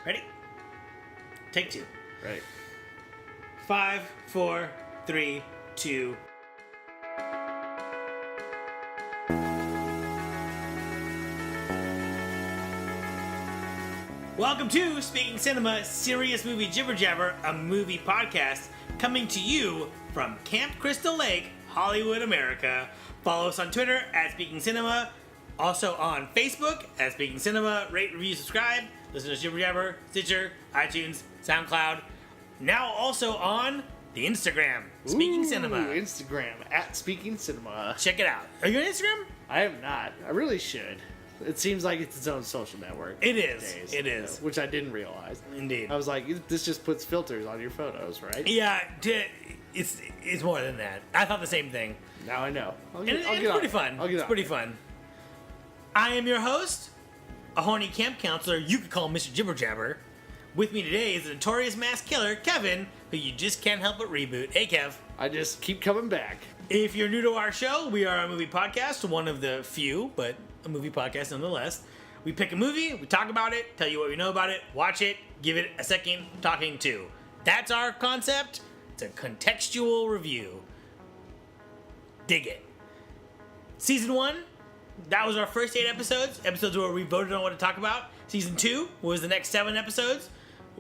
Ready? Take two. Right. 5, 4, 3, 2. Welcome to Speaking Cinema, Serious Movie Jibber Jabber, a movie podcast coming to you from Camp Crystal Lake, Hollywood, America. Follow us on Twitter at Speaking Cinema, also on Facebook at Speaking Cinema. Rate, review, subscribe. Listen to Jibber Jabber, Stitcher, iTunes, SoundCloud. Now also on the Instagram, Speaking Cinema. Instagram at Speaking Cinema. Check it out. Are you on Instagram? I am not. I really should. It seems like it's its own social network. It is. Days, It is. which I didn't realize. Indeed. I was like, this just puts filters on your photos, right? Yeah, it's more than that. I thought the same thing. Now I know. It's pretty fun. It's pretty fun. I am your host, a horny camp counselor you could call Mr. Jibber Jabber. With me today is the notorious mass killer, Kevin, who you just can't help but reboot. Hey, Kev. I just keep coming back. If you're new to our show, we are a movie podcast, one of the few, but a movie podcast nonetheless. We pick a movie, we talk about it, tell you what we know about it, watch it, give it a second talking to. That's our concept. It's a contextual review. Dig it. Season 1, that was our first 8 episodes where we voted on what to talk about. Season 2 was the next 7 episodes.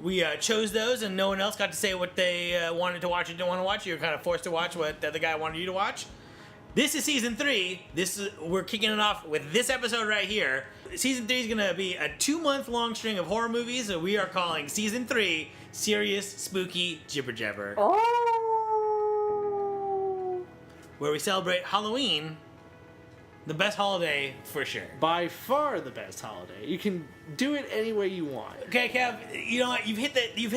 We chose those, and no one else got to say what they wanted to watch or didn't want to watch. You were kind of forced to watch what the other guy wanted you to watch. This is Season 3. We're kicking it off with this episode right here. Season 3 is going to be a 2-month-long string of horror movies that we are calling Season 3 Serious Spooky Jibber Jabber. Oh! Where we celebrate Halloween, the best holiday for sure. By far the best holiday. You can do it any way you want. Okay, Kev, you know what? You've hit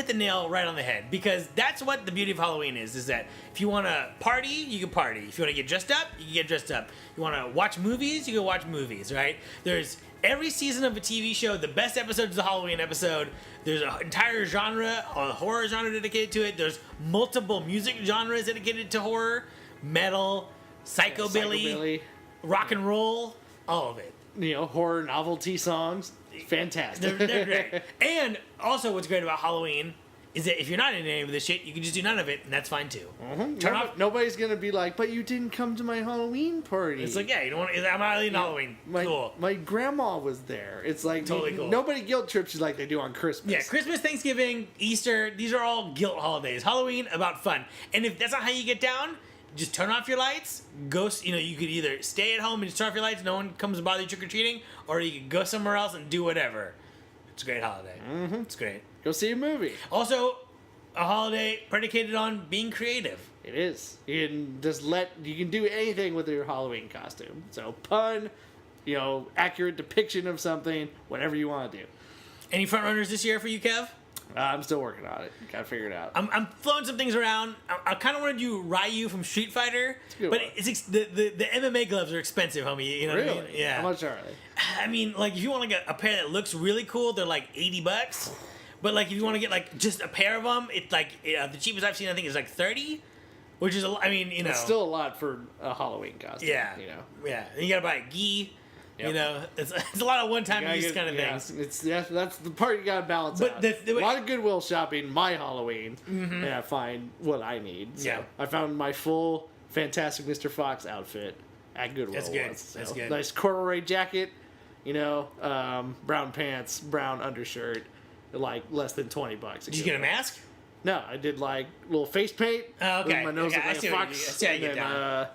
the nail right on the head, because that's what the beauty of Halloween is that if you want to party, you can party. If you want to get dressed up, you can get dressed up. You want to watch movies, you can watch movies, right? There's every season of a TV show, the best episode is the Halloween episode. There's an entire genre, a horror genre dedicated to it. There's multiple music genres dedicated to horror, metal, psychobilly, rock and roll, all of it. You know, horror novelty songs. Fantastic. They're great. And also what's great about Halloween is that if you're not into any of this shit, you can just do none of it, and that's fine too. Mm-hmm. Turn off. Nobody's going to be like, but you didn't come to my Halloween party. It's like, yeah, you don't want. I'm not into Halloween. Cool. My grandma was there. It's like totally cool. Nobody guilt trips you like they do on Christmas. Yeah, Christmas, Thanksgiving, Easter, these are all guilt holidays. Halloween, about fun. And if that's not how you get down, just turn off your lights, go, you could either stay at home and just turn off your lights, no one comes to bother you trick-or-treating, or you could go somewhere else and do whatever. It's a great holiday. Mm-hmm. It's great. Go see a movie. Also, a holiday predicated on being creative. It is. You can you can do anything with your Halloween costume. So pun, accurate depiction of something, whatever you want to do. Any front runners this year for you, Kev? I'm still working on it. Gotta figure it out. I'm throwing some things around. I kind of wanted to do Ryu from Street Fighter, but the MMA gloves are expensive, homie. You know really? what I mean? Yeah. How much are they? I mean, like, if you want a pair that looks really cool, they're like $80. But like, if you want to get just a pair of them, it's like the cheapest I've seen, I think, is like $30, which is it's still a lot for a Halloween costume. Yeah. Yeah. And you gotta buy a gi. Yep. It's a lot of one-time use kind of things. That's the part you gotta balance out. A lot of Goodwill shopping my Halloween, and I find what I need. So I found my full Fantastic Mr. Fox outfit at Goodwill. That's good. Once, so. That's good. Nice corduroy jacket, brown pants, brown undershirt, like less than $20. Did you get a mask? No, I did like little face paint. Oh, okay. With my nose looked like a fox. I see how you get down.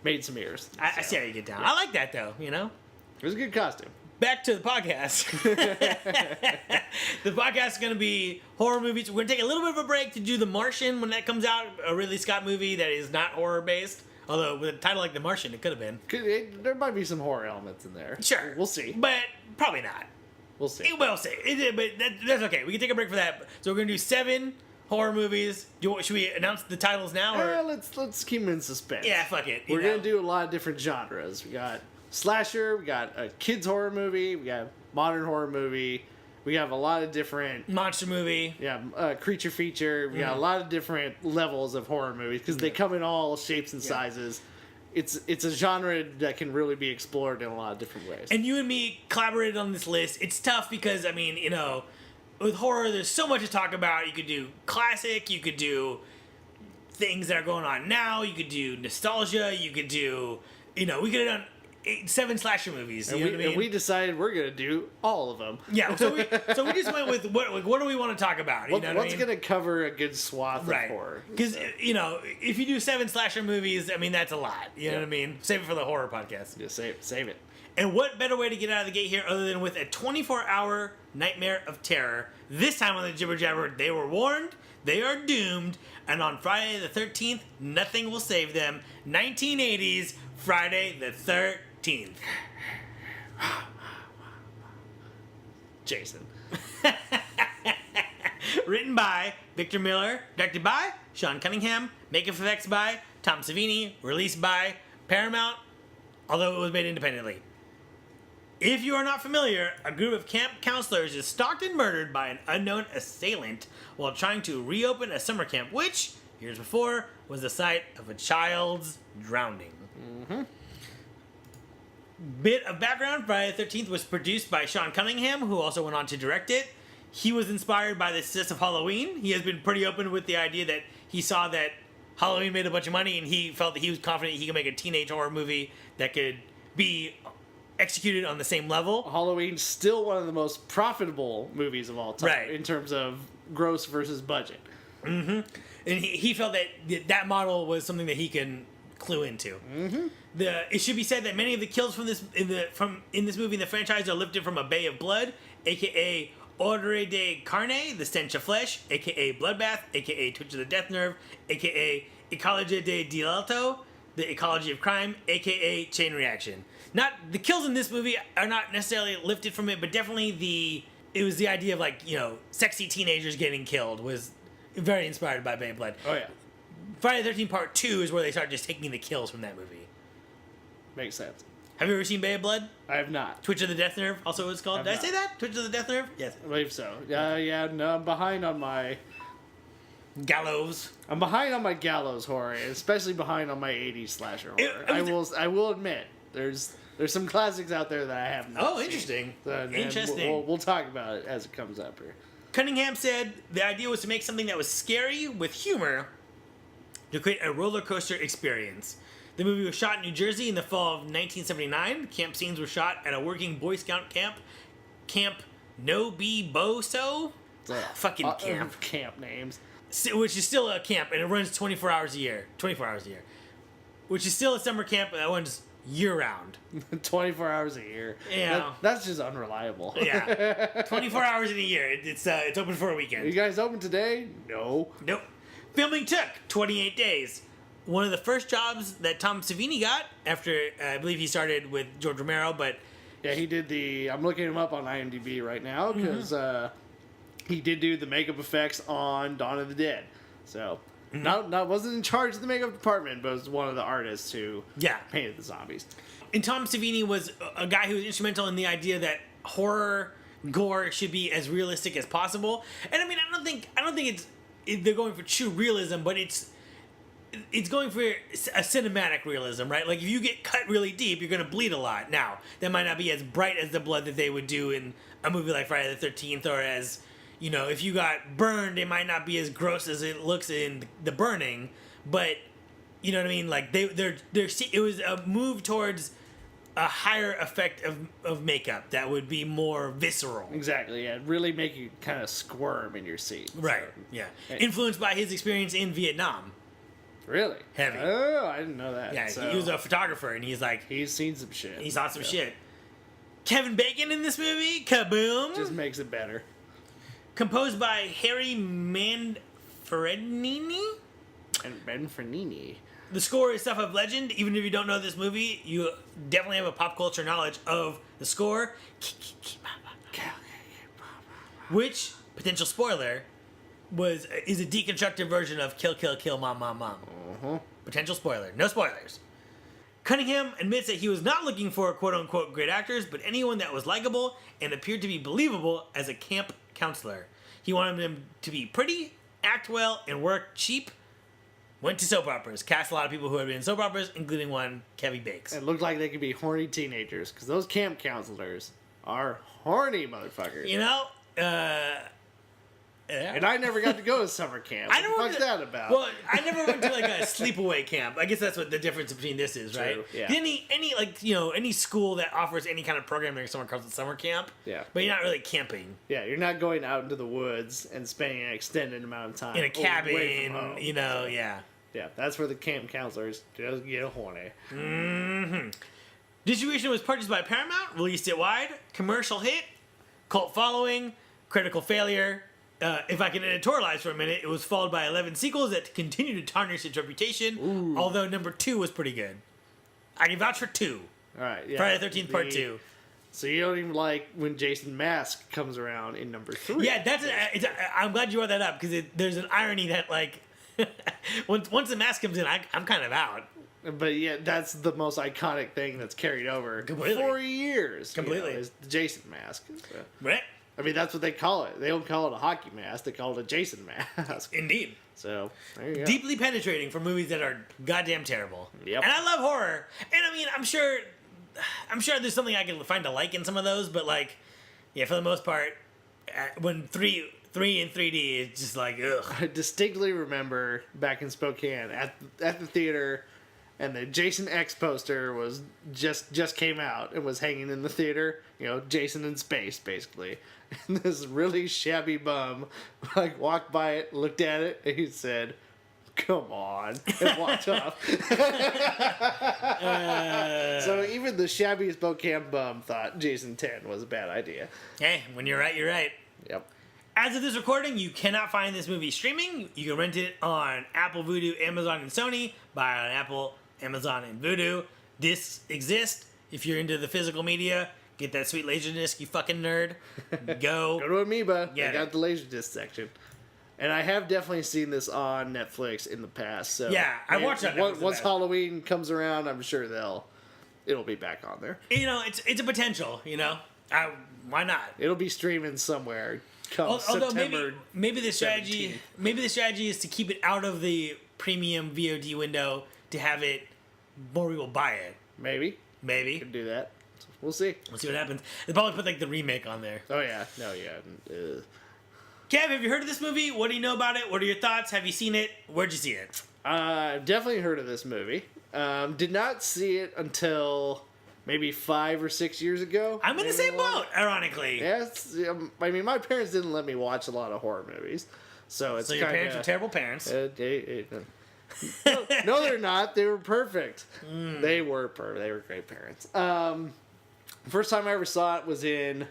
Made some ears. I see how you get down. I like that though. It was a good costume. Back to the podcast. The podcast is going to be horror movies. We're going to take a little bit of a break to do The Martian when that comes out, a Ridley Scott movie that is not horror-based. Although, with a title like The Martian, it could have been. There might be some horror elements in there. Sure. We'll see. But probably not. We'll see. We'll see. But that's okay. We can take a break for that. So we're going to do 7 horror movies. Should we announce the titles now? Or? Let's keep them in suspense. Yeah, fuck it. We're going to do a lot of different genres. We got slasher, we got a kids horror movie, we got modern horror movie, we have a lot of different monster movie, creature feature. We got a lot of different levels of horror movies because they come in all shapes and sizes. It's a genre that can really be explored in a lot of different ways. And you and me collaborated on this list. It's tough because with horror, there's so much to talk about. You could do classic, you could do things that are going on now, you could do nostalgia, you could do, we could have done 7 slasher movies. And we decided we're going to do all of them. Yeah, so we just went with what do we want to talk about? What's going to cover a good swath of horror? Because, if you do 7 slasher movies, that's a lot. You know what I mean? Save it for the horror podcast. Yeah, save it. And what better way to get out of the gate here other than with a 24-hour nightmare of terror? This time on the Jibber Jabber, they were warned, they are doomed, and on Friday the 13th, nothing will save them. 1980s, Friday the 13th. Jason. Written by Victor Miller, directed by Sean Cunningham, makeup effects by Tom Savini, released by Paramount, although it was made independently. If you are not familiar, a group of camp counselors is stalked and murdered by an unknown assailant while trying to reopen a summer camp, which, years before, was the site of a child's drowning. Mm-hmm. Bit of background, Friday the 13th was produced by Sean Cunningham, who also went on to direct it. He was inspired by the success of Halloween. He has been pretty open with the idea that he saw that Halloween made a bunch of money, and he felt that he was confident he could make a teenage horror movie that could be executed on the same level. Halloween's still one of the most profitable movies of all time, in terms of gross versus budget. Mm-hmm. And he felt that that model was something that he can clue into. Mm-hmm. It should be said that many of the kills from this movie in the franchise are lifted from a Bay of Blood, aka Odore de Carne, the stench of flesh, aka Bloodbath, aka Twitch of the Death Nerve, aka Ecologia de Dialto, the ecology of crime, aka Chain Reaction. Not the kills in this movie are not necessarily lifted from it, but definitely it was the idea of sexy teenagers getting killed was very inspired by Bay of Blood. Oh yeah. Friday the 13th Part 2 is where they start just taking the kills from that movie. Makes sense. Have you ever seen Bay of Blood? I have not. Twitch of the Death Nerve, also what it's called. Did I say that? Twitch of the Death Nerve? Yes. I believe so. No, I'm behind on my Gallows. I'm behind on my Gallows horror, especially behind on my 80s slasher horror. I will admit, there's some classics out there that I haven't seen. Oh, interesting. Interesting. We'll talk about it as it comes up here. Cunningham said the idea was to make something that was scary with humor to create a roller coaster experience. The movie was shot in New Jersey in the fall of 1979. Camp scenes were shot at a working Boy Scout camp, Camp No Be Boso. Fucking camp. Camp names. Which is still a camp, and it runs 24 hours a year. Which is still a summer camp that runs year-round. 24 hours a year. Yeah. That's just unreliable. Yeah. 24 hours in a year. It's open for a weekend. Are you guys open today? No. Nope. Filming took 28 days. One of the first jobs that Tom Savini got after, I believe he started with George Romero, but... Yeah, he did I'm looking him up on IMDb right now, because he did do the makeup effects on Dawn of the Dead. So, not wasn't in charge of the makeup department, but was one of the artists who painted the zombies. And Tom Savini was a guy who was instrumental in the idea that horror gore should be as realistic as possible. And I don't think they're going for true realism, but it's going for a cinematic realism, right? Like, if you get cut really deep, you're going to bleed a lot. Now, that might not be as bright as the blood that they would do in a movie like Friday the 13th, or as, if you got burned, it might not be as gross as it looks in The Burning, but, you know what I mean? Like, it was a move towards a higher effect of makeup that would be more visceral. Exactly, yeah. Really make you kind of squirm in your seat. Right, so, yeah. Influenced by his experience in Vietnam. Really? Heavy. Oh, I didn't know that. Yeah, so he was a photographer, and he's seen some shit. He saw some shit. Kevin Bacon in this movie, kaboom! Just makes it better. Composed by Harry Manfredini? Manfredini. The score is stuff of legend. Even if you don't know this movie, you definitely have a pop culture knowledge of the score. Which, potential spoiler, is a deconstructed version of Kill, Kill, Kill, Mom, Mom, Mom. Potential spoiler. No spoilers. Cunningham admits that he was not looking for quote-unquote great actors, but anyone that was likable and appeared to be believable as a camp counselor. He wanted them to be pretty, act well, and work cheap. Went to soap operas. Cast a lot of people who had been in soap operas, including one, Kevin Bakes. It looked like they could be horny teenagers, because those camp counselors are horny motherfuckers. Yeah. And I never got to go to summer camp. I never What went the to, fuck's that about? Well, I never went to like a sleepaway camp. I guess that's what the difference between this is, right? True, yeah. Any like any school that offers any kind of program like summer calls it summer camp. Yeah. But you're not really camping Yeah, you're not going out into the woods and spending an extended amount of time in a away from cabin. home. Yeah. Yeah, that's where the camp counselors just get horny. Distribution was purchased by Paramount, released it wide, commercial hit, cult following, critical failure. If I can editorialize for a minute, it was followed by 11 sequels that continue to tarnish its reputation, although number 2 was pretty good. I can vouch for 2. All right, yeah. Friday the 13th Part 2. So you don't even like when Jason Mask comes around in number 3. Yeah, I'm glad you brought that up, because there's an irony that, like, once the mask comes in, I'm kind of out. But yeah, that's the most iconic thing that's carried over Completely. for years. Completely. Is the Jason mask. So, Right? I mean, that's what they call it. They don't call it a hockey mask. They call it a Jason mask. Indeed. So, there you go. Deeply penetrating for movies that are goddamn terrible. Yep. And I love horror. And I mean, I'm sure there's something I can find to like in some of those, but like, yeah, for the most part, when 3 in 3D is just like, ugh. I distinctly remember back in Spokane at the theater, and the Jason X poster was just came out and was hanging in the theater. You know, Jason in space, basically. And this really shabby bum like walked by it, looked at it, and he said, "Come on," and walked off. So even the shabby Spokane bum thought Jason 10 was a bad idea. Hey, when you're right, you're right. Yep. As of this recording, you cannot find this movie streaming. You can rent it on Apple, Vudu, Amazon, and Sony. Buy it on Apple, Amazon, and Vudu. Discs exist. If you're into the physical media, get that sweet Laserdisc, you fucking nerd. Go. Go to Amoeba. Yeah. They got the Laserdisc section. And I have definitely seen this on Netflix in the past. So Yeah, I watched that Netflix in the Once past. Halloween comes around, I'm sure it'll be back on there. It's a potential, why not? It'll be streaming somewhere come Although September. maybe the strategy 17th. is to keep it out of the premium VOD window to have it more people buy it. Maybe Maybe. could do that. We'll see. We'll see what happens. They'll probably put like the remake on there. Oh yeah, no, yeah. Kev, have you heard of this movie? What do you know about it? What are your thoughts? Have you seen it? Where'd you see it? I've definitely heard of this movie. Did not see it until maybe 5 or 6 years ago. I'm in the maybe same longer. boat, ironically. Yes, I mean, my parents didn't let me watch a lot of horror movies, so it's So your kinda, parents are terrible parents. no, they're not. They were perfect. They were perfect. They were great parents. First time I ever saw it was in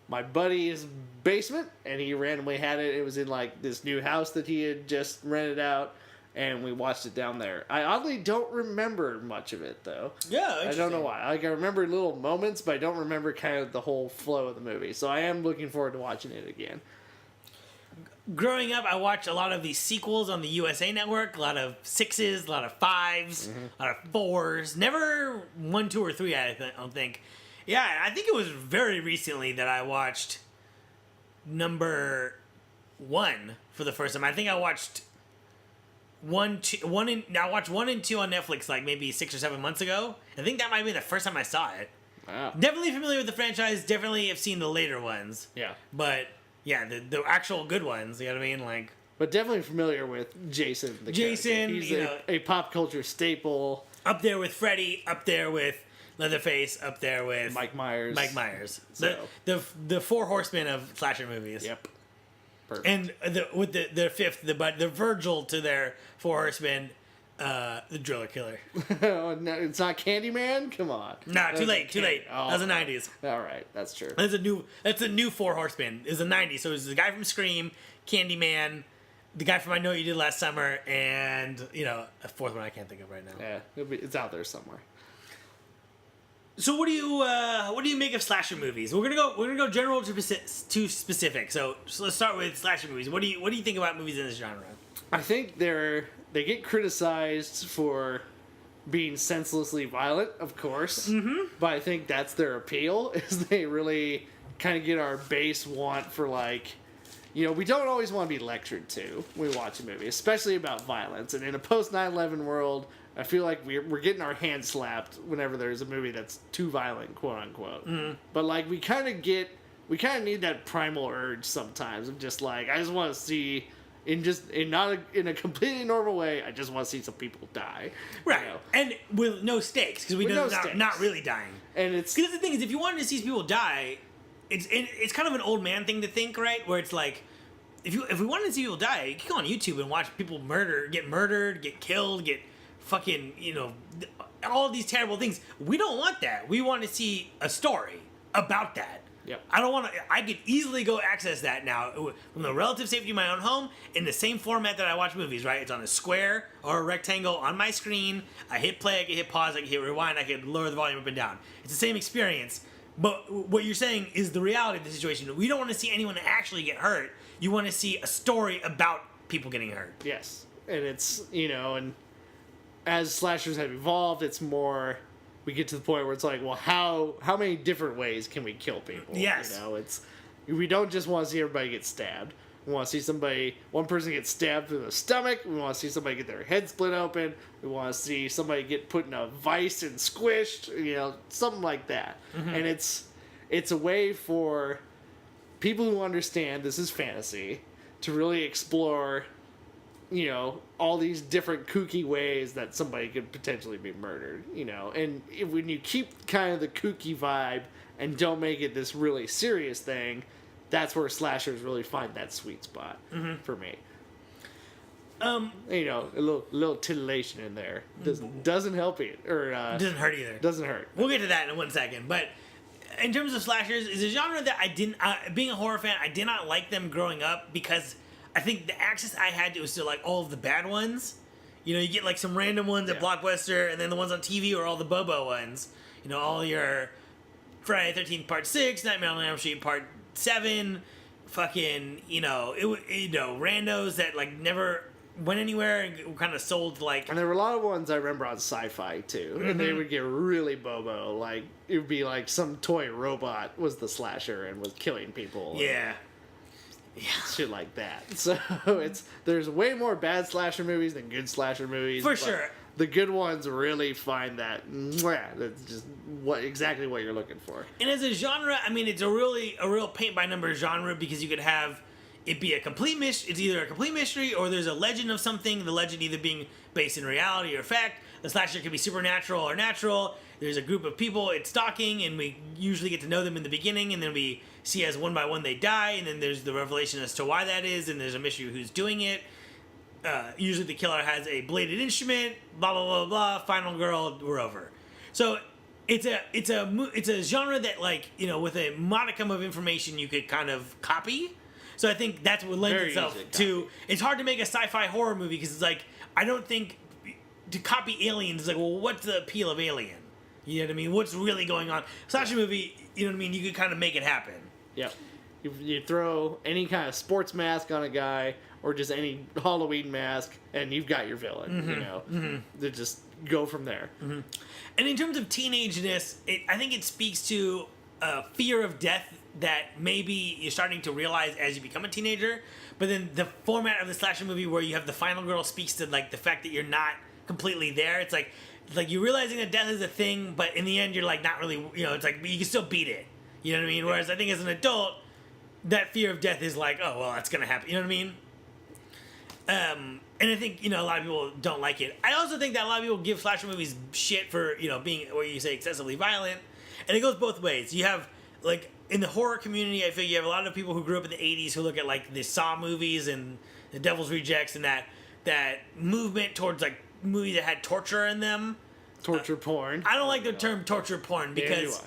my buddy's basement, and he randomly had it. It was in like this new house that he had just rented out, and we watched it down there. I oddly don't remember much of it though. Yeah, I don't know why. Like I remember little moments, but I don't remember kind of the whole flow of the movie. So I am looking forward to watching it again. Growing up, I watched a lot of these sequels on the USA Network. A lot of 6s, a lot of 5s, a lot of 4s. Never 1, 2, or 3. I don't think. Yeah, I think it was very recently that I watched number 1 for the first time. I think I watched I watched 1 and 2 on Netflix like maybe 6 or 7 months ago. I think that might be the first time I saw it. Wow. Definitely familiar with the franchise. Definitely have seen the later ones. Yeah. But yeah, the actual good ones. You know what I mean? Like. But definitely familiar with Jason. The Jason, character. He's a pop culture staple. Up there with Freddy, up there with Leatherface, up there with Mike Myers. The 4 horsemen of slasher movies. Yep. Perfect. And with the fifth, the Virgil to their 4 horsemen, the Driller Killer. Oh, no, it's not Candyman? Come on. Nah, too late. Oh. That was the 90s. All right, that's true. That's a new 4 horsemen. It was the 90s. So it was the guy from Scream, Candyman, the guy from I Know What You Did Last Summer, and a fourth one I can't think of right now. Yeah, it's out there somewhere. So what do you make of slasher movies? We're gonna go general to specific. So let's start with slasher movies. What do you think about movies in this genre? I think they get criticized for being senselessly violent, of course. Mm-hmm. But I think that's their appeal, is they really kind of get our base want for we don't always want to be lectured to when we watch a movie, especially about violence. And in a post 9/11 world, I feel like we're getting our hands slapped whenever there's a movie that's too violent, quote unquote. Mm-hmm. But we kind of get we kind of need that primal urge sometimes of just like, I just want to see, in a completely normal way, I just want to see some people die. Right. You know? And with no stakes, because we know they're not really dying. And it's... Because the thing is, if you wanted to see people die, it's kind of an old man thing to think, right? Where it's like, if we wanted to see people die, you can go on YouTube and watch people get murdered, get killed, get fucking, all these terrible things. We don't want that. We want to see a story about that. Yep. I could easily go access that now from the relative safety of my own home in the same format that I watch movies, right? It's on a square or a rectangle on my screen. I hit play, I can hit pause, I can hit rewind, I can lower the volume up and down. It's the same experience. But what you're saying is the reality of the situation. We don't want to see anyone actually get hurt. You want to see a story about people getting hurt. Yes. And it's, and as slashers have evolved, it's more... We get to the point where it's like, well, how many different ways can we kill people? Yes. We don't just want to see everybody get stabbed. We want to see one person get stabbed through the stomach. We want to see somebody get their head split open. We want to see somebody get put in a vice and squished, something like that. Mm-hmm. And it's a way for people who understand this is fantasy to really explore, all these different kooky ways that somebody could potentially be murdered, and when you keep kind of the kooky vibe and don't make it this really serious thing, that's where slashers really find that sweet spot for me. A little titillation in there doesn't help it, or doesn't hurt either. Doesn't hurt. We'll get to that in 1 second, but in terms of slashers, is a genre that I didn't. Being a horror fan, I did not like them growing up because I think the access I had was to like all of the bad ones. You get like some random ones at Blockbuster, and then the ones on TV are all the Bobo ones. All your Friday the 13th Part 6, Nightmare on Elm Street Part 7, fucking, randos that like never went anywhere and were kind of sold like... And there were a lot of ones I remember on Sci-Fi too, and they would get really Bobo. Like, it would be like some toy robot was the slasher and was killing people. Yeah. Shit like that. So there's way more bad slasher movies than good slasher movies. For sure. The good ones really find that that's just exactly what you're looking for. And as a genre, I mean, it's a real paint by numbers genre because you could have it be it's either a complete mystery or there's a legend of something. The legend either being based in reality or fact. The slasher could be supernatural or natural. There's a group of people it's stalking, and we usually get to know them in the beginning, and then we see as one by one they die, and then there's the revelation as to why that is, and there's a mystery who's doing it. Usually the killer has a bladed instrument, blah, blah, blah, blah, final girl, we're over. So it's a genre that, like, with a modicum of information you could kind of copy. So I think that's what lends itself to... It's hard to make a sci-fi horror movie because it's like, I don't think... To copy Aliens is like, well, what's the appeal of Alien? You know what I mean? What's really going on? Slasher movie, you know what I mean? You could kind of make it happen. Yep. You throw any kind of sports mask on a guy or just any Halloween mask and you've got your villain, They just go from there. Mm-hmm. And in terms of teenageness, I think it speaks to a fear of death that maybe you're starting to realize as you become a teenager. But then the format of the slasher movie where you have the final girl speaks to like the fact that you're not completely there. It's like you're realizing that death is a thing, but in the end you're like not really, it's like you can still beat it. You know what I mean? Whereas I think as an adult, that fear of death is like, oh well, that's gonna happen. You know what I mean? And I think a lot of people don't like it. I also think that a lot of people give slasher movies shit for being where you say excessively violent, and it goes both ways. You have like in the horror community, I feel you have a lot of people who grew up in the '80s who look at like the Saw movies and the Devil's Rejects and that movement towards like movies that had torture in them. Torture porn. I don't like the term torture porn because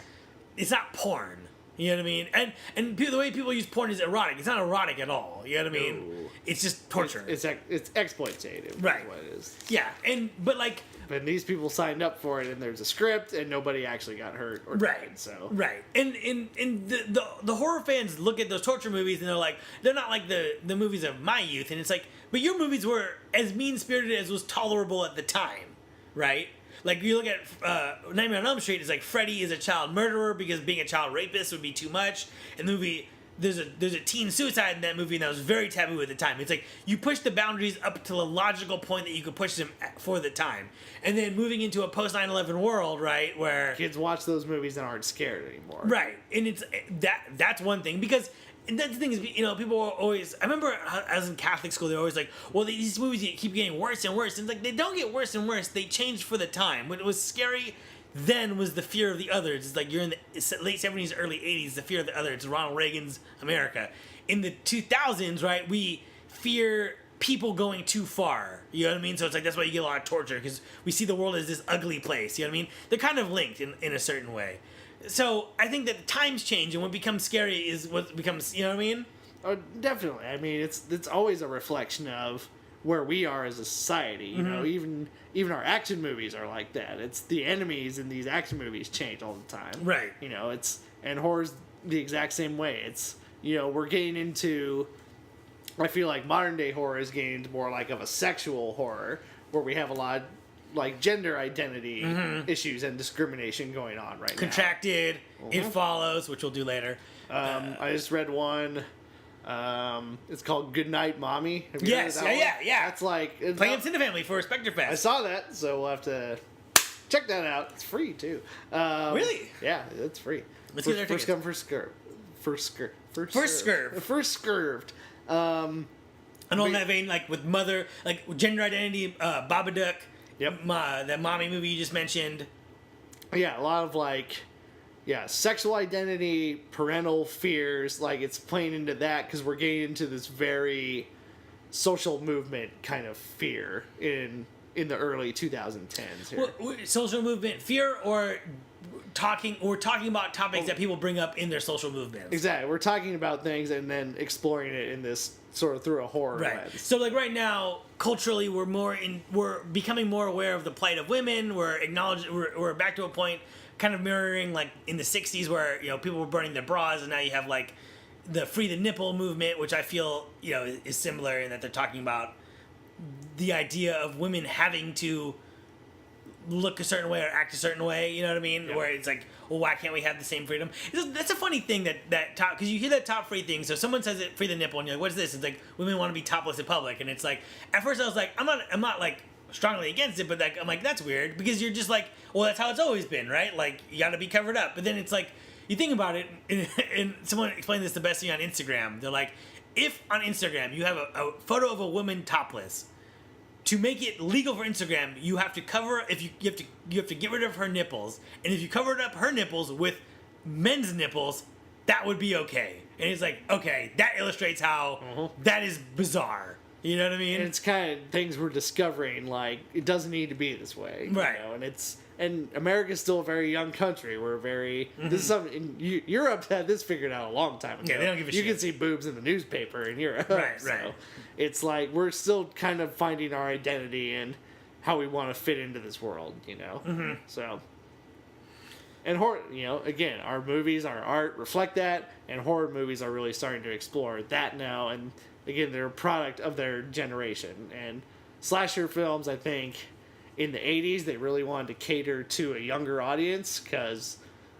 it's not porn. You know what I mean? And the way people use porn is erotic. It's not erotic at all. You know what I mean? No. It's just torture. It's exploitative. Right. Is what it is. Yeah. But these people signed up for it, and there's a script, and nobody actually got hurt or died. So right. And the horror fans look at those torture movies, and they're not like the movies of my youth, and it's like, but your movies were as mean-spirited as was tolerable at the time, right? Like, you look at Nightmare on Elm Street, it's like Freddy is a child murderer because being a child rapist would be too much. And the movie there's a teen suicide in that movie, and that was very taboo at the time. It's like you push the boundaries up to a logical point that you could push them for the time, and then moving into a post 9/11 world, right, where Kids watch those movies and aren't scared anymore. right, and it's that's one thing because. And that's the thing is, people are always. I remember as in Catholic school, they're always like, "Well, these movies keep getting worse and worse." And it's like they don't get worse and worse; they change for the time. What was scary then was the fear of the others. It's like you're in the late 70s, early 80s. The fear of the other. It's Ronald Reagan's America. In the 2000s, right? We fear people going too far. You know what I mean? So it's like that's why you get a lot of torture because we see the world as this ugly place. You know what I mean? They're kind of linked in a certain way. So I think that the times change, and what becomes scary is what becomes. You know what I mean? Oh, definitely. I mean, it's always a reflection of where we are as a society. You know, even our action movies are like that. It's the enemies in these action movies change all the time. Right. You know, and horror's the exact same way. It's we're getting into. I feel like modern day horror is getting into more like of a sexual horror where we have a lot of like gender identity issues and discrimination going on right Contracted, It Follows, which we'll do later. now. I just read one. It's called Good Night, Mommy. Have you Yes, heard of that yeah, one? yeah. That's like Playing Cinefamily for Spectre Fest. I saw that, so we'll have to check that out. It's free too. Really? Yeah, it's free. Let's get our First tickets. come, first served. First served. First served. And on that vein, like with mother, like with gender identity, Babadook. Yep. That mommy movie you just mentioned. Yeah, a lot of sexual identity, parental fears. Like it's playing into that because we're getting into this very social movement kind of fear in the early 2010s. Here. Social movement fear, or talking about topics that people bring up in their social movements. Exactly, we're talking about things and then exploring it in this sort of through a horror Right. lens. So like right now, culturally, we're becoming more aware of the plight of women. We're back to a point kind of mirroring like in the 60s where people were burning their bras, and now you have like the free the nipple movement, which I feel is similar in that they're talking about the idea of women having to look a certain way or act a certain way, you know what I mean? Yeah. Where it's like, well, why can't we have the same freedom? That's a funny thing that top, because you hear that top free thing, so someone says it, free the nipple, and you're like, what's this? It's like, women want to be topless in public, and it's like, at first I was like, I'm not like strongly against it, but like, I'm like, that's weird, because you're just like, well, that's how it's always been, right? Like, you gotta be covered up, but then it's like, you think about it, and someone explained this the best thing on Instagram, they're like, if on Instagram you have a photo of a woman topless, to make it legal for Instagram, you have to cover you have to get rid of her nipples, and if you covered up her nipples with men's nipples, that would be okay. And it's like, okay, that illustrates how that is bizarre. You know what I mean? And it's kind of things we're discovering. Like it doesn't need to be this way, right? And America's still a very young country. We're very this is something Europe had this figured out a long time ago. Yeah, they don't give a shit. You can see boobs in the newspaper in Europe, right? So Right. It's like we're still kind of finding our identity and how we want to fit into this world. So. And horror, again, our movies, our art reflect that, and horror movies are really starting to explore that now. And again, they're a product of their generation. And slasher films, I think, in the 80s, they really wanted to cater to a younger audience because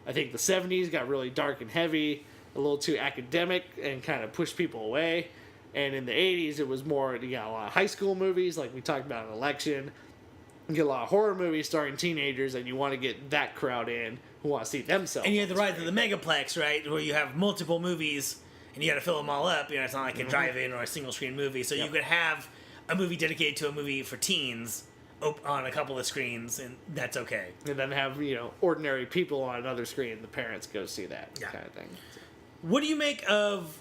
I think the 70s got really dark and heavy, a little too academic, and kind of pushed people away. And in the 80s, it was more, you got a lot of high school movies, like we talked about in Election. You get a lot of horror movies starring teenagers, and you want to get that crowd in who want to see themselves. And you have the rise of the megaplex, right, where you have multiple movies, and you got to fill them all up. It's not like a drive-in or a single-screen movie. So you could have a movie dedicated to a movie for teens on a couple of screens, and that's okay. And then have, ordinary people on another screen, and the parents go see that kind of thing. What do you make of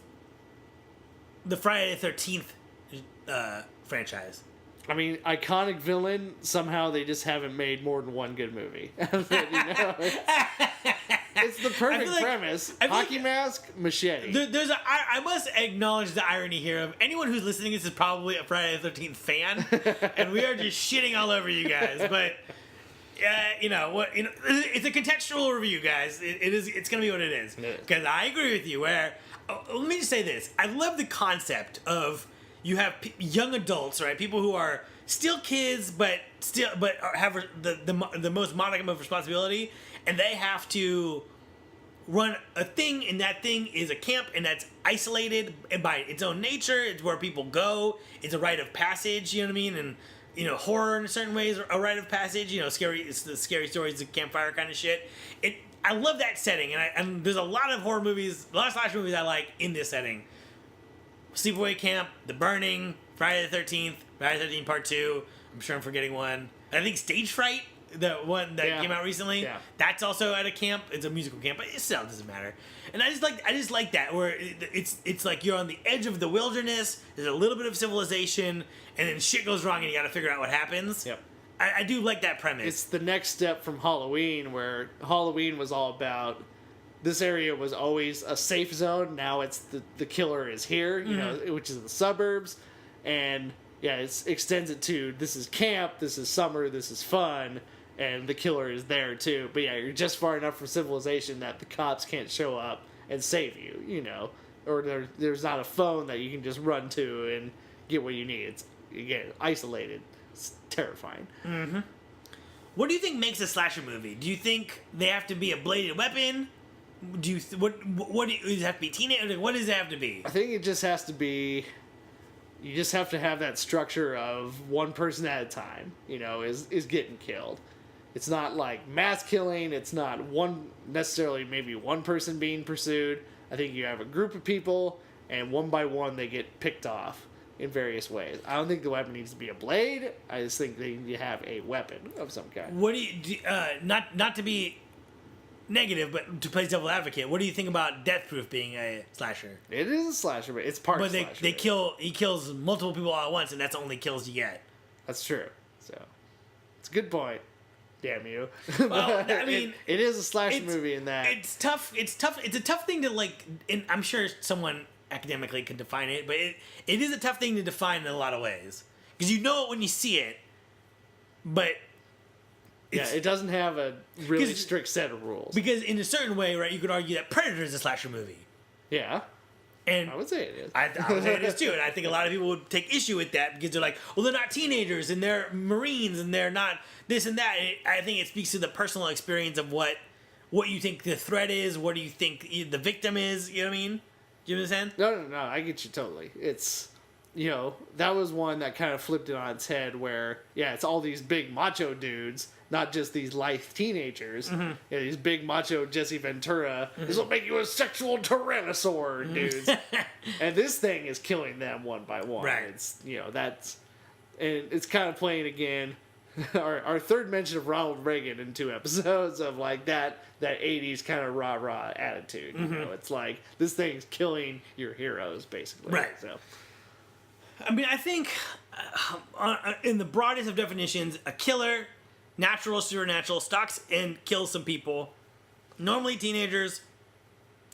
the Friday the 13th franchise? I mean, iconic villain, somehow they just haven't made more than one good movie. It's the perfect premise. Hockey mask, machete. I must acknowledge the irony here of anyone who's listening to this is probably a Friday the 13th fan, and we are just shitting all over you guys. But it's a contextual review, guys. It's gonna be what it is. Because I agree with you. Let me just say this: I love the concept of you have young adults, right? People who are still kids, but have the most modicum of responsibility, and they have to run a thing, and that thing is a camp, and that's isolated and by its own nature. It's where people go. It's a rite of passage. You know what I mean? And horror in certain ways, a rite of passage. Scary. It's the scary stories, the campfire kind of shit. I love that setting, and there's a lot of horror movies, a lot of slash movies I like in this setting. Sleepaway Camp, The Burning, Friday the 13th, Friday the 13th Part 2. I'm sure I'm forgetting one. I think Stage Fright, the one that came out recently. Yeah. That's also at a camp. It's a musical camp, but it still doesn't matter. And I just like that, where it's like you're on the edge of the wilderness. There's a little bit of civilization, and then shit goes wrong, and you got to figure out what happens. Yep. I do like that premise. It's the next step from Halloween, where Halloween was all about this area was always a safe zone. Now it's the killer is here, which is the suburbs, and it extends it to this is camp, this is summer, this is fun, and the killer is there too. But you're just far enough from civilization that the cops can't show up and save you, or there's not a phone that you can just run to and get what you need. It's again isolated. It's terrifying. Mm-hmm. What do you think makes a slasher movie? Do you think they have to be a bladed weapon? Do you what does it have to be? Teenage? What does it have to be? I think it just has to be. You just have to have that structure of one person at a time. Is getting killed. It's not like mass killing. It's not maybe one person being pursued. I think you have a group of people, and one by one they get picked off in various ways. I don't think the weapon needs to be a blade. I just think they need to have a weapon of some kind. What do you not to be negative, but to play devil advocate? What do you think about Death Proof being a slasher? It is a slasher, but it's part. But he kills multiple people all at once, and that's the only kills you get. That's true. So it's a good point. Damn you. Well, I mean, it is a slasher movie in that it's tough. It's tough. It's a tough thing to like. And I'm sure someone academically could define it, but it is a tough thing to define in a lot of ways, because you know it when you see it, but it doesn't have a really strict set of rules. Because in a certain way, right, you could argue that Predator is a slasher movie. Yeah. And I would say it is. I would say it is too, and I think a lot of people would take issue with that because they're like, well, they're not teenagers and they're Marines and they're not this and that. And I think it speaks to the personal experience of what you think the threat is, what do you think the victim is. You know what I mean? Do you understand? No, I get you totally. It's, that was one that kind of flipped it on its head where, it's all these big macho dudes, not just these lithe teenagers. Mm-hmm. These big macho Jesse Ventura. Mm-hmm. This will make you a sexual tyrannosaur, dudes. And this thing is killing them one by one. Right. It's, and it's kind of playing again. Our third mention of Ronald Reagan in 2 episodes of like that 80s kind of rah-rah attitude. Mm-hmm. It's like this thing's killing your heroes basically. Right. So I mean, I think in the broadest of definitions, a killer, natural, supernatural, stalks and kills some people, normally teenagers,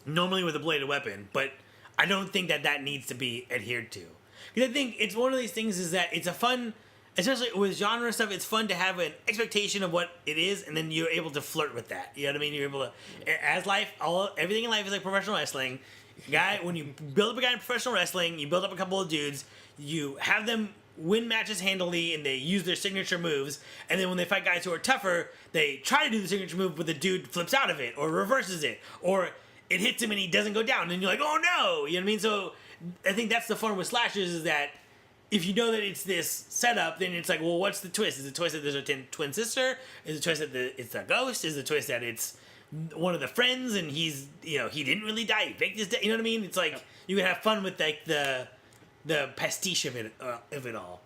normally with a bladed weapon, but I don't think that needs to be adhered to. Because I think it's one of these things is that it's a fun, especially with genre stuff, it's fun to have an expectation of what it is, and then you're able to flirt with that. You know what I mean? You're able to, as life, everything in life is like professional wrestling. When you build up a guy in professional wrestling, you build up a couple of dudes, you have them win matches handily, and they use their signature moves, and then when they fight guys who are tougher, they try to do the signature move, but the dude flips out of it, or reverses it, or it hits him and he doesn't go down, and you're like, oh no! You know what I mean? So, I think that's the fun with slashers, is that if you know that it's this setup, then it's like, well, what's the twist? Is the twist that there's a twin sister? Is the twist that it's a ghost? Is the twist that it's one of the friends and he's, he didn't really die, he faked his death? You know what I mean? It's like, you can have fun with like the pastiche of it all.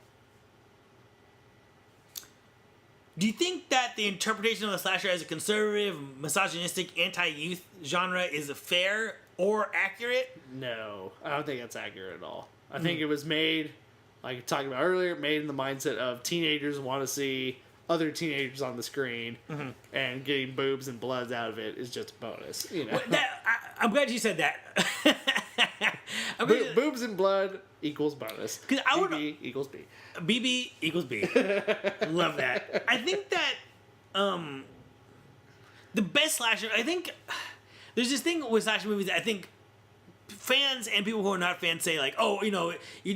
Do you think that the interpretation of the slasher as a conservative, misogynistic, anti-youth genre is fair or accurate? No, I don't think that's accurate at all. I think it was made, like I talked about earlier, made in the mindset of teenagers want to see other teenagers on the screen, and getting boobs and bloods out of it is just a bonus. Well, I'm glad you said that. Boobs and blood equals bonus. Because BB equals B. BB equals B. Love that. I think that the best slasher, I think there's this thing with slasher movies that I think fans and people who are not fans say like, oh,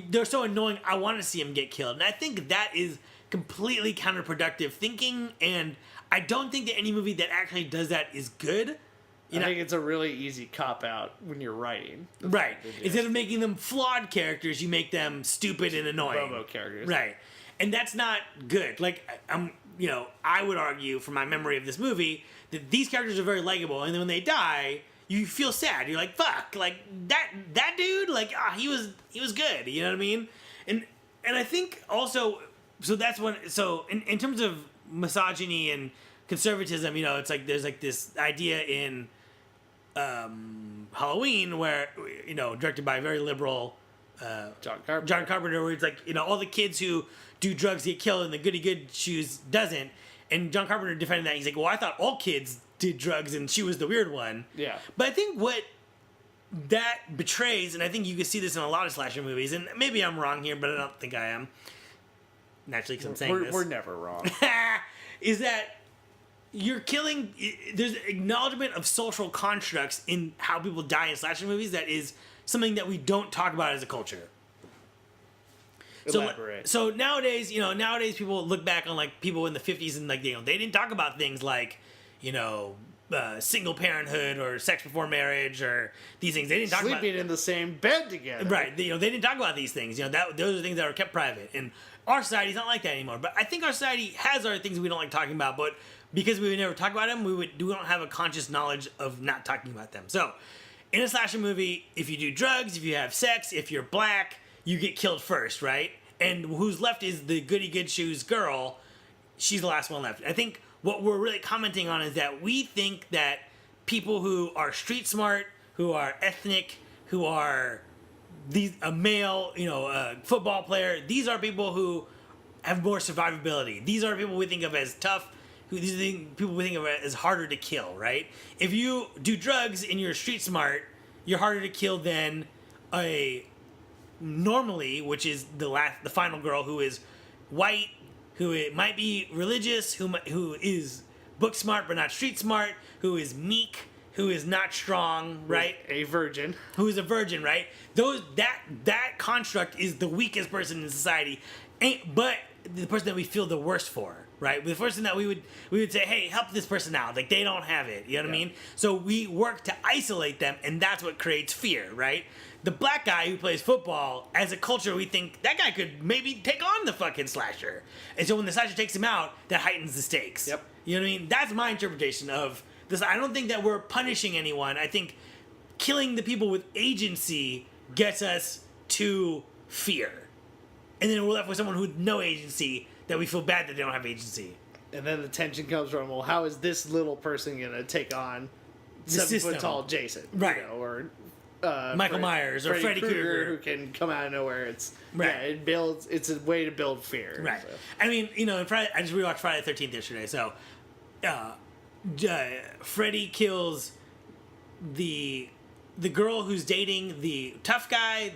they're so annoying, I want to see him get killed. And I think that is completely counterproductive thinking, and I don't think that any movie that actually does that is good. You know? I think it's a really easy cop out when you're writing. Right. Instead of making them flawed characters, you make them stupid and annoying. Robo characters. Right. And that's not good. Like, I would argue from my memory of this movie that these characters are very likable, and then when they die, you feel sad. You're like, fuck, like that dude, like he was good. You know what I mean? And I think also, so that's when, so in terms of misogyny and conservatism, it's like there's like this idea in Halloween where, directed by a very liberal John Carpenter, where it's like, all the kids who do drugs get killed and the goody good shoes doesn't. And John Carpenter defended that. He's like, well, I thought all kids did drugs and she was the weird one. Yeah. But I think what that betrays, and I think you can see this in a lot of slasher movies, and maybe I'm wrong here, but I don't think I am. Naturally, because I'm saying this. We're never wrong. Is that you're killing, there's acknowledgement of social constructs in how people die in slasher movies that is something that we don't talk about as a culture. Elaborate. So nowadays, people look back on like people in the 50s and like, they didn't talk about things like, single parenthood or sex before marriage or these things. They didn't talk about sleeping in the same bed together. Right. They didn't talk about these things. Those are things that are kept private. And our society's not like that anymore. But I think our society has other things we don't like talking about, but because we would never talk about them, we don't have a conscious knowledge of not talking about them. So, in a slasher movie, if you do drugs, if you have sex, if you're black, you get killed first, right? And who's left is the goody good shoes girl. She's the last one left. I think what we're really commenting on is that we think that people who are street smart, who are ethnic, who are a male, a football player, these are people who have more survivability. These are people we think of as tough. These are people we think of as harder to kill, right? If you do drugs and you're street smart, you're harder to kill than a normally, which is the final girl who is white, who might be religious, who is book smart but not street smart, who is meek, who is not strong, right? A virgin. Who is a virgin, right? That construct is the weakest person in society, but the person that we feel the worst for, right? The person that we would say, hey, help this person out. Like, they don't have it. You know what I mean? So we work to isolate them, and that's what creates fear, right? The black guy who plays football, as a culture, we think that guy could maybe take on the fucking slasher. And so when the slasher takes him out, that heightens the stakes. Yep. You know what I mean? That's my interpretation of this. I don't think that we're punishing anyone. I think killing the people with agency gets us to fear. And then we're left with someone with no agency that we feel bad that they don't have agency. And then the tension comes from, well, how is this little person going to take on The 7 system. foot tall Jason? Right. Or Michael Myers or Freddy Krueger, who can come out of nowhere. It's right. Yeah, it's a way to build fear. Right. So. I mean, I just rewatched Friday the 13th yesterday. So, Freddy kills the girl who's dating the tough guy,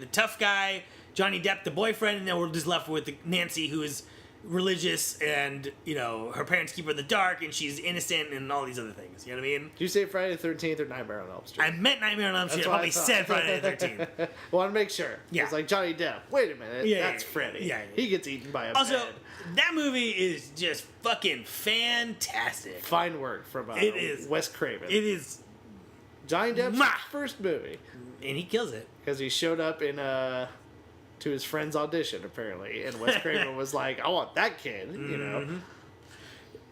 Johnny Depp, the boyfriend, and then we're just left with Nancy, who is religious, and her parents keep her in the dark, and she's innocent, and all these other things. You know what I mean? Did you say Friday the 13th or Nightmare on Elm Street? I meant Nightmare on Elm Street. I probably said Friday the 13th. Want to make sure. Yeah. It's like Johnny Depp. Wait a minute. Yeah, that's Freddy. yeah. He gets eaten by a Also, bed. that movie is just fucking fantastic. Fine work from It is. Wes Craven. It is, Johnny Depp's Mwah! first movie. and he kills it. Because he showed up in to his friend's audition, apparently. And Wes Craven was like, I want that kid,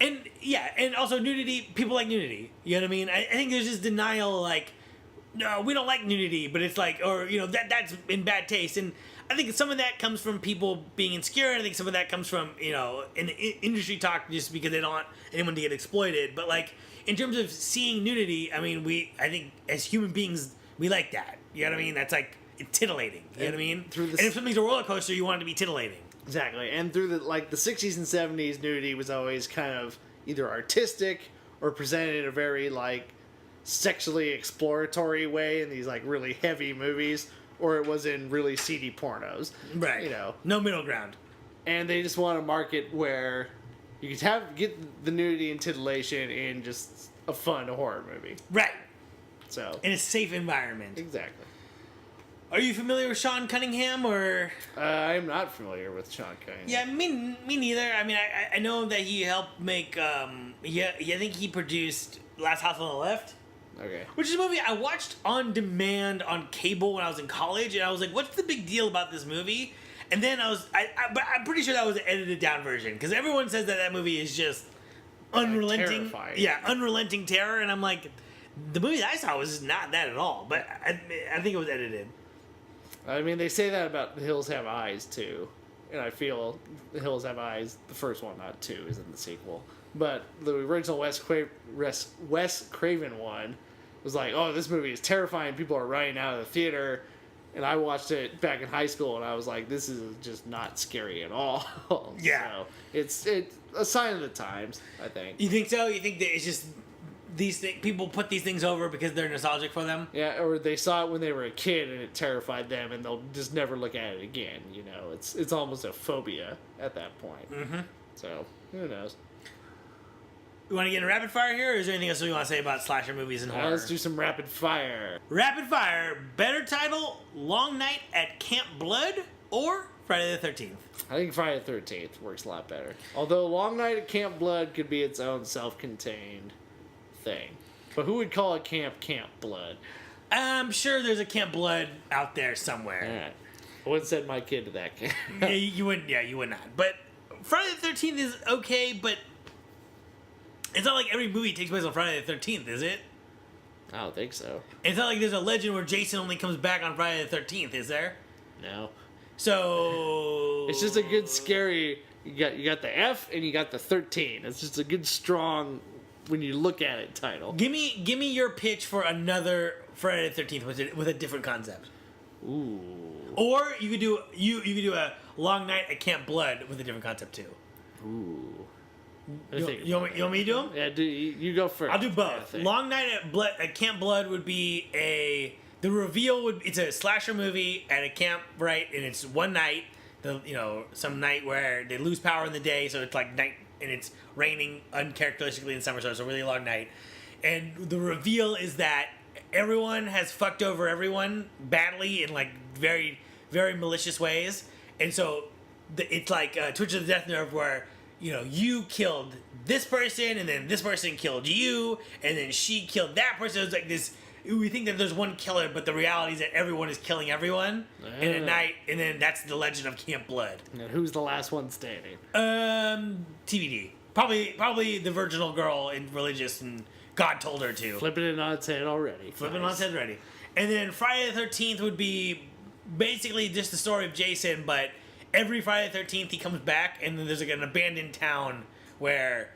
And yeah, and also nudity. People like nudity. You know what I mean? I think there's just denial, like, no, we don't like nudity, but it's like, or that's in bad taste. And I think some of that comes from people being insecure, and I think some of that comes from in industry talk, just because they don't want anyone to get exploited. But like in terms of seeing nudity, I mean, I think as human beings we like that. You know what I mean? That's like titillating. You know what I mean? And if something's a roller coaster, you want it to be titillating. Exactly. And through the 60s and 70s, nudity was always kind of either artistic or presented in a very sexually exploratory way in these really heavy movies, or it was in really seedy pornos. Right. No middle ground. And they just want a market where you could get the nudity and titillation in just a fun horror movie. Right. So In a safe environment. Exactly. Are you familiar with Sean Cunningham, or? I'm not familiar with Sean Cunningham. Yeah, me neither. I mean, I know that he helped make. I think he produced Last House on the Left. Okay. Which is a movie I watched on demand on cable when I was in college, and I was like, "What's the big deal about this movie?" And then but I'm pretty sure that was an edited down version because everyone says that movie is just unrelenting, terrifying. yeah, unrelenting terror, and I'm like, the movie that I saw was not that at all, but I think it was edited. I mean, they say that about The Hills Have Eyes too, and I feel The Hills Have Eyes, the first one, not two, is in the sequel, but the original Wes Craven one was like, oh, this movie is terrifying. People are running out of the theater. And I watched it back in high school, and I was like, "This is just not scary at all." Yeah, so it's a sign of the times, I think. You think so? You think that it's just people put these things over because they're nostalgic for them? Yeah, or they saw it when they were a kid, and it terrified them, and they'll just never look at it again. You know, it's almost a phobia at that point. Mm-hmm. So who knows? You want to get in rapid fire here, or is there anything else we want to say about slasher movies and horror? Let's do some rapid fire. Rapid fire. Better title: Long Night at Camp Blood or Friday the 13th? I think Friday the 13th works a lot better. Although Long Night at Camp Blood could be its own self-contained thing. But who would call it Camp Blood? I'm sure there's a Camp Blood out there somewhere. All right. I wouldn't send my kid to that camp. Yeah, you wouldn't. Yeah, you would not. But Friday the 13th is okay, but it's not like every movie takes place on Friday the 13th, is it? I don't think so. It's not like there's a legend where Jason only comes back on Friday the 13th, is there? No. So It's just a good scary. You got the F and you got the 13. It's just a good strong when you look at it title. Give me your pitch for another Friday the 13th with a different concept. Ooh. Or you could do a Long Night at Camp Blood with a different concept too. Ooh. You want me to do them? Yeah, you go first. I'll do both. Long Night at Camp Blood would be the reveal it's a slasher movie at a camp, right? And it's one night, some night where they lose power in the day, so it's like night and it's raining uncharacteristically in summer, so it's a really long night. And the reveal is that everyone has fucked over everyone badly in like very, very malicious ways, and so it's like Twitch of the Death Nerve where you killed this person, and then this person killed you, and then she killed that person. It's like this. We think that there's one killer, but the reality is that everyone is killing everyone. And at night, and then that's the legend of Camp Blood. And who's the last one standing? TBD. Probably the virginal girl and religious, and God told her to. Flipping it on its head already. Flipping it on its head already. And then Friday the 13th would be basically just the story of Jason, but every Friday the 13th, he comes back, and then there's like an abandoned town where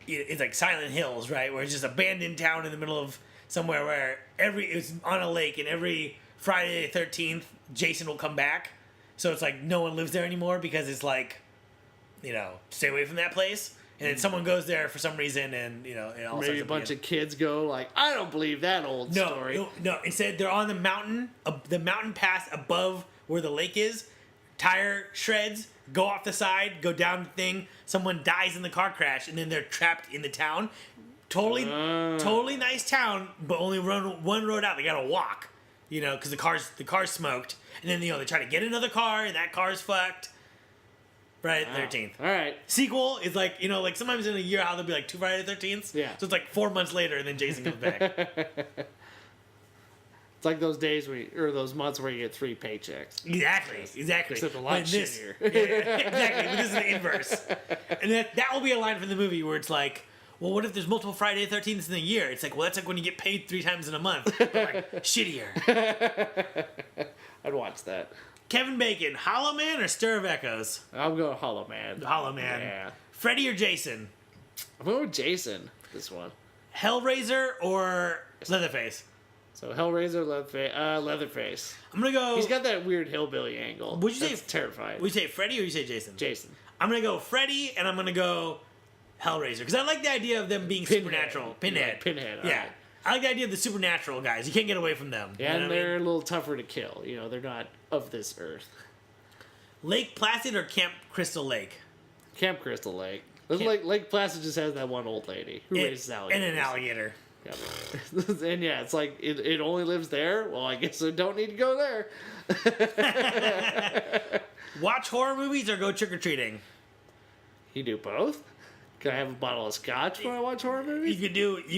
it's like Silent Hills, right? Where it's just abandoned town in the middle of somewhere where it's on a lake, and every Friday the 13th, Jason will come back. So it's like no one lives there anymore because it's like, stay away from that place. And then someone goes there for some reason, and it all maybe a bunch of kids go like, I don't believe that old story. No. Instead, they're on the mountain pass above where the lake is. Tire shreds, go off the side, go down the thing. Someone dies in the car crash, and then they're trapped in the town. Totally nice town, but only run one road out. They gotta walk, because the car's smoked. And then they try to get another car, and that car's fucked. Friday the 13th. All right. Sequel is like, like sometimes in a year how there'll be like 2 Friday the 13th. Yeah. So it's like 4 months later, and then Jason comes back. It's like those days or those months where you get 3 paychecks. Exactly. Except a lot shittier. Yeah, exactly. But this is the inverse. And that will be a line from the movie where it's like, well, what if there's multiple Friday the 13th in a year? It's like, well, that's like when you get paid 3 times in a month. But like, shittier. I'd watch that. Kevin Bacon, Hollow Man or Stir of Echoes? I'm going Hollow Man. Hollow Man. Yeah. Freddy or Jason? I'm going with Jason, this one. Hellraiser or Leatherface? So Hellraiser, Leatherface. I'm going to go... He's got that weird hillbilly angle. Would you say... terrifying. Would you say Freddy or you say Jason? Jason. I'm going to go Freddy, and I'm going to go Hellraiser. Because I like the idea of them being supernatural. Pinhead. Like Pinhead. Yeah. Right. I like the idea of the supernatural guys. You can't get away from them. Yeah, and they're a little tougher to kill. They're not of this earth. Lake Placid or Camp Crystal Lake? Camp Crystal Lake. Lake Placid just has that one old lady who raises alligators. And an alligator. Yep. And yeah, it's like, it only lives there? Well, I guess I don't need to go there. Watch horror movies or go trick-or-treating? You do both? Can I have a bottle of scotch when I watch horror movies? You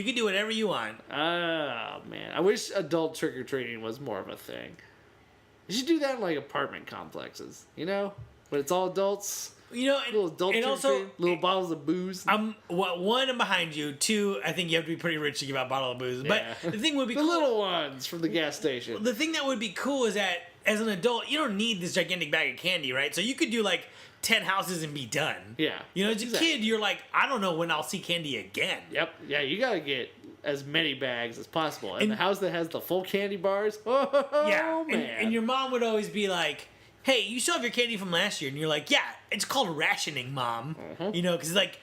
could do whatever you want. Oh man, I wish adult trick or treating was more of a thing. You should do that in like apartment complexes, you know, but it's all adults. You know, Little adult and trick or also treating, little bottles of booze. One, I'm behind you. Two, I think you have to be pretty rich to give out a bottle of booze. Yeah. But the thing would be the cool. little ones from the gas station. The thing that would be cool is that as an adult, you don't need this gigantic bag of candy, right? So you could do like 10 houses and be done. Yeah. You know, as a exactly. kid, you're like, I don't know when I'll see candy again. Yep. Yeah, you gotta get as many bags as possible. And the And- house that has the full candy bars, oh Yeah. man. And your mom would always be like, hey, you still have your candy from last year. And you're like, yeah, it's called rationing, Mom. You know, because it's like,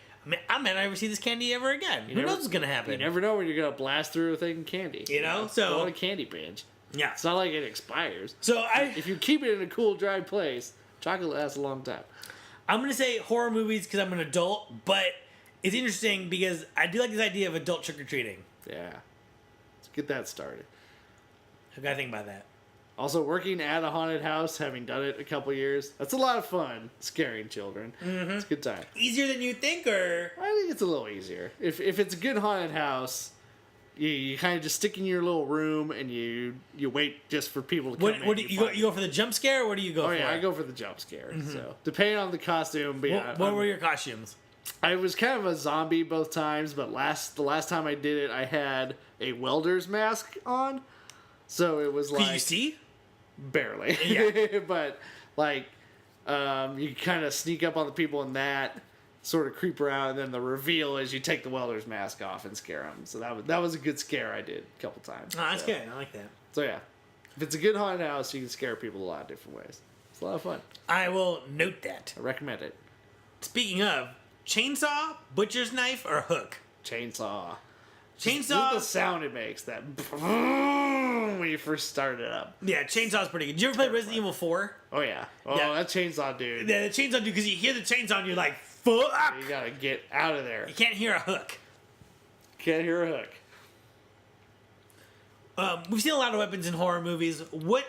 I might not ever see this candy ever again. Who knows what's going to happen? You never know when you're gonna blast through a thing of candy. You know? So- go on a candy binge. Yeah. It's not like it expires. So If you keep it in a cool, dry place, chocolate lasts a long time. I'm going to say horror movies because I'm an adult, but it's interesting because I do like this idea of adult trick-or-treating. Yeah. Let's get that started. I've got to think about that. Also, working at a haunted house, having done it a couple years, that's a lot of fun, scaring children. Mm-hmm. It's a good time. Easier than you think, or... I think it's a little easier. If it's a good haunted house, you kind of just stick in your little room and you wait just for people to come in. What do you go for the jump scare, or what do you go for? Oh, yeah, I go for the jump scare. So, depending on the costume. But yeah, What were your costumes? I was kind of a zombie both times, but the last time I did it, I had a welder's mask on. So it was like... Could you see? Barely. Yeah. But, like, you kind of sneak up on the people in that, sort of creep around, and then the reveal is you take the welder's mask off and scare them. So that was a good scare I did a couple times. Oh, that's good. I like that. So, yeah. If it's a good haunted house, you can scare people a lot of different ways. It's a lot of fun. I will note that. I recommend it. Speaking of, chainsaw, butcher's knife, or hook? Chainsaw. Chainsaw. Just the sound it makes, that when you first start it up. Yeah, chainsaw's pretty good. Did you ever play Resident Evil 4? Oh, yeah. Oh, Yeah. that chainsaw dude. Yeah, the chainsaw dude, because you hear the chainsaw and you're like, fuck! You gotta get out of there. You can't hear a hook. Can't hear a hook. We've seen a lot of weapons in horror movies. What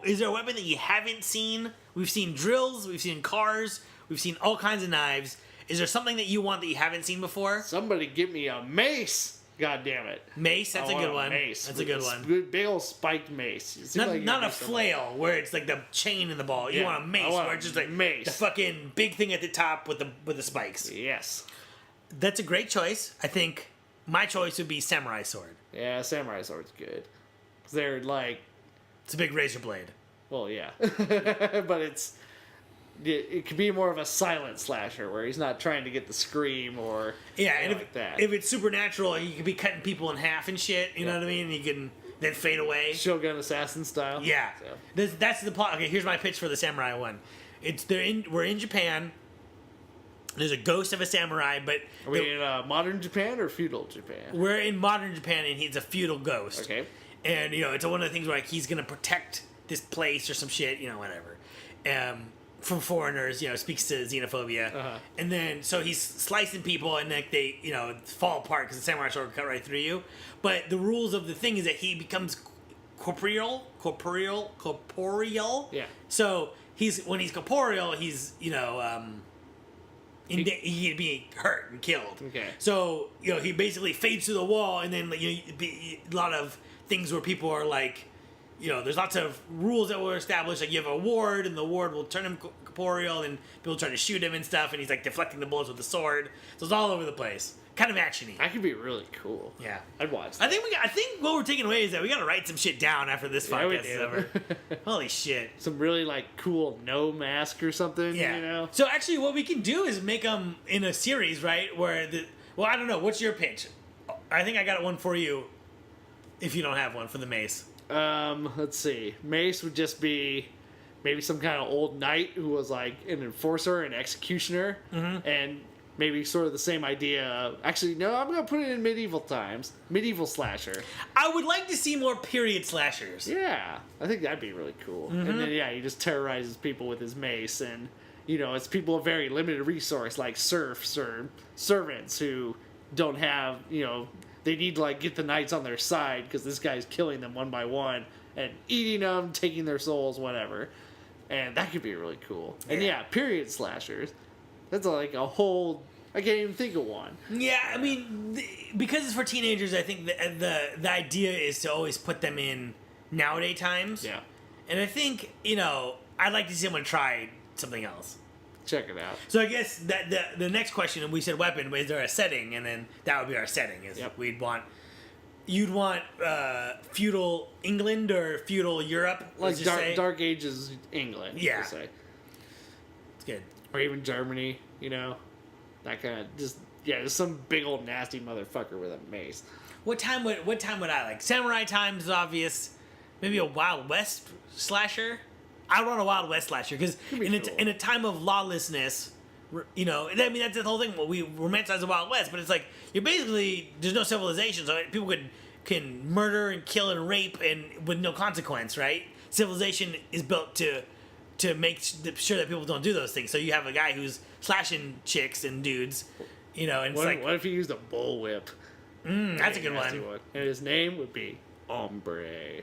is there a weapon that you haven't seen? We've seen drills, we've seen cars, we've seen all kinds of knives. Is there something that you want that you haven't seen before? Somebody give me a mace. God damn it. Mace, that's I a want good one. Mace. That's a good one. Good, big old spiked mace. It seems Not, like not you'd a do something. flail where it's like the chain in the ball. You Yeah, want a mace I want where a it's just like mace. the fucking big thing at the top with the spikes. Yes. That's a great choice. I think my choice would be samurai sword. Yeah, samurai sword's good. 'Cause they're like, It's a big razor blade. well, yeah. But it could be more of a silent slasher where he's not trying to get the scream or Yeah, anything and like that. if it's supernatural, you could be cutting people in half and shit. You know what I mean? And you can then fade away. Shogun assassin style. Yeah, So. that's the plot. Okay, here's my pitch for the samurai one. We're in Japan. There's a ghost of a samurai, but Are we in modern Japan or feudal Japan? we're in modern Japan, and he's a feudal ghost. Okay. And it's one of the things where like he's gonna protect this place or some shit, whatever, from foreigners. Speaks to xenophobia, and then so he's slicing people, and like they fall apart because the samurai sword will cut right through you. But the rules of the thing is that he becomes corporeal. Yeah. So when he's corporeal, he's he can be hurt and killed. Okay. So he basically fades through the wall, and then a lot of things where people are like, there's lots of rules that were established. Like you have a ward, and the ward will turn him corporeal, and people try to shoot him and stuff, and he's like deflecting the bullets with the sword. So it's all over the place, kind of actiony. That could be really cool. Yeah, I'd watch that. I think what we're taking away is that we got to write some shit down after this Yeah, we podcast is do. over. Holy shit. Some really cool no mask or something. Yeah. So actually, what we can do is make them in a series, right? Where I don't know. What's your pitch? I think I got one for you. If you don't have one for the mace. Let's see. Mace would just be maybe some kind of old knight who was like an enforcer, an executioner, and maybe sort of the same idea. Actually, no, I'm gonna put it in medieval times. Medieval slasher. I would like to see more period slashers. Yeah, I think that'd be really cool. And then he just terrorizes people with his mace, and it's people of very limited resource like serfs or servants who don't have they need to get the knights on their side because this guy's killing them one by one and eating them, taking their souls, whatever. And that could be really cool. And Yeah. period slashers. That's a whole I can't even think of one. Yeah, I mean, because it's for teenagers, I think the idea is to always put them in nowadays times. Yeah. And I think, I'd like to see someone try something else. Check it out. So I guess that the next question, and we said weapon, but is there a setting? And then that would be our setting. You'd want feudal England or feudal Europe? Like Dark Ages England. Yeah. We'll say. It's good. Or even Germany, that kind of just some big old nasty motherfucker with a mace. What time would I like? Samurai times is obvious. Maybe a Wild West slasher. I would want a Wild West slasher because in a time of lawlessness, I mean that's the whole thing. We romanticize the Wild West, but it's like you're basically there's no civilization, so people can murder and kill and rape and with no consequence, right? Civilization is built to make sure that people don't do those things. So you have a guy who's slashing chicks and dudes, and what if he used a bullwhip? That's a good one. And his name would be Hombre.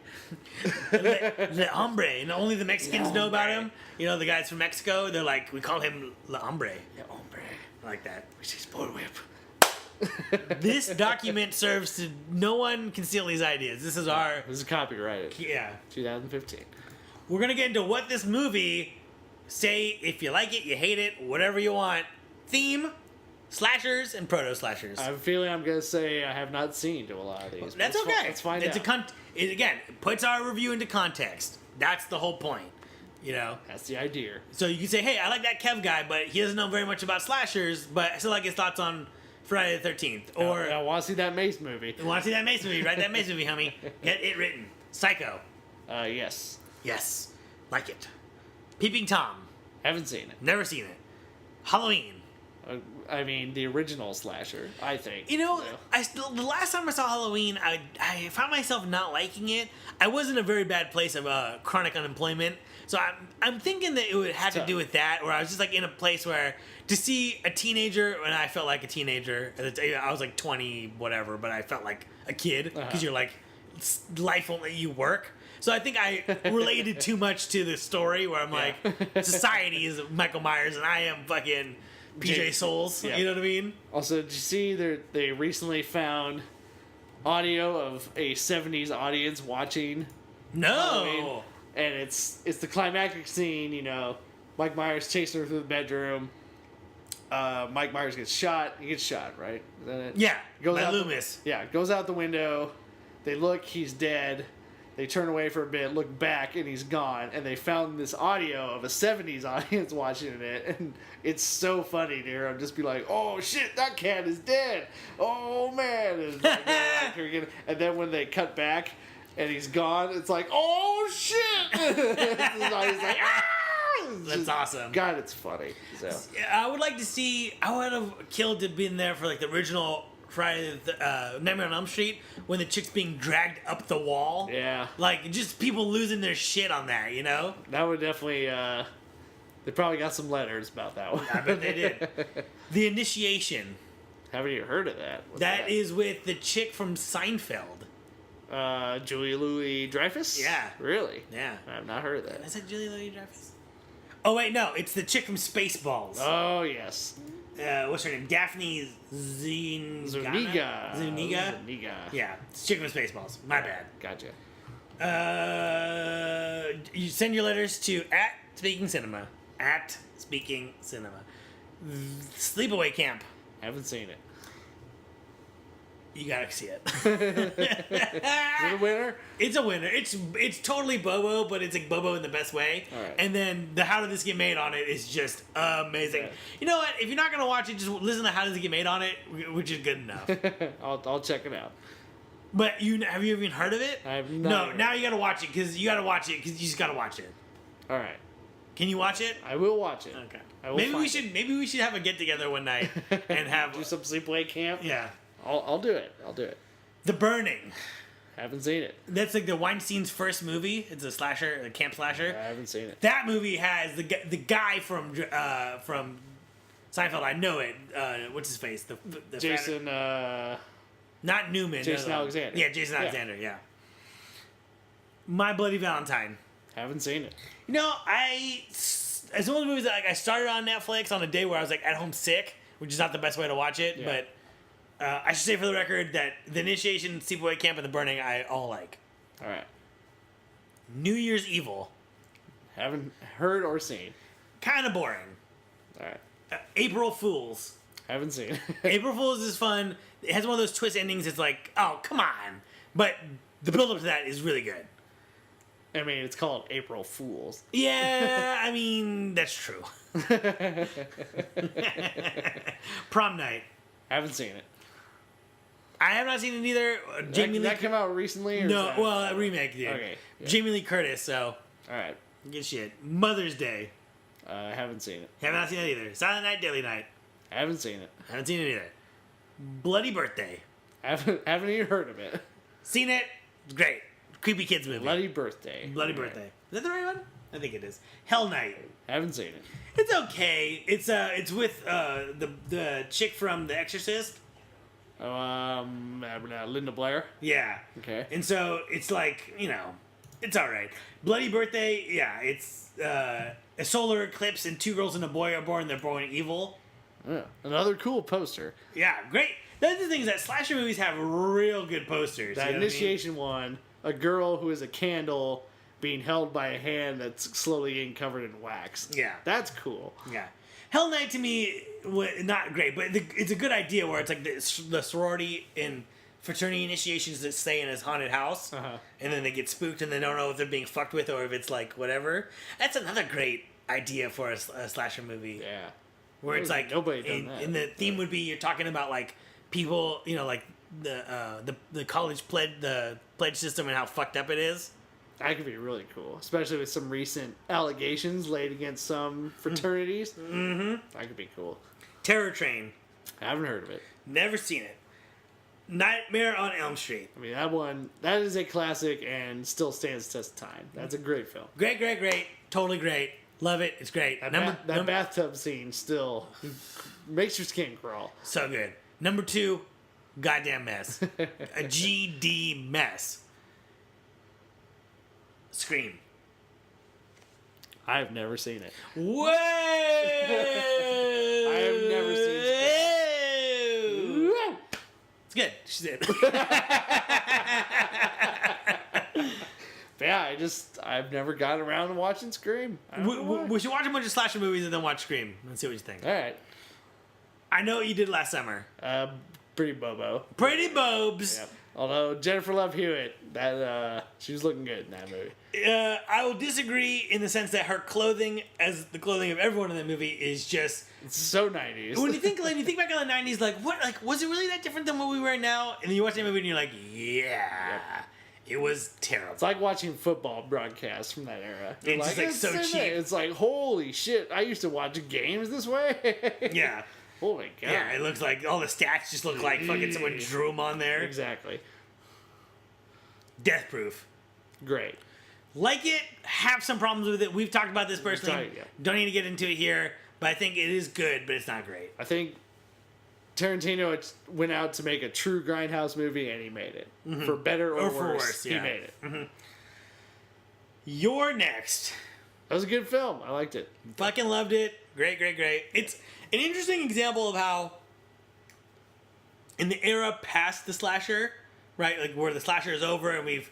Le Hombre, and only the Mexicans know about him. The guys from Mexico, they're like, we call him Le Hombre. Le Hombre. I like that. Which is bullwhip. This document serves to no one can steal these ideas. This is copyrighted. Yeah. 2015. We're gonna get into what this movie, say if you like it, you hate it, whatever you want. Theme, slashers, and proto-slashers. I have a feeling I'm going to say I have not seen to a lot of these. That's okay. Let's find out. It puts our review into context. That's the whole point. That's the idea. So you can say, hey, I like that Kev guy, but he doesn't know very much about slashers, but I still like his thoughts on Friday the 13th. Or I want to see that Mace movie. You want to see that Mace movie? Write that Mace movie, homie. Get it written. Psycho. Yes. Yes. Like it. Peeping Tom. Haven't seen it. Never seen it. Halloween. I mean, the original slasher, I think. The last time I saw Halloween, I found myself not liking it. I was in a very bad place of chronic unemployment. So I'm thinking that it would have to do with that, or I was just like in a place where to see a teenager, and I felt like a teenager. I was like 20, whatever, but I felt like a kid because you're like, life won't let you work. So I think I related too much to the story where I'm like, society is Michael Myers and I am fucking PJ Souls. Yeah. You know what I mean? Also, did you see they recently found audio of a 70s audience watching Halloween? And it's the climactic scene, Mike Myers chasing her through the bedroom. Mike Myers gets shot. He gets shot, right? Is that it? Yeah, goes by out Loomis. Goes out the window. They look, he's dead. They turn away for a bit, look back, and he's gone. And they found this audio of a 70s audience watching it. And it's so funny to hear him just be like, oh, shit, that cat is dead. Oh, man. And then when they cut back and he's gone, it's like, oh, shit. He's like, ah! That's awesome. God, it's funny. So. I would like to see, I would have killed to been there for like the original Friday, Nightmare on Elm Street, when the chick's being dragged up the wall. Yeah. Like, just people losing their shit on that, That would definitely, they probably got some letters about that one. I bet they did. The Initiation. Haven't you heard of that? What's that is with the chick from Seinfeld. Julia Louis-Dreyfus? Yeah. Really? Yeah. I have not heard of that. Is that Julia Louis-Dreyfus? Oh, wait, no. It's the chick from Spaceballs. Oh, yes. What's her name? Daphne Zuniga. Zuniga? Yeah. It's chick from Spaceballs. My bad. Gotcha. You send your letters to @Speaking Cinema. @Speaking Cinema. Sleepaway Camp. Haven't seen it. You gotta see it. Is it a winner? It's a winner. It's totally Bobo, but it's like Bobo in the best way. All right. And then the How Did This Get Made on it is just amazing. Yeah. You know what? If you're not gonna watch it, just listen to How Does It Get Made on it, which is good enough. I'll check it out. But have you even heard of it? I have not. No, now you gotta watch it because you just gotta watch it. All right. Can you watch it? I will watch it. Okay. I will Maybe we should have a get together one night and have do some sleepaway camp. Yeah. I'll do it. I'll do it. The Burning. Haven't seen it. That's like the Weinstein's first movie. It's a slasher, a camp slasher. I haven't seen it. That movie has the guy from Seinfeld. I know it. What's his face? The Jason. Not Newman. Jason Alexander. Yeah, Jason Alexander. Yeah. My Bloody Valentine. Haven't seen it. It's one of the movies that I started on Netflix on a day where I was like at home sick. which is not the best way to watch it. Yeah. But I should say for the record that The Initiation, Sleepaway Camp, and The Burning I all like. All right. New Year's Evil, Haven't heard or seen. kind of boring. All right. April Fools. Haven't seen. April Fools is fun. It has one of those twist endings. It's like, oh, come on. But the build-up to that is really good. I mean, it's called April Fools. Yeah, I mean, that's true. Prom Night. Haven't seen it. I have not seen it either. Jamie Lee. That came out recently? Or No, is that- well, a remake, dude. Okay. Yeah. Jamie Lee Curtis, so All right. good shit. Mother's Day. I haven't seen it. Have not seen it either. Silent Night, Deadly Night. Haven't seen it. Haven't seen it either. Bloody Birthday. Haven't even heard of it. Seen it. It's great. Creepy kids movie. Bloody Birthday. Bloody All right. Birthday. Is that the right one? I think it is. Hell Night. Haven't seen it. It's okay. It's with the chick from The Exorcist. Linda Blair. Yeah. Okay. And so it's like, you know, it's all right. Bloody Birthday. Yeah, it's a solar eclipse and 2 girls and a boy are born. They're born evil. Yeah. Another cool poster. Yeah, great. That's the thing is that slasher movies have real good posters. That you know what I mean? Initiation one, a girl who is a candle being held by a hand that's slowly getting covered in wax. Yeah. That's cool. Yeah. Hell Night to me, not great, but it's a good idea where it's like the sorority and fraternity initiations that stay in his haunted house, and then they get spooked and they don't know if they're being fucked with or if it's like whatever. That's another great idea for a slasher movie. Yeah. Where it's like Nobody done that. and the theme would be you're talking about like people, you know, like the college pledge system and how fucked up it is. That could be really cool, especially with some recent allegations laid against some fraternities. Mm-hmm. That could be cool. Terror Train. I haven't heard of it. Never seen it. Nightmare on Elm Street. I mean, that is a classic and still stands the test of time. That's a great film. Great. Totally great. Love it. It's great. That bathtub scene still makes your skin crawl. So good. Number 2, goddamn mess. A GD mess. Scream. I have never seen it. Whoa! I have never seen Scream. It's good. She's it. But yeah, I've never gotten around to watching Scream. I don't know why. We should watch a bunch of slasher movies and then watch Scream and see what you think. All right. I know what you did last summer. Pretty Bobo. Pretty Bobes. Yep. Although Jennifer Love Hewitt, she was looking good in that movie. I will disagree in the sense that her clothing, as the clothing of everyone in that movie, is just. It's so 90s. When you think back on the '90s, like what, like was it really that different than what we wear now? And then you watch that movie and you're like, yeah, it was terrible. It's like watching football broadcasts from that era. It's just, like, so the cheap. same. It's like, holy shit, I used to watch games this way. Yeah. Oh my god. Yeah, it looks like all the stats just look like fucking someone drew them on there. Exactly. Death Proof. Great. Like it, have some problems with it. We've talked about this personally. Yeah. Don't need to get into it here, but I think it is good, but it's not great. I think Tarantino went out to make a true Grindhouse movie, and he made it. Mm-hmm. For better or for worse, worse, yeah. he made it. Mm-hmm. You're Next. That was a good film. I liked it. Fucking loved it. Great. It's an interesting example of how, in the era past the slasher, right, like where the slasher is over, and we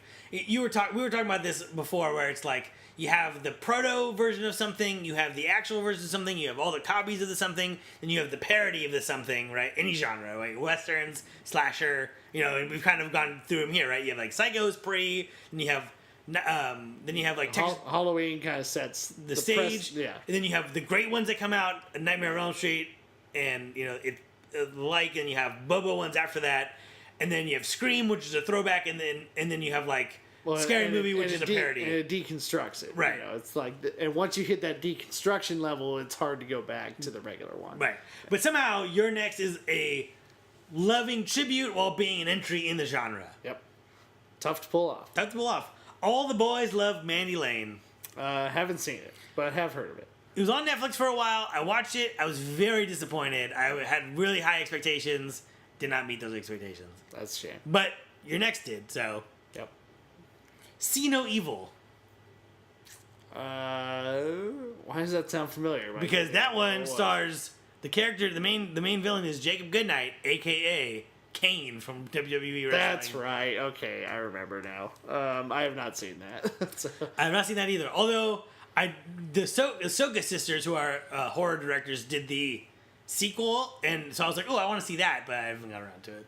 were talking about this before, where it's like you have the proto version of something, you have the actual version of something, you have all the copies of the something, and you have the parody of the something, right? Any genre, right? Westerns, slasher, and we've kind of gone through them here, right? You have like Psycho's pre, and you have. Then you have like Halloween kind of sets the stage, yeah. And then you have the great ones that come out, Nightmare on Elm Street, and and you have Bobo ones after that, and then you have Scream, which is a throwback, and then you have like Scary Movie, which is a parody, and it deconstructs it, right? It's like, and once you hit that deconstruction level, it's hard to go back to the regular one, right? But somehow Your Next is a loving tribute while being an entry in the genre. Yep, tough to pull off. All the boys love Mandy Lane. Haven't seen it, but have heard of it. It was on Netflix for a while. I watched it. I was very disappointed. I had really high expectations. Did not meet those expectations. That's a shame. But Your Next did, so. Yep. See No Evil. Why does that sound familiar? Because that one stars The character, the main villain is Jacob Goodnight, aka Kane from WWE Wrestling. That's right. Okay, I remember now. I have not seen that. So. I have not seen that either. Although the Ahsoka sisters, who are horror directors, did the sequel, and so I was like, oh, I want to see that, but I haven't got around to it.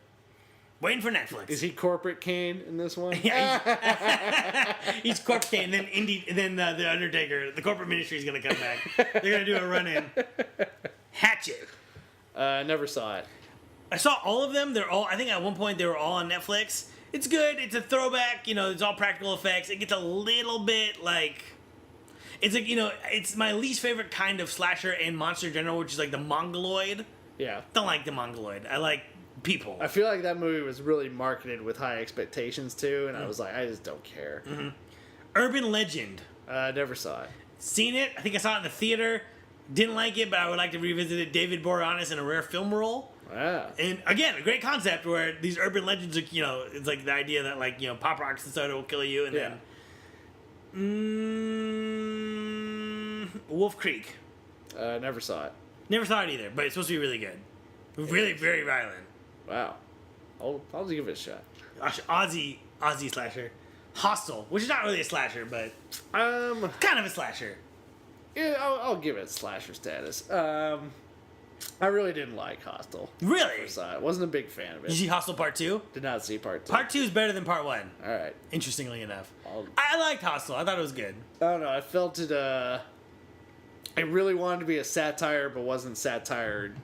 Waiting for Netflix. Is he corporate Kane in this one? Yeah, he's corporate Kane. Then the Undertaker, the corporate ministry is gonna come back. They're gonna do a run in. Hatchet. Never saw it. I saw all of them. I think at one point they were all on Netflix. It's good. It's a throwback. It's all practical effects. It gets a little bit like, it's like, it's my least favorite kind of slasher and monster in general, which is like the Mongoloid. Yeah. Don't like the Mongoloid. I like people. I feel like that movie was really marketed with high expectations too, and I was like, I just don't care. Mm-hmm. Urban Legend. Never saw it. Seen it. I think I saw it in the theater. Didn't like it, but I would like to revisit it. David Boreanaz in a rare film role. Wow. And again, a great concept where these urban legends are, it's like the idea that like, pop rocks and soda will kill you, and then Wolf Creek. Never saw it. Never saw it either, but it's supposed to be really good. Really, very violent. Wow. I'll give it a shot. Aussie slasher. Hostel, which is not really a slasher, but kind of a slasher. Yeah, I'll give it slasher status. I really didn't like Hostel. Really? I saw it. Wasn't a big fan of it. Did you see Hostel Part 2? Did not see Part 2. Part 2 is better than Part 1. All right. Interestingly enough. I liked Hostel. I thought it was good. I don't know. I felt it, it really wanted to be a satire, but wasn't satire.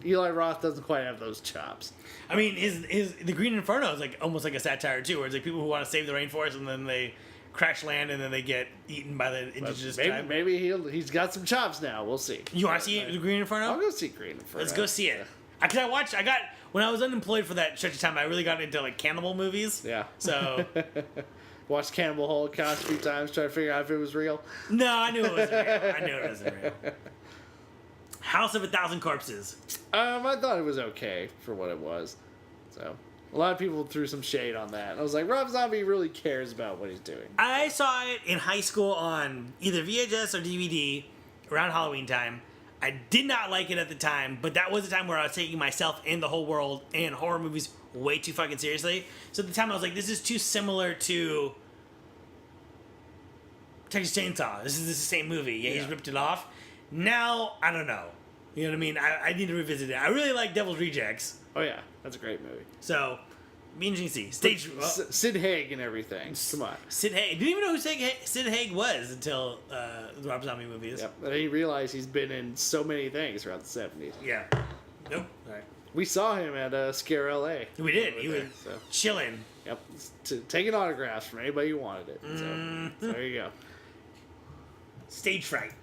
Eli Roth doesn't quite have those chops. I mean, the Green Inferno is like almost like a satire too, where it's like people who want to save the rainforest and then they crash land and then they get eaten by the indigenous tribe. Maybe he's got some chops now. We'll see. You want to see the Green Inferno? I'll go see Green Inferno. Let's go see it. When I was unemployed for that stretch of time, I really got into like cannibal movies. Yeah. So watched Cannibal Holocaust a few times, trying to figure out if it was real. No, I knew it wasn't real. House of a Thousand Corpses. I thought it was okay for what it was. So a lot of people threw some shade on that. I was like, Rob Zombie really cares about what he's doing. I saw it in high school on either VHS or DVD around Halloween time. I did not like it at the time, but that was the time where I was taking myself and the whole world and horror movies way too fucking seriously. So at the time I was like, this is too similar to Texas Chainsaw. This is the same movie. Yeah, he's ripped it off. Now, I don't know. You know what I mean? I need to revisit it. I really like Devil's Rejects. Oh yeah, that's a great movie. So, be interesting to see. Sid Haig and everything. Come on. Sid Haig. Didn't even know who Sid Haig was until the Rob Zombie movies. Yep. And he realized he's been in so many things throughout the 70s. Yeah. Nope. All right. We saw him at Scare LA. We did. He was chilling. Yep. Taking autographs from anybody who wanted it. So there you go. Stage Fright.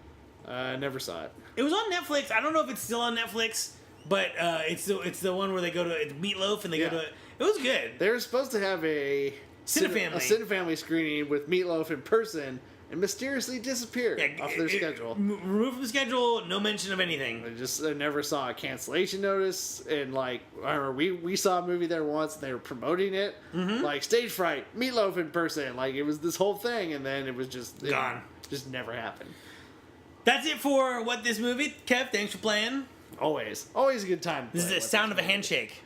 Never saw it. It was on Netflix. I don't know if it's still on Netflix, but it's the one where they go to it's Meatloaf and they go to it. It was good. They were supposed to have a Cinefamily screening with Meatloaf in person and mysteriously disappeared off their schedule. Removed from the schedule, no mention of anything. I never saw a cancellation notice, and like I remember we saw a movie there once and they were promoting it. Like Stage Fright, Meatloaf in person. Like it was this whole thing, and then it was just gone. Just never happened. That's it for What This Movie. Kev, thanks for playing. Always a good time. This is the sound of a handshake.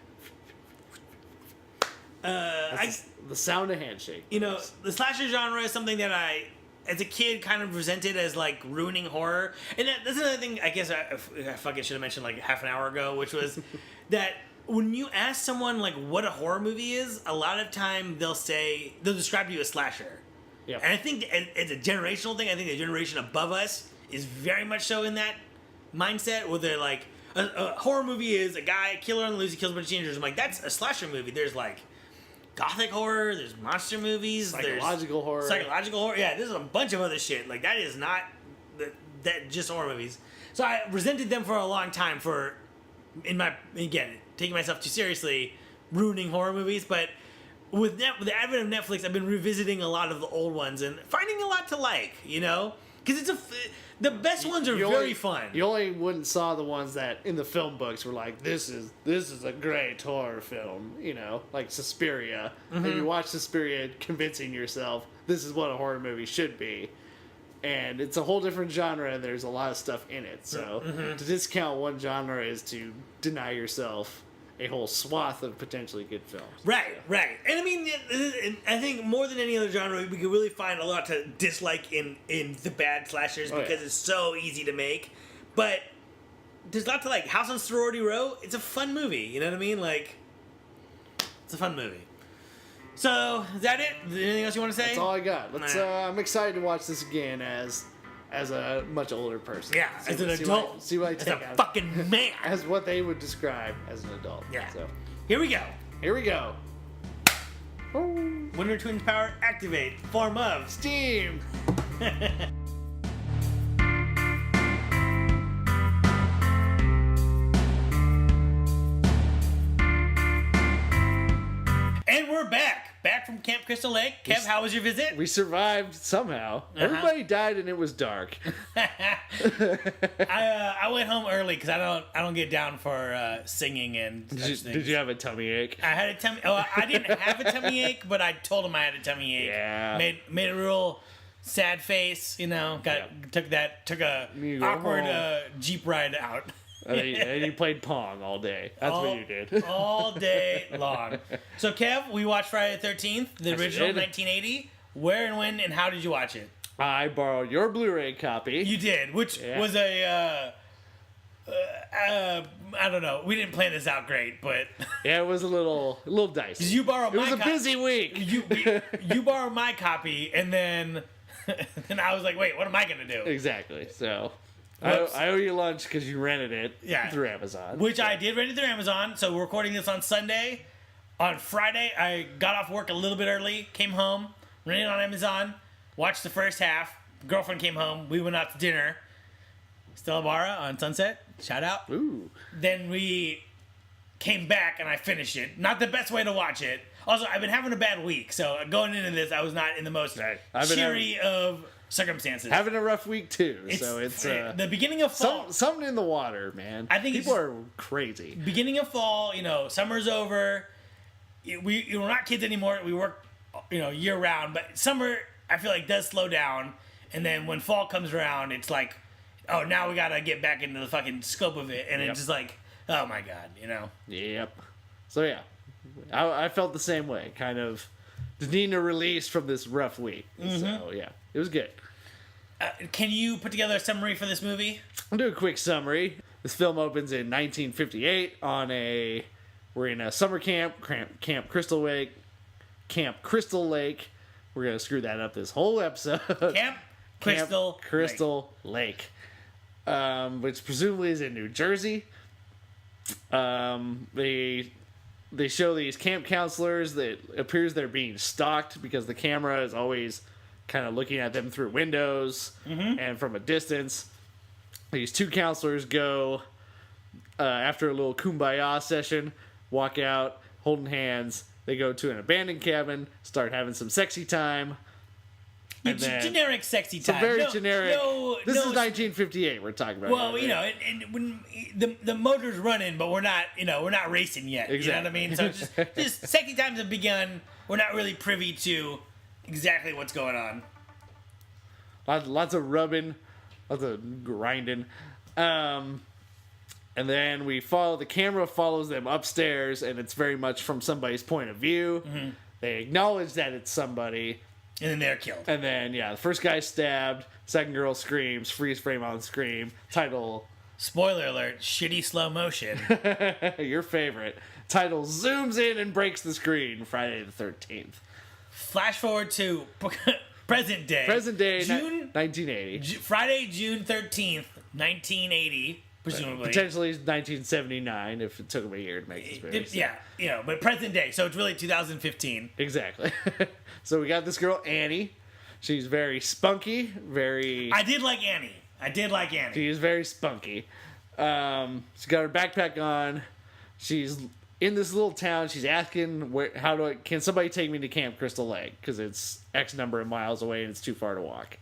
The sound of handshake. The slasher genre is something that I, as a kid, kind of resented as like ruining horror. And that's another thing. I guess I fucking should have mentioned like half an hour ago, which was that when you ask someone like what a horror movie is, a lot of time they'll describe you as slasher. Yeah. And I think it's a generational thing. I think the generation above us is very much so in that mindset where they're like, a horror movie is a guy, killer on the loose, he kills a bunch of teenagers. I'm like, that's a slasher movie. There's like gothic horror, there's monster movies, psychological horror. Yeah, there's a bunch of other shit. Like that is not that just horror movies. So I resented them for a long time for, taking myself too seriously, ruining horror movies. But with the advent of Netflix, I've been revisiting a lot of the old ones and finding a lot to like, because the best ones are very fun. You only wouldn't saw the ones that in the film books were like, this is a great horror film, like Suspiria. And you watch Suspiria convincing yourself this is what a horror movie should be. And it's a whole different genre, and there's a lot of stuff in it. So to discount one genre is to deny yourself a whole swath of potentially good films. Right. And I mean, I think more than any other genre, we could really find a lot to dislike in the bad slashers because it's so easy to make. But there's lots to like. House on Sorority Row, it's a fun movie. You know what I mean? Like, it's a fun movie. So, is that it? Anything else you want to say? That's all I got. I'm excited to watch this again as a much older person. Yeah, as an adult. See what I take as a fucking man. As what they would describe as an adult. Yeah. So, here we go. Wonder Twins power activate. Form of steam. And we're back from Camp Crystal Lake. Kev, how was your visit? We survived somehow. Everybody died and it was dark. I went home early because I don't get down for singing and such things. Did you have a tummy ache? I had a tummy. Oh, I didn't have a tummy ache, but I told him I had a tummy ache. Yeah. Made a real sad face. You know, took a awkward Jeep ride out. And you played Pong all day. That's what you did. All day long. So, Kev, we watched Friday the 13th, the original, 1980. Where and when and how did you watch it? I borrowed your Blu-ray copy. You did, which was a... I don't know. We didn't plan this out great, but... Yeah, it was a little dicey. You borrowed my copy. It was a busy week. You borrowed my copy, and then I was like, wait, what am I going to do? Exactly, so... I owe you lunch because you rented it through Amazon. Which I did rent it through Amazon. So we're recording this on Sunday. On Friday, I got off work a little bit early, came home, rented it on Amazon, watched the first half. Girlfriend came home. We went out to dinner. Stella Barra on Sunset. Shout out. Ooh. Then we came back and I finished it. Not the best way to watch it. Also, I've been having a bad week. So going into this, I was not in the most cheery of circumstances. Having a rough week too. It's the beginning of fall. Something in the water, man. I think people are crazy. Beginning of fall, summer's over. We're not kids anymore. We work, year round. But summer, I feel like does slow down. And then when fall comes around, it's like, oh, now we gotta get back into the fucking scope of it. And it's just like, oh my god, Yep. So yeah, I felt the same way. Kind of needing a release from this rough week. Mm-hmm. So yeah. It was good. Can you put together a summary for this movie? I'll do a quick summary. This film opens in 1958 we're in a summer camp, Camp Crystal Lake. We're going to screw that up this whole episode. Camp Crystal Lake. Which presumably is in New Jersey. They show these camp counselors that appears they're being stalked because the camera is always kind of looking at them through windows and from a distance. These two counselors go after a little kumbaya session, walk out holding hands. They go to an abandoned cabin, start having some sexy time. And generic sexy time. Very generic. This is 1958 we're talking about. Well, and when the motor's running, but we're not racing yet. Exactly. You know what I mean? So just sexy times have begun. We're not really privy to exactly what's going on. Lots of rubbing, lots of grinding. And then the camera follows them upstairs, and it's very much from somebody's point of view. Mm-hmm. They acknowledge that it's somebody. And then they're killed. And then, the first guy's stabbed, second girl screams, freeze frame on scream, title... Spoiler alert, shitty slow motion. Your favorite. Title zooms in and breaks the screen, Friday the 13th. Flash forward to present day. June 1980. Friday, June 13th, 1980, presumably. Potentially 1979 if it took them a year to make this movie. Yeah, but present day, so it's really 2015. Exactly. So we got this girl, Annie. She's very spunky, I did like Annie. She is very spunky. She's got her backpack on. She's in this little town. She's asking, can somebody take me to Camp Crystal Lake? Because it's X number of miles away and it's too far to walk.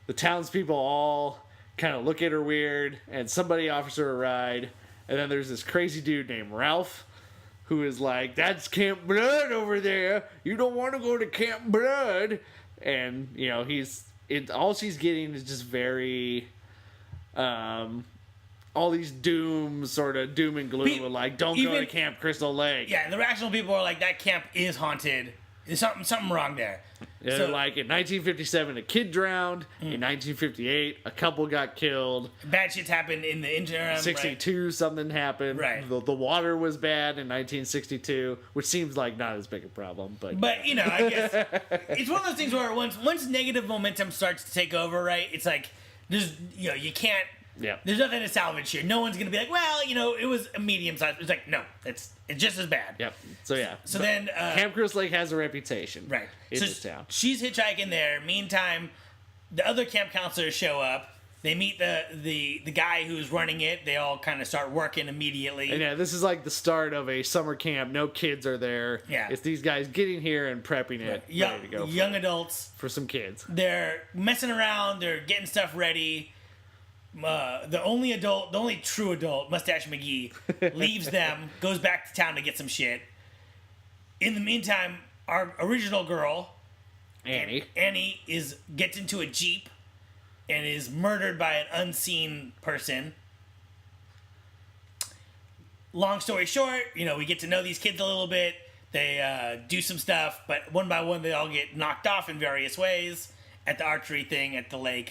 The townspeople all kind of look at her weird, and somebody offers her a ride. And then there's this crazy dude named Ralph, who is like, that's Camp Blood over there. You don't want to go to Camp Blood. And, he's all she's getting is just very, all these doom and gloom of like, don't go to Camp Crystal Lake. Yeah, the rational people are like, that camp is haunted. There's something wrong there. Yeah, so, like in 1957, a kid drowned. In 1958, a couple got killed. Bad shit's happened in the interim. 62, something happened. Right. The water was bad in 1962, which seems like not as big a problem, but you know, I guess it's one of those things where once negative momentum starts to take over, right? It's like you can't. Yeah. There's nothing to salvage here. No one's gonna be like, well, it was a medium size. It's like, no, it's just as bad. Yep. So yeah. So then Camp Crystal Lake has a reputation. Right. In this town. She's hitchhiking there. Meantime, the other camp counselors show up. They meet the guy who's running it. They all kind of start working immediately. And yeah, this is like the start of a summer camp. No kids are there. Yeah. It's these guys getting here and prepping it, ready to go. Young adults. For some kids. They're messing around. They're getting stuff ready. The only true adult, Mustache McGee, leaves them, goes back to town to get some shit. In the meantime, our original girl, Annie, gets into a Jeep and is murdered by an unseen person. Long story short, we get to know these kids a little bit. They do some stuff, but one by one, they all get knocked off in various ways. At the archery thing, at the lake,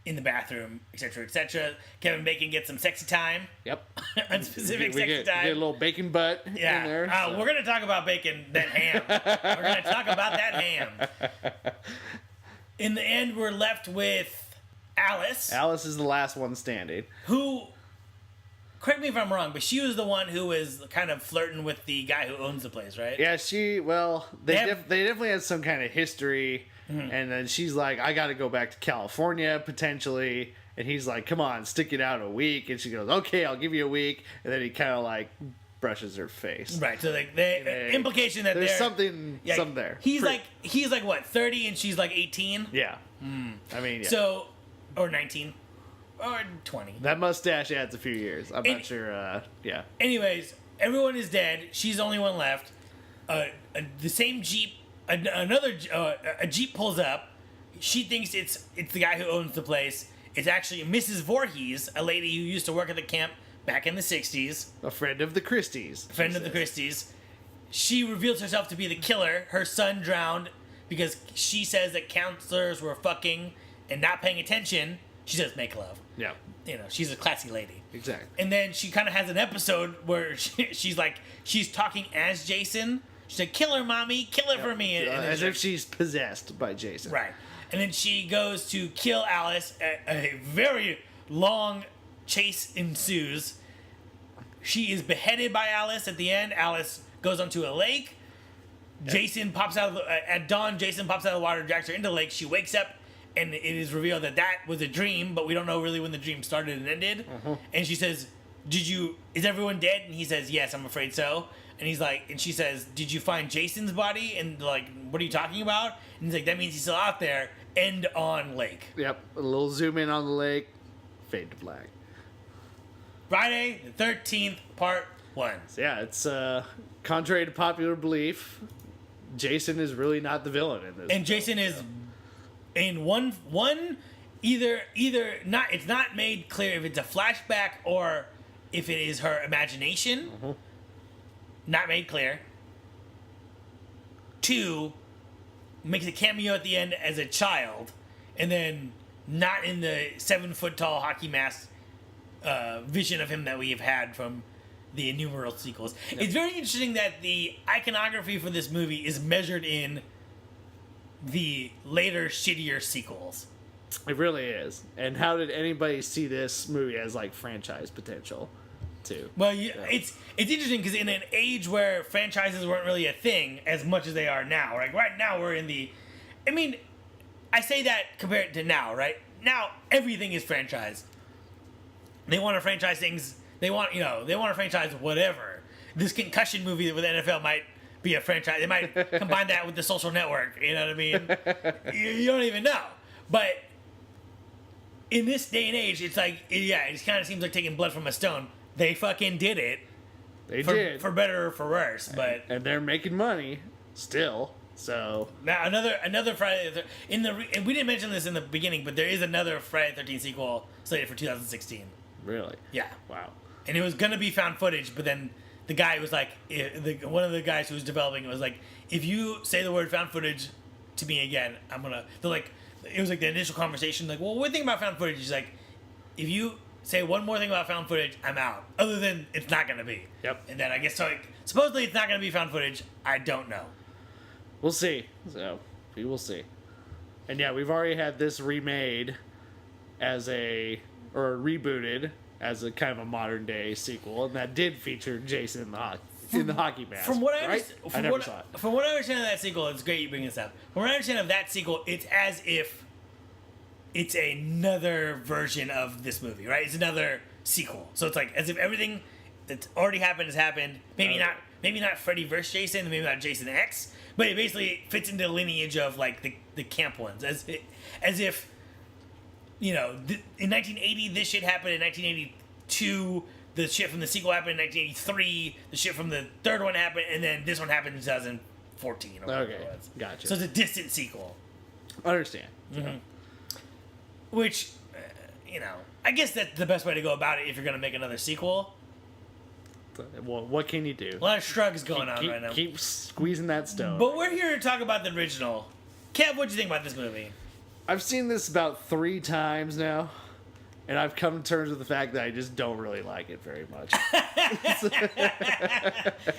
in the bathroom, etc., etc. Kevin Bacon gets some sexy time. Yep. Unspecific we sexy time. Get a little bacon butt in there. So. We're going to talk about bacon, that ham. We're going to talk about that ham. In the end, we're left with Alice. Alice is the last one standing. Who, correct me if I'm wrong, but she was the one who was kind of flirting with the guy who owns the place, right? Yeah, they definitely had some kind of history. Mm-hmm. And then she's like, I got to go back to California, potentially. And he's like, come on, stick it out a week. And she goes, okay, I'll give you a week. And then he kind of like brushes her face. Right. So like implication that there's something there. He's like what, 30 and she's like 18? Yeah. I mean, yeah. So, or 19. Or 20. That mustache adds a few years. I'm not sure. Yeah. Anyways, everyone is dead. She's the only one left. The same Jeep. A Jeep pulls up. She thinks it's the guy who owns the place. It's actually Mrs. Voorhees, a lady who used to work at the camp back in the 60s. A friend of the Christies. She reveals herself to be the killer. Her son drowned because she says that counselors were fucking and not paying attention. She says make love. Yeah. She's a classy lady. Exactly. And then she kind of has an episode where she's talking as Jason. She's like, kill her, mommy, kill her for me. As if she's possessed by Jason. Right. And then she goes to kill Alice. A very long chase ensues. She is beheaded by Alice at the end. Alice goes onto a lake. Yep. Jason pops out at dawn, Jason pops out of the water, drags her into the lake. She wakes up, and it is revealed that was a dream, but we don't know really when the dream started and ended. Uh-huh. And she says, is everyone dead? And he says, yes, I'm afraid so. And he's like, and she says, did you find Jason's body? And like, what are you talking about? And he's like, that means he's still out there. End on lake. Yep. A little zoom in on the lake. Fade to black. Friday the 13th, part 1. So yeah, it's contrary to popular belief, Jason is really not the villain in this. And Jason is in one either not. It's not made clear if it's a flashback or if it is her imagination. Mm-hmm. Not made clear. 2, makes a cameo at the end as a child, and then not in the 7-foot-tall hockey mask vision of him that we have had from the innumerable sequels. Yep. It's very interesting that the iconography for this movie is measured in the later, shittier sequels. It really is. And how did anybody see this movie as like franchise potential? Too. Well, it's interesting because in an age where franchises weren't really a thing as much as they are now, like right now we're in the, I mean, I say that compared to now, right? Now everything is franchise. They want to franchise things. They want to franchise whatever. This concussion movie with the NFL might be a franchise. They might combine that with the Social Network. You know what I mean? you don't even know. But in this day and age, it's like, it kind of seems like taking blood from a stone. They fucking did it. They did. For better or for worse, but... And they're making money, still. So now another Friday and we didn't mention this in the beginning, but there is another Friday the 13th sequel slated for 2016. really, Yeah, wow. and it was gonna be found footage, but then the guy was like, one of the guys who was developing it was like, if you say the word found footage to me again, I'm gonna. They're like, it was like the initial conversation, like, well, what do you think about found footage? He's like, if you say one more thing about found footage, I'm out. Other than it's not gonna be. Yep. And then I guess so. Like, supposedly it's not gonna be found footage. I don't know. We'll see. So we will see. And yeah, we've already had this remade or rebooted as a kind of a modern day sequel, and that did feature Jason in the hockey mask. From what I right? understand, I never saw it. From what I understand of that sequel, it's great you bring this up. From what I understand of that sequel, it's as if it's another version of this movie, right? It's another sequel. So it's like as if everything that's already happened has happened. Maybe not Freddy versus Jason, maybe not Jason X, but it basically fits into the lineage of like the camp ones, as if, you know, in 1980 this shit happened, in 1982 the shit from the sequel happened, in 1983 the shit from the third one happened, and then this one happened in 2014 or whatever it was. Gotcha. So it's a distant sequel. Understand. Mm-hmm. Which, you know, I guess that's the best way to go about it if you're going to make another sequel. Well, what can you do? A lot of shrugs going on right now. Keep squeezing that stone. But we're here to talk about the original. Kev, what'd you think about this movie? I've seen this about 3 times now, and I've come to terms with the fact that I just don't really like it very much.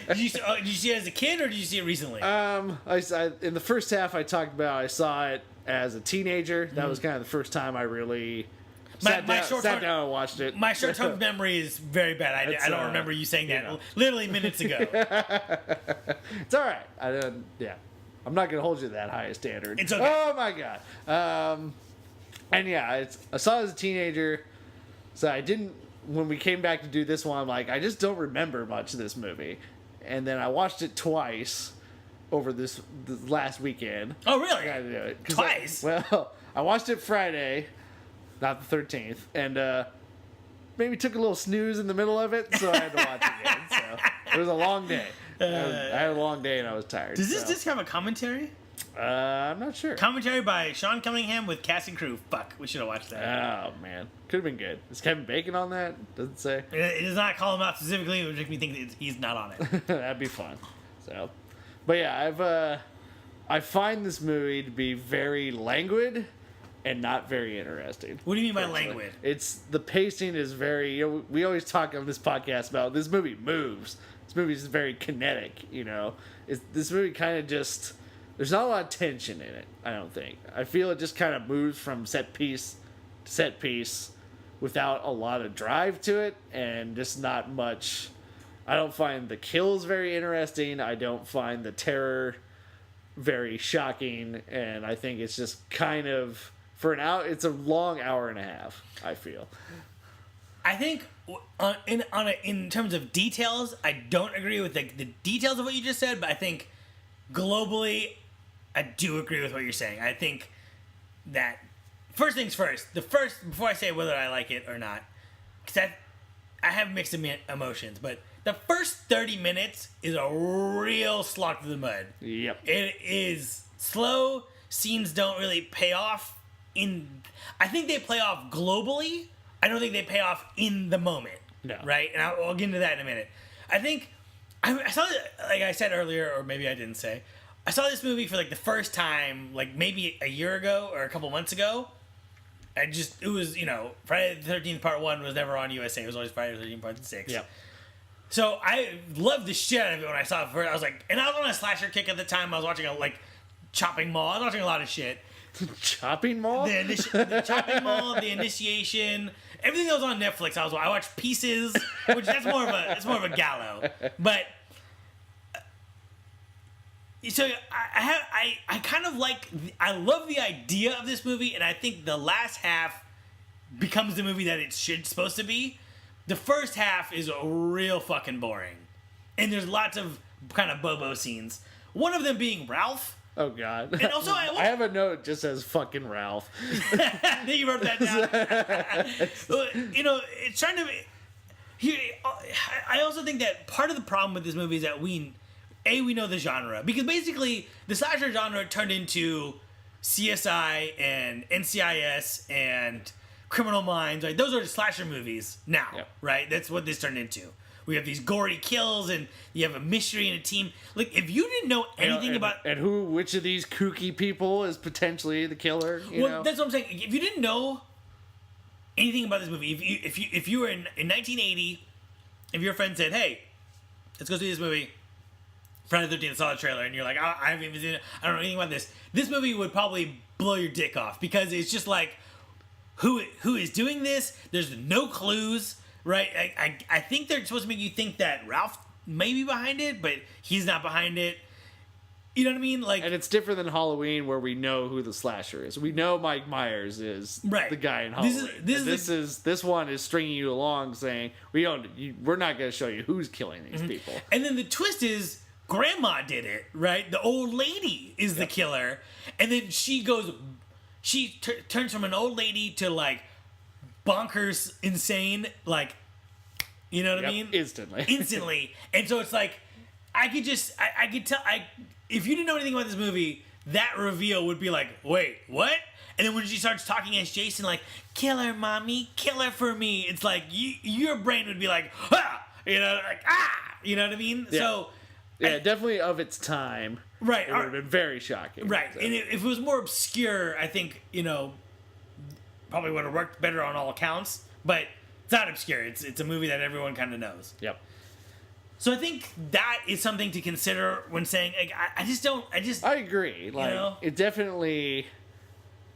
Did you see it as a kid, or did you see it recently? In the first half I talked about, I saw it as a teenager. That was kind of the first time I really sat down and watched it. My short-term memory is very bad. I don't remember you saying that literally minutes ago. It's all right. Yeah, I'm not gonna hold you to that high standard. It's okay. Oh my god. And yeah, I saw it as a teenager, so I didn't. When we came back to do this one, I'm like, I just don't remember much of this movie. And then I watched it twice over this last weekend. Oh, really? I gotta do it. Twice? I watched it Friday, not the 13th, and maybe took a little snooze in the middle of it, so I had to watch it again. So it was a long day. I had a long day and I was tired. Does this disc have a commentary? I'm not sure. Commentary by Sean Cunningham with cast and crew. Fuck, we should have watched that. Oh, man. Could have been good. Is Kevin Bacon on that? Does it say? It does not call him out specifically. It would make me think that he's not on it. That'd be fun. So, but yeah, I find this movie to be very languid and not very interesting. What do you mean by languid? It's the pacing is very. You know, we always talk on this podcast about this movie moves. This movie is very kinetic. You know, this movie kind of just. There's not a lot of tension in it, I don't think. I feel it just kind of moves from set piece to set piece without a lot of drive to it and just not much. I don't find the kills very interesting. I don't find the terror very shocking. And I think it's just kind of, for an hour, it's a long hour and a half, I feel. I think in terms of details, I don't agree with the details of what you just said, but I think globally, I do agree with what you're saying. I think that first things first. Before I say whether I like it or not, because I have mixed emotions, but the first 30 minutes is a real slog through the mud. Yep. It is slow. Scenes don't really pay off I think they play off globally. I don't think they pay off in the moment. No. Right? And I'll get into that in a minute. I think I saw it, like I said earlier, or maybe I didn't say. I saw this movie for like the first time, like maybe a year ago or a couple months ago. It was, you know, Friday the 13th Part 1 was never on USA. It was always Friday the 13th Part 6. Yeah. So I loved the shit out of it when I saw it first. I was like, and I was on a slasher kick at the time. I was watching Chopping Mall. I was watching a lot of shit. Chopping Mall? The Chopping Mall, The Initiation, everything that was on Netflix. I watched Pieces, which that's more of a gallo. But so I kind of I love the idea of this movie, and I think the last half becomes the movie that it's supposed to be. The first half is real fucking boring, and there's lots of kind of bobo scenes. One of them being Ralph. Oh God! And also, I have a note that just says "fucking Ralph." You wrote that down. You know, it's trying to. I also think that part of the problem with this movie is that we know the genre, because basically the slasher genre turned into CSI and NCIS and Criminal Minds, right? Those are slasher movies now, right? That's what this turned into. We have these gory kills, and you have a mystery and a team. Like, if you didn't know anything about... And which of these kooky people is potentially the killer, you know? That's what I'm saying. If you didn't know anything about this movie, if you were in 1980, if your friend said, hey, let's go see this movie, Friday the 13th, saw the trailer, and you're like, I haven't even seen it, I don't know anything about this movie would probably blow your dick off, because it's just like, who is doing this? There's no clues, right? I think they're supposed to make you think that Ralph may be behind it, but he's not behind it. You know what I mean? Like, and it's different than Halloween, where we know who the slasher is. We know Mike Myers is the guy in Halloween. This one is stringing you along, saying we're not going to show you who's killing these people. And then the twist is Grandma did it, right? The old lady is the killer, and then she turns from an old lady to like bonkers, insane, like, you know what I mean? Instantly. And so it's like, I could tell, if you didn't know anything about this movie, that reveal would be like, wait, what? And then when she starts talking as Jason, like, kill her, mommy, kill her for me, it's like, your brain would be like, ah! You know, like, ah! You know what I mean? Yeah. So... Yeah, definitely of its time. Right. It would have been very shocking. Right. So. And if it was more obscure, I think, probably would have worked better on all accounts. But it's not obscure. It's a movie that everyone kind of knows. Yep. So I think that is something to consider when saying, like, I agree. Like, it definitely...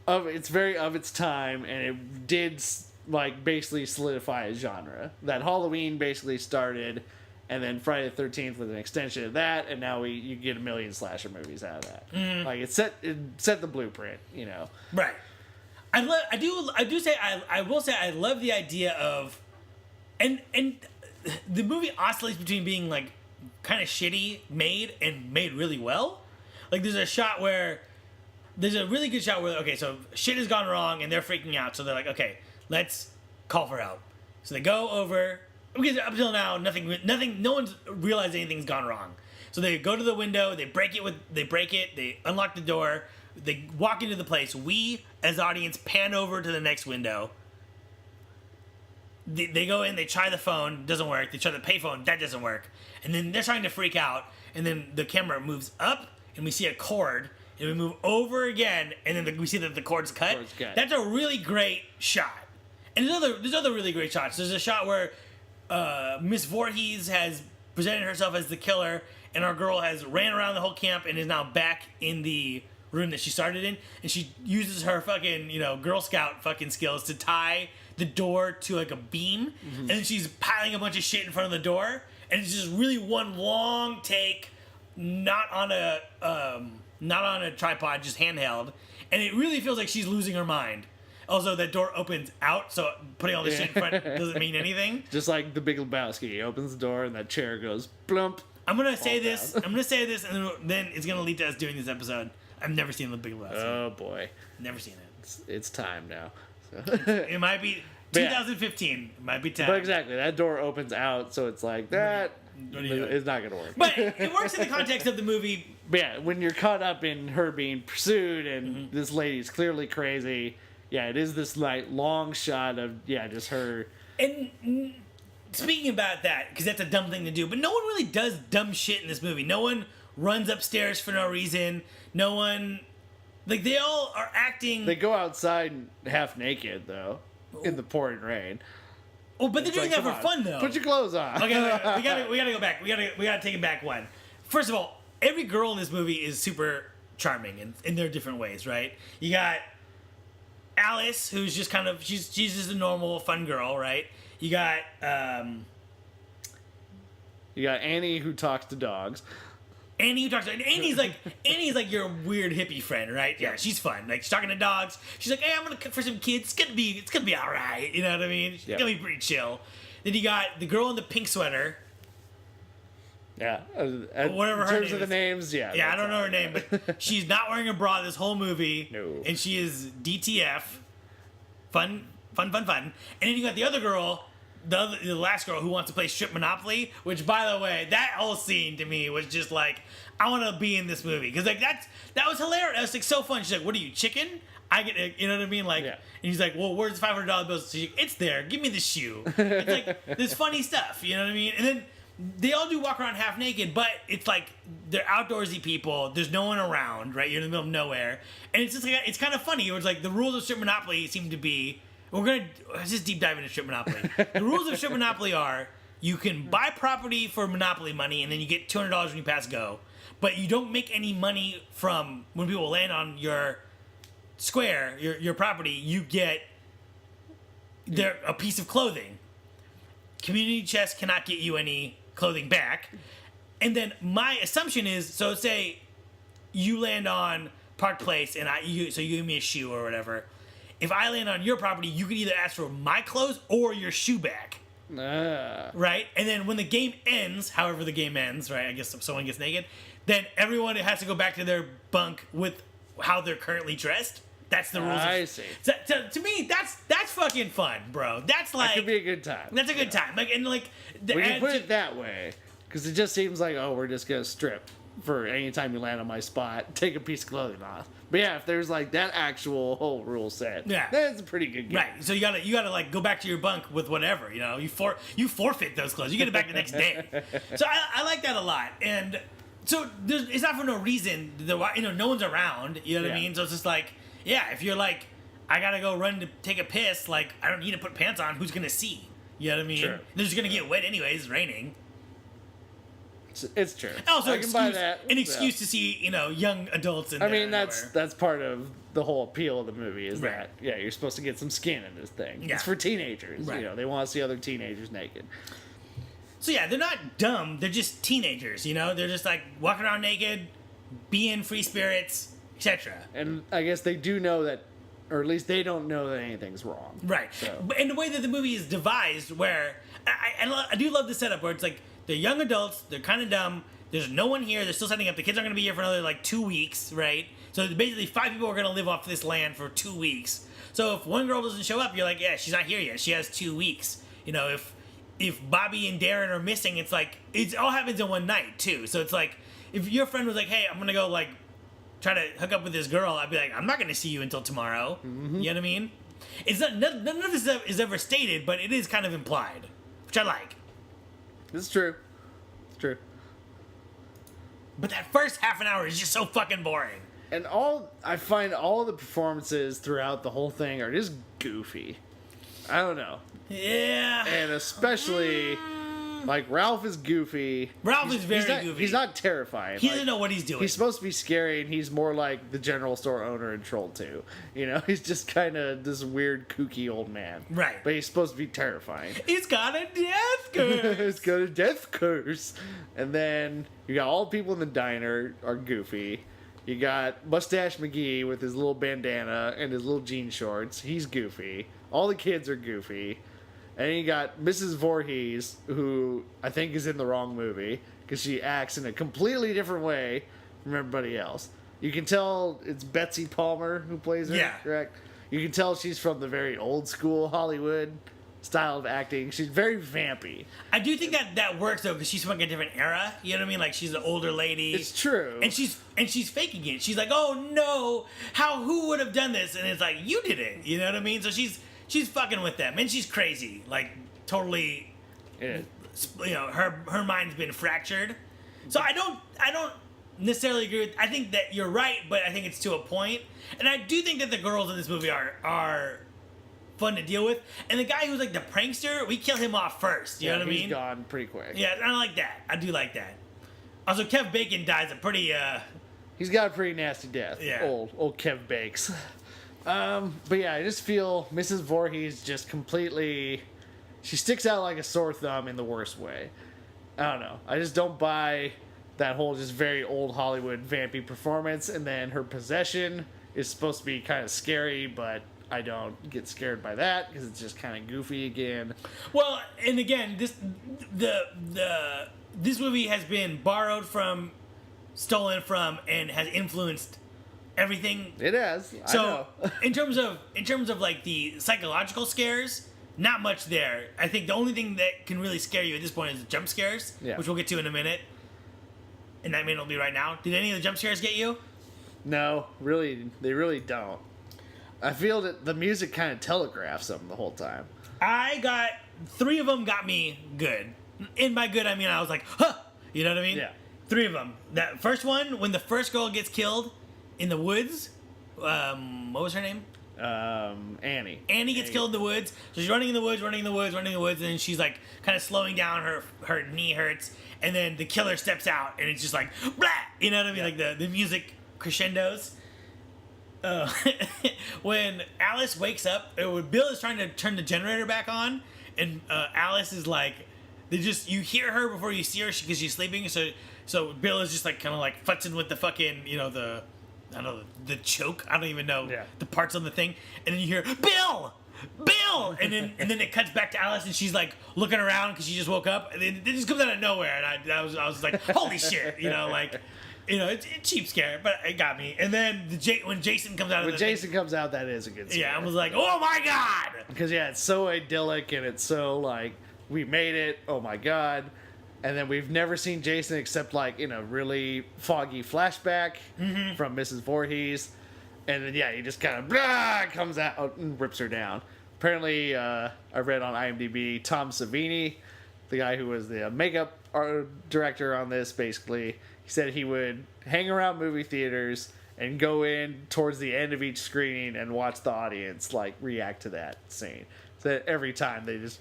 It's very of its time, and it did, like, basically solidify a genre. That Halloween basically started... And then Friday the 13th was an extension of that, and now you get a million slasher movies out of that. Mm-hmm. Like, it set the blueprint, you know. Right. I will say I love the idea of, and the movie oscillates between being like kind of shitty made and made really well. Like, there's a really good shot where, okay, so shit has gone wrong and they're freaking out, so they're like, okay, let's call for help. So they go over. Because up until now, no one's realized anything's gone wrong. So they go to the window, they break it, they unlock the door, they walk into the place. We, as the audience, pan over to the next window. They go in, they try the phone, doesn't work. They try the payphone, that doesn't work. And then they're trying to freak out, and then the camera moves up, and we see a cord, and we move over again, and then we see that the cord's cut. That's a really great shot. And there's other really great shots. There's a shot where Miss Voorhees has presented herself as the killer, and our girl has ran around the whole camp and is now back in the room that she started in, and she uses her fucking, Girl Scout fucking skills to tie the door to like a beam, and then she's piling a bunch of shit in front of the door, and it's just really one long take, not on a tripod, just handheld, and it really feels like she's losing her mind. Also, that door opens out, so putting all this shit in front doesn't mean anything. Just like the Big Lebowski. He opens the door, and that chair goes plump. I'm going to say this, and then it's going to lead to us doing this episode. I've never seen the Big Lebowski. Oh, boy. Never seen it. It's time now. So. It might be 2015. It might be time. But exactly. That door opens out, so it's like, that is not going to work. But it works in the context of the movie. But yeah, when you're caught up in her being pursued, and this lady's clearly crazy... Yeah, it is this like long shot of just her. And speaking about that, because that's a dumb thing to do, but no one really does dumb shit in this movie. No one runs upstairs for no reason. No one, like, they all are acting. They go outside half naked though, in the pouring rain. Oh, but they're doing that for fun though. Put your clothes on. Okay, we gotta go back. We gotta take it back one. First of all, every girl in this movie is super charming in their different ways, right? You got Alice, who's just kind of she's just a normal fun girl, right? You got Annie, who talks to dogs. Annie's like your weird hippie friend, right? Yeah, she's fun. Like, she's talking to dogs. She's like, hey, I'm gonna cook for some kids. It's gonna be all right. You know what I mean? It's gonna be pretty chill. Then you got the girl in the pink sweater. Yeah, whatever her name is. In terms of the names, yeah. Yeah, I don't know her name, but she's not wearing a bra this whole movie. No. And she is DTF. Fun. And then you got the other girl, the last girl who wants to play strip Monopoly, which, by the way, that whole scene to me was just like, I want to be in this movie, because like that was hilarious. That was like so fun. She's like, "What are you, chicken?" I get, you know what I mean? Like, and he's like, "Well, where's the $500 bills?" She's like, "It's there. Give me the shoe." It's like this funny stuff, you know what I mean? And then they all do walk around half naked, but it's like they're outdoorsy people. There's no one around, right? You're in the middle of nowhere, and it's just like it's kind of funny. It's like the rules of strip Monopoly seem to be. Let's just deep dive into strip Monopoly. The rules of strip Monopoly are you can buy property for Monopoly money, and then you get $200 when you pass go. But you don't make any money from when people land on your square, your property. You get a piece of clothing. Community chest cannot get you any clothing back. And then my assumption is, so say you land on Park Place, and so you give me a shoe or whatever. If I land on your property, you can either ask for my clothes or your shoe back. Right? And then when the game ends, however the game ends, right? I guess if someone gets naked, then everyone has to go back to their bunk with how they're currently dressed. That's the rules. I see. So, to me, that's fucking fun, bro. That's like, that could be a good time. That's a good time. Like, and like we can put it that way, because it just seems like, oh, we're just gonna strip for any time you land on my spot, take a piece of clothing off. But yeah, if there's like that actual whole rule set, that's a pretty good game. Right. So you gotta like go back to your bunk with whatever, you know. You forfeit those clothes. You get it back the next day. So I like that a lot. And so it's not for no reason. No one's around. You know what I mean? So it's just like, yeah, if you're like, I gotta go run to take a piss, like I don't need to put pants on. Who's gonna see? You know what I mean? Sure. They're just gonna get wet anyways. It's raining. It's true. Also, an excuse to see young adults in there. I mean, that's part of the whole appeal of the movie is that you're supposed to get some skin in this thing. Yeah. It's for teenagers. Right. They want to see other teenagers naked. So yeah, they're not dumb. They're just teenagers. They're just like walking around naked, being free spirits, etc. And I guess they do know that, or at least they don't know that anything's wrong. Right. So. And the way that the movie is devised, where I do love the setup where it's like, they're young adults. They're kind of dumb. There's no one here. They're still setting up. The kids aren't going to be here for another, 2 weeks, right? So basically 5 people are going to live off this land for 2 weeks. So if one girl doesn't show up, you're like, yeah, she's not here yet. She has 2 weeks. If Bobby and Darren are missing, it's like, it all happens in one night, too. So it's like, if your friend was like, hey, I'm going to go, try to hook up with this girl, I'd be like, I'm not going to see you until tomorrow. Mm-hmm. You know what I mean? It's not, none of this is ever stated, but it is kind of implied, which I like. It's true. It's true. But that first half an hour is just so fucking boring. And I find all the performances throughout the whole thing are just goofy. I don't know. Yeah. And especially, Ralph is goofy. Ralph is very goofy. He's not terrifying. He doesn't know what he's doing. He's supposed to be scary, and he's more like the general store owner in Troll 2. He's just kind of this weird, kooky old man. Right. But he's supposed to be terrifying. He's got a death curse. He's got a death curse. And then you got all the people in the diner are goofy. You got Mustache McGee with his little bandana and his little jean shorts. He's goofy. All the kids are goofy. And you got Mrs. Voorhees, who I think is in the wrong movie because she acts in a completely different way from everybody else. You can tell it's Betsy Palmer who plays her, correct? You can tell she's from the very old school Hollywood style of acting. She's very vampy. I do think that works though because she's from a different era. You know what I mean? She's an older lady. It's true. And she's faking it. She's like, oh no, who would have done this? And it's like, you did it. You know what I mean? So she's fucking with them, and she's crazy, totally. Yeah. Her mind's been fractured. So I don't necessarily agree with. I think that you're right, but I think it's to a point, and I do think that the girls in this movie are fun to deal with. And the guy who's the prankster, we kill him off first. You know what I mean? He's gone pretty quick. Yeah, I like that. I do like that. Also, Kev Bacon dies a pretty. He's got a pretty nasty death. Yeah. Old Kev Bakes. But yeah, I just feel Mrs. Voorhees just completely... She sticks out like a sore thumb in the worst way. I don't know. I just don't buy that whole just very old Hollywood vampy performance, and then her possession is supposed to be kind of scary, but I don't get scared by that because it's just kind of goofy again. Well, and again, this movie has been borrowed from, stolen from, and has influenced everything. It has. So in terms of the psychological scares, not much there. I think the only thing that can really scare you at this point is the jump scares, which we'll get to in a minute. And that may not be right now. Did any of the jump scares get you? No, really, they really don't. I feel that the music kind of telegraphs them the whole time. I got 3 of them got me good. And by good, I mean I was like, huh! You know what I mean? Yeah. 3 of them. That first one, when the first girl gets killed in the woods, what was her name? Annie. Annie gets killed in the woods. So she's running in the woods, and then she's like kind of slowing down. Her knee hurts, and then the killer steps out, and it's just like blah. You know what I mean? Yeah. Like the music crescendos. When Alice wakes up, Bill is trying to turn the generator back on, and Alice is like, you hear her before you see her because she's sleeping. So Bill is just like kind of like futzing with the fucking the choke. I don't even know the parts on the thing, and then you hear Bill, and then it cuts back to Alice, and she's like looking around because she just woke up, and then it just comes out of nowhere, and I was like, holy shit, it's a cheap scare, but it got me. And then when Jason comes out, that is a good scare. Yeah, I was like, oh my god, because it's so idyllic and it's so like we made it. Oh my god. And then we've never seen Jason except like in a really foggy flashback from Mrs. Voorhees. And then, he just kind of comes out and rips her down. Apparently, I read on IMDb, Tom Savini, the guy who was the makeup director on this, basically, he said he would hang around movie theaters and go in towards the end of each screening and watch the audience like react to that scene. So that every time they just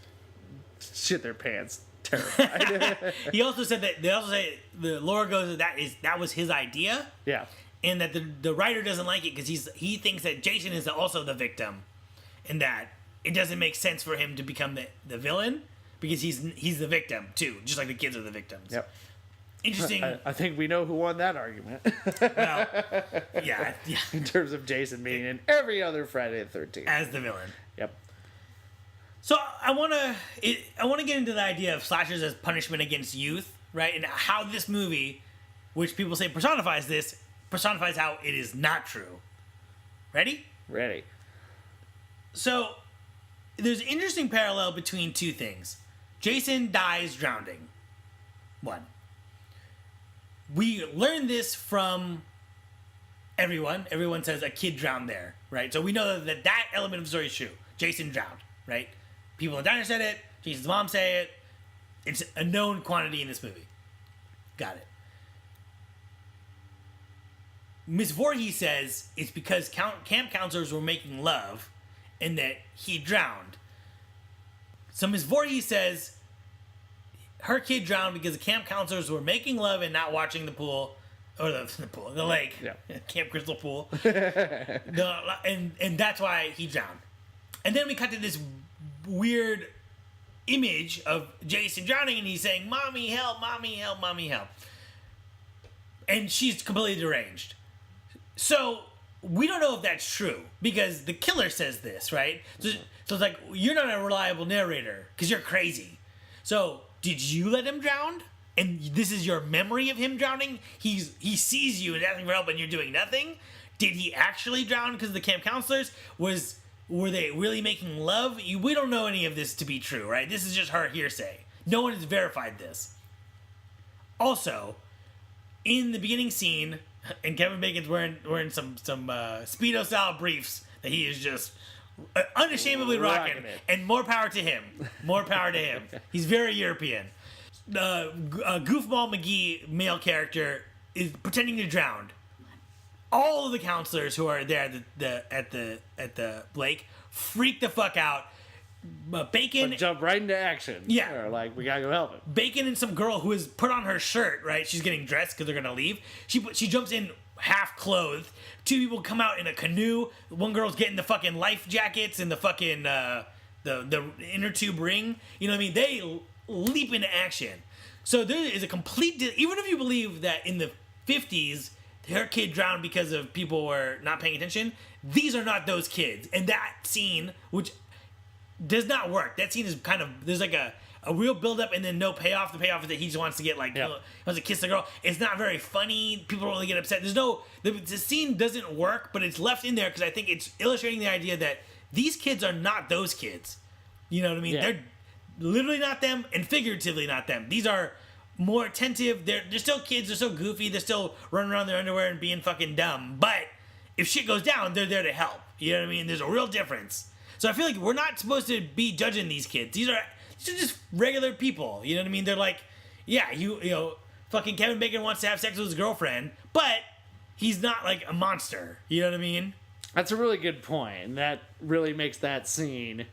shit their pants. Terrified. He also said that the lore goes that was his idea. Yeah. And that the writer doesn't like it because he thinks that Jason is also the victim, and that it doesn't make sense for him to become the villain because he's the victim too, just like the kids are the victims. Yep. Interesting. I think we know who won that argument. Well, yeah. In terms of Jason being in every other Friday the 13th as the villain. Yep. So I want to get into the idea of slashers as punishment against youth, right? And how this movie, which people say personifies how it is not true. Ready? Ready. So there's an interesting parallel between 2 things. Jason dies drowning. 1. We learned this from everyone. Everyone says a kid drowned there, right? So we know that element of the story is true. Jason drowned, right? People in the diner said it. Jason's mom say it. It's a known quantity in this movie. Got it. Miss Voorhees says it's because camp counselors were making love and that he drowned. So Miss Voorhees says her kid drowned because the camp counselors were making love and not watching the pool. Or the lake. Yeah. Camp Crystal Pool. And that's why he drowned. And then we cut to this weird image of Jason drowning, and he's saying, "Mommy, help, mommy, help, mommy, help." And she's completely deranged. So we don't know if that's true because the killer says this, right? So it's like, you're not a reliable narrator because you're crazy. So did you let him drown? And this is your memory of him drowning? He sees you and asking for help and you're doing nothing? Did he actually drown because of the camp counselors? Were they really making love? We don't know any of this to be true, right? This is just her hearsay. No one has verified this. Also, in the beginning scene, and Kevin Bacon's wearing some Speedo-style briefs that he is just unashamedly rocking. And more power to him. More power to him. He's very European. Goofball McGee, male character, is pretending to drown. All of the counselors who are there at the lake freak the fuck out. Bacon jump right into action. Yeah, or like we gotta go help him. Bacon and some girl who has put on her shirt. Right, she's getting dressed because they're gonna leave. She jumps in half clothed. 2 people come out in a canoe. One girl's getting the fucking life jackets and the fucking the inner tube ring. You know what I mean? They leap into action. So there is a complete. Even if you believe that in the 50s. Her kid drowned because of people were not paying attention. These are not those kids. And that scene, which does not work. That scene is kind of, there's like a real build-up and then no payoff. The payoff is that he just wants to get he wants to kiss the girl. It's not very funny. People don't really get upset. The scene doesn't work, but it's left in there because I think it's illustrating the idea that these kids are not those kids. You know what I mean? Yeah. They're literally not them and figuratively not them. These are more attentive. They're still kids. They're still goofy. They're still running around in their underwear and being fucking dumb. But if shit goes down, they're there to help. You know what I mean? There's a real difference. So I feel like we're not supposed to be judging these kids. These are just regular people. You know what I mean? They're like, yeah, you know, fucking Kevin Bacon wants to have sex with his girlfriend, but he's not like a monster. You know what I mean? That's a really good point, and that really makes that scene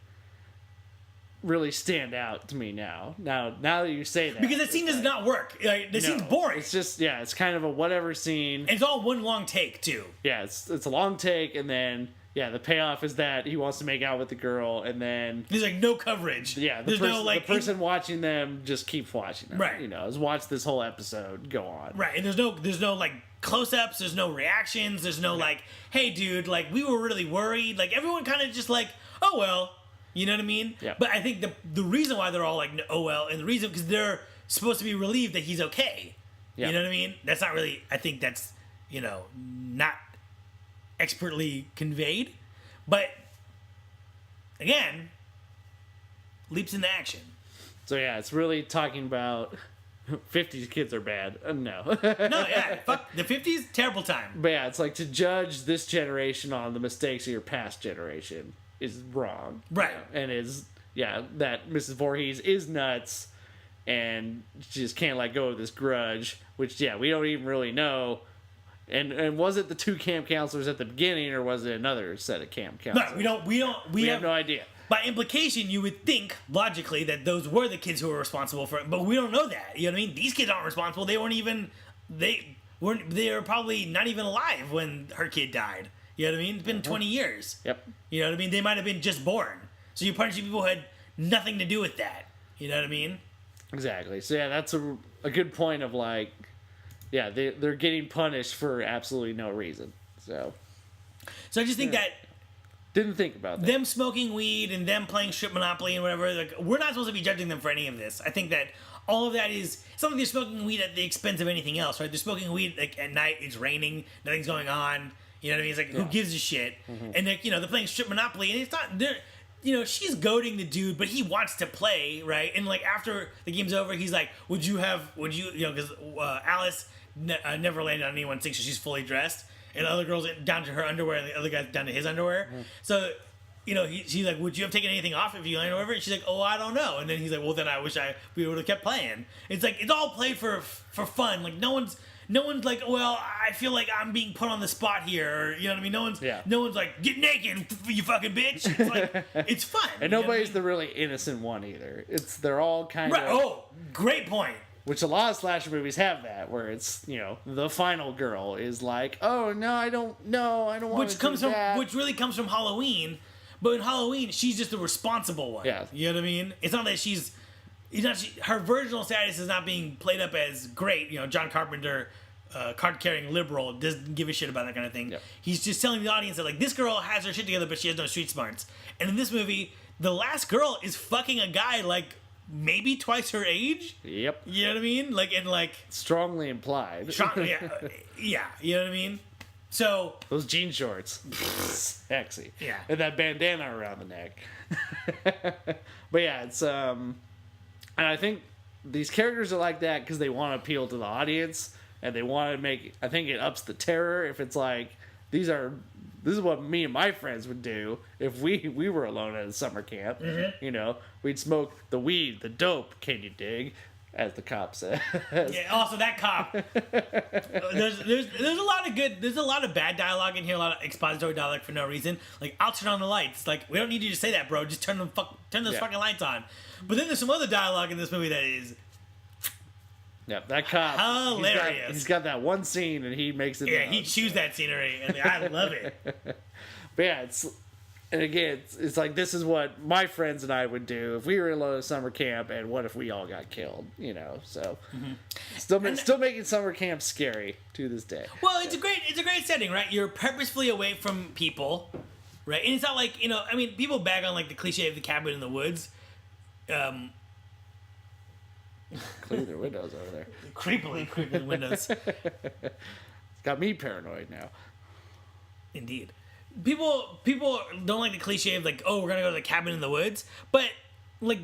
really stand out to me now. Now that you say that, Because that scene does not work. Like, the scene's boring. It's just it's kind of a whatever scene. And it's all one long take too. Yeah, it's a long take, and then the payoff is that he wants to make out with the girl, and then There's like no coverage. yeah, There's no like the person watching them just keeps watching them. Right. You know, just watch this whole episode go on. Right, and there's no like close-ups, there's no reactions, there's no like, hey dude, like we were really worried. Like everyone kind of just like, oh well, you know what I mean? Yeah. But I think the reason why they're all like, oh well, and the reason because they're supposed to be relieved that he's okay. Yeah. You know what I mean? That's not really. I think that's not expertly conveyed, but again, leaps into action. So yeah, it's really talking about 50s kids are bad. No. No, yeah, fuck the 50s, terrible time. But yeah, it's like to judge this generation on the mistakes of your past generation is wrong. Right. And that Mrs. Voorhees is nuts and she just can't let go of this grudge, which, we don't even really know. And was it the two camp counselors at the beginning or was it another set of camp counselors? No, we have no idea. By implication, you would think, logically, that those were the kids who were responsible for it, but we don't know that. You know what I mean? These kids aren't responsible. They were probably not even alive when her kid died. You know what I mean? It's been 20 years. Yep. You know what I mean? They might have been just born. So you're punishing people who had nothing to do with that. You know what I mean? Exactly. So that's a good point of like, they're getting punished for absolutely no reason. So I just think that didn't think about that. them smoking weed and them playing strip Monopoly and whatever, like, we're not supposed to be judging them for any of this. I think that all of that is something. They're smoking weed at the expense of anything else, right? They're smoking weed like at night. It's raining. Nothing's going on. You know what I mean? It's like, who gives a shit? Mm-hmm. And like, they're playing strip Monopoly, and it's not. They're, she's goading the dude, but he wants to play, right? And like after the game's over, he's like, would you, because Alice never landed on anyone's sink, so she's fully dressed. And the other girl's down to her underwear, and the other guy's down to his underwear. Mm. So, she's like, would you have taken anything off if you landed over? And she's like, oh, I don't know. And then he's like, well, then I wish we would have kept playing. It's like, it's all played for fun. Like, no one's like, well, I feel like I'm being put on the spot here. Or, you know what I mean? No one's like, get naked, you fucking bitch. It's like, it's fun. And nobody's the really innocent one either. They're all kind of... Oh, great point. Which a lot of slasher movies have that, where it's, the final girl is like, oh, no, I don't want to do that. Which really comes from Halloween, but in Halloween, she's just the responsible one. Yeah. You know what I mean? It's not that her virginal status is not being played up as great. John Carpenter, card-carrying liberal, doesn't give a shit about that kind of thing. Yep. He's just telling the audience that, like, this girl has her shit together, but she has no street smarts. And in this movie, the last girl is fucking a guy, like, maybe twice her age. Yep. You know what I mean? Like, and like strongly implied. Yeah. You know what I mean? So those jean shorts, sexy. Yeah. And that bandana around the neck. But yeah, it's and I think these characters are like that because they want to appeal to the audience and they want to make. I think it ups the terror if it's like this is what me and my friends would do if we were alone at a summer camp. Mm-hmm. We'd smoke the weed, the dope, can you dig? As the cop says. Yeah, also that cop. There's a lot of bad dialogue in here, a lot of expository dialogue for no reason. Like, I'll turn on the lights. Like, we don't need you to say that, bro. Just turn those fucking lights on. But then there's some other dialogue in this movie that is... Yep, that cop. Hilarious. He's got that one scene and he makes it. Yeah, he chews that scenery and I love it. But yeah, it's like this is what my friends and I would do if we were alone at summer camp, and what if we all got killed? So still making summer camp scary to this day. Well, it's a great setting, right? You're purposefully away from people, right? And it's not like people bag on like the cliche of the cabin in the woods. Clear their windows over there. Creepily windows. It's got me paranoid now. Indeed. people don't like the cliche of like, oh, we're gonna go to the cabin in the woods, but like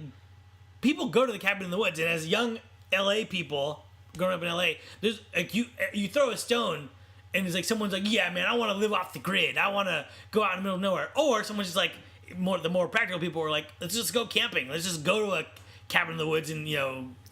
people go to the cabin in the woods, and as young LA people growing up in LA, there's like you throw a stone, and it's like someone's like, yeah, man, I want to live off the grid, I want to go out in the middle of nowhere, or someone's just like the more practical people are like, let's just go camping, let's just go to a cabin in the woods and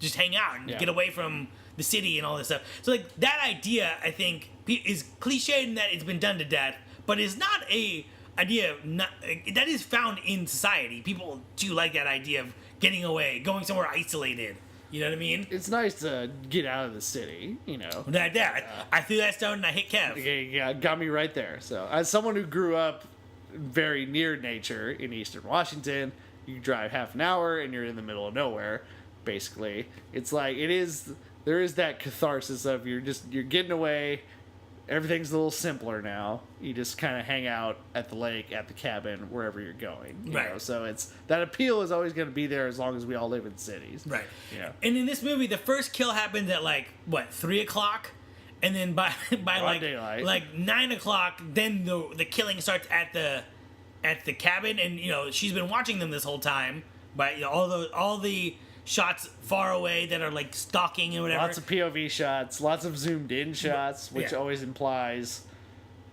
just hang out and get away from the city and all this stuff. So like that idea, I think, is cliched in that it's been done to death, but it's not a idea that is found in society. People do like that idea of getting away, going somewhere isolated. You know what I mean? It's nice to get out of the city, I threw that stone and I hit Kev. Yeah, got me right there. So, as someone who grew up very near nature in Eastern Washington, you drive half an hour and you're in the middle of nowhere, basically. It's like, there is that catharsis of you're getting away. Everything's a little simpler now. You just kind of hang out at the lake, at the cabin, wherever you're going. You know? So it's that appeal is always going to be there as long as we all live in cities. Right. Yeah. And in this movie, the first kill happens at 3:00, and then by daylight. 9:00, then the killing starts at the cabin, and she's been watching them this whole time. But all the shots far away that are like stalking and whatever. Lots of POV shots, lots of zoomed in shots, which Yeah. always implies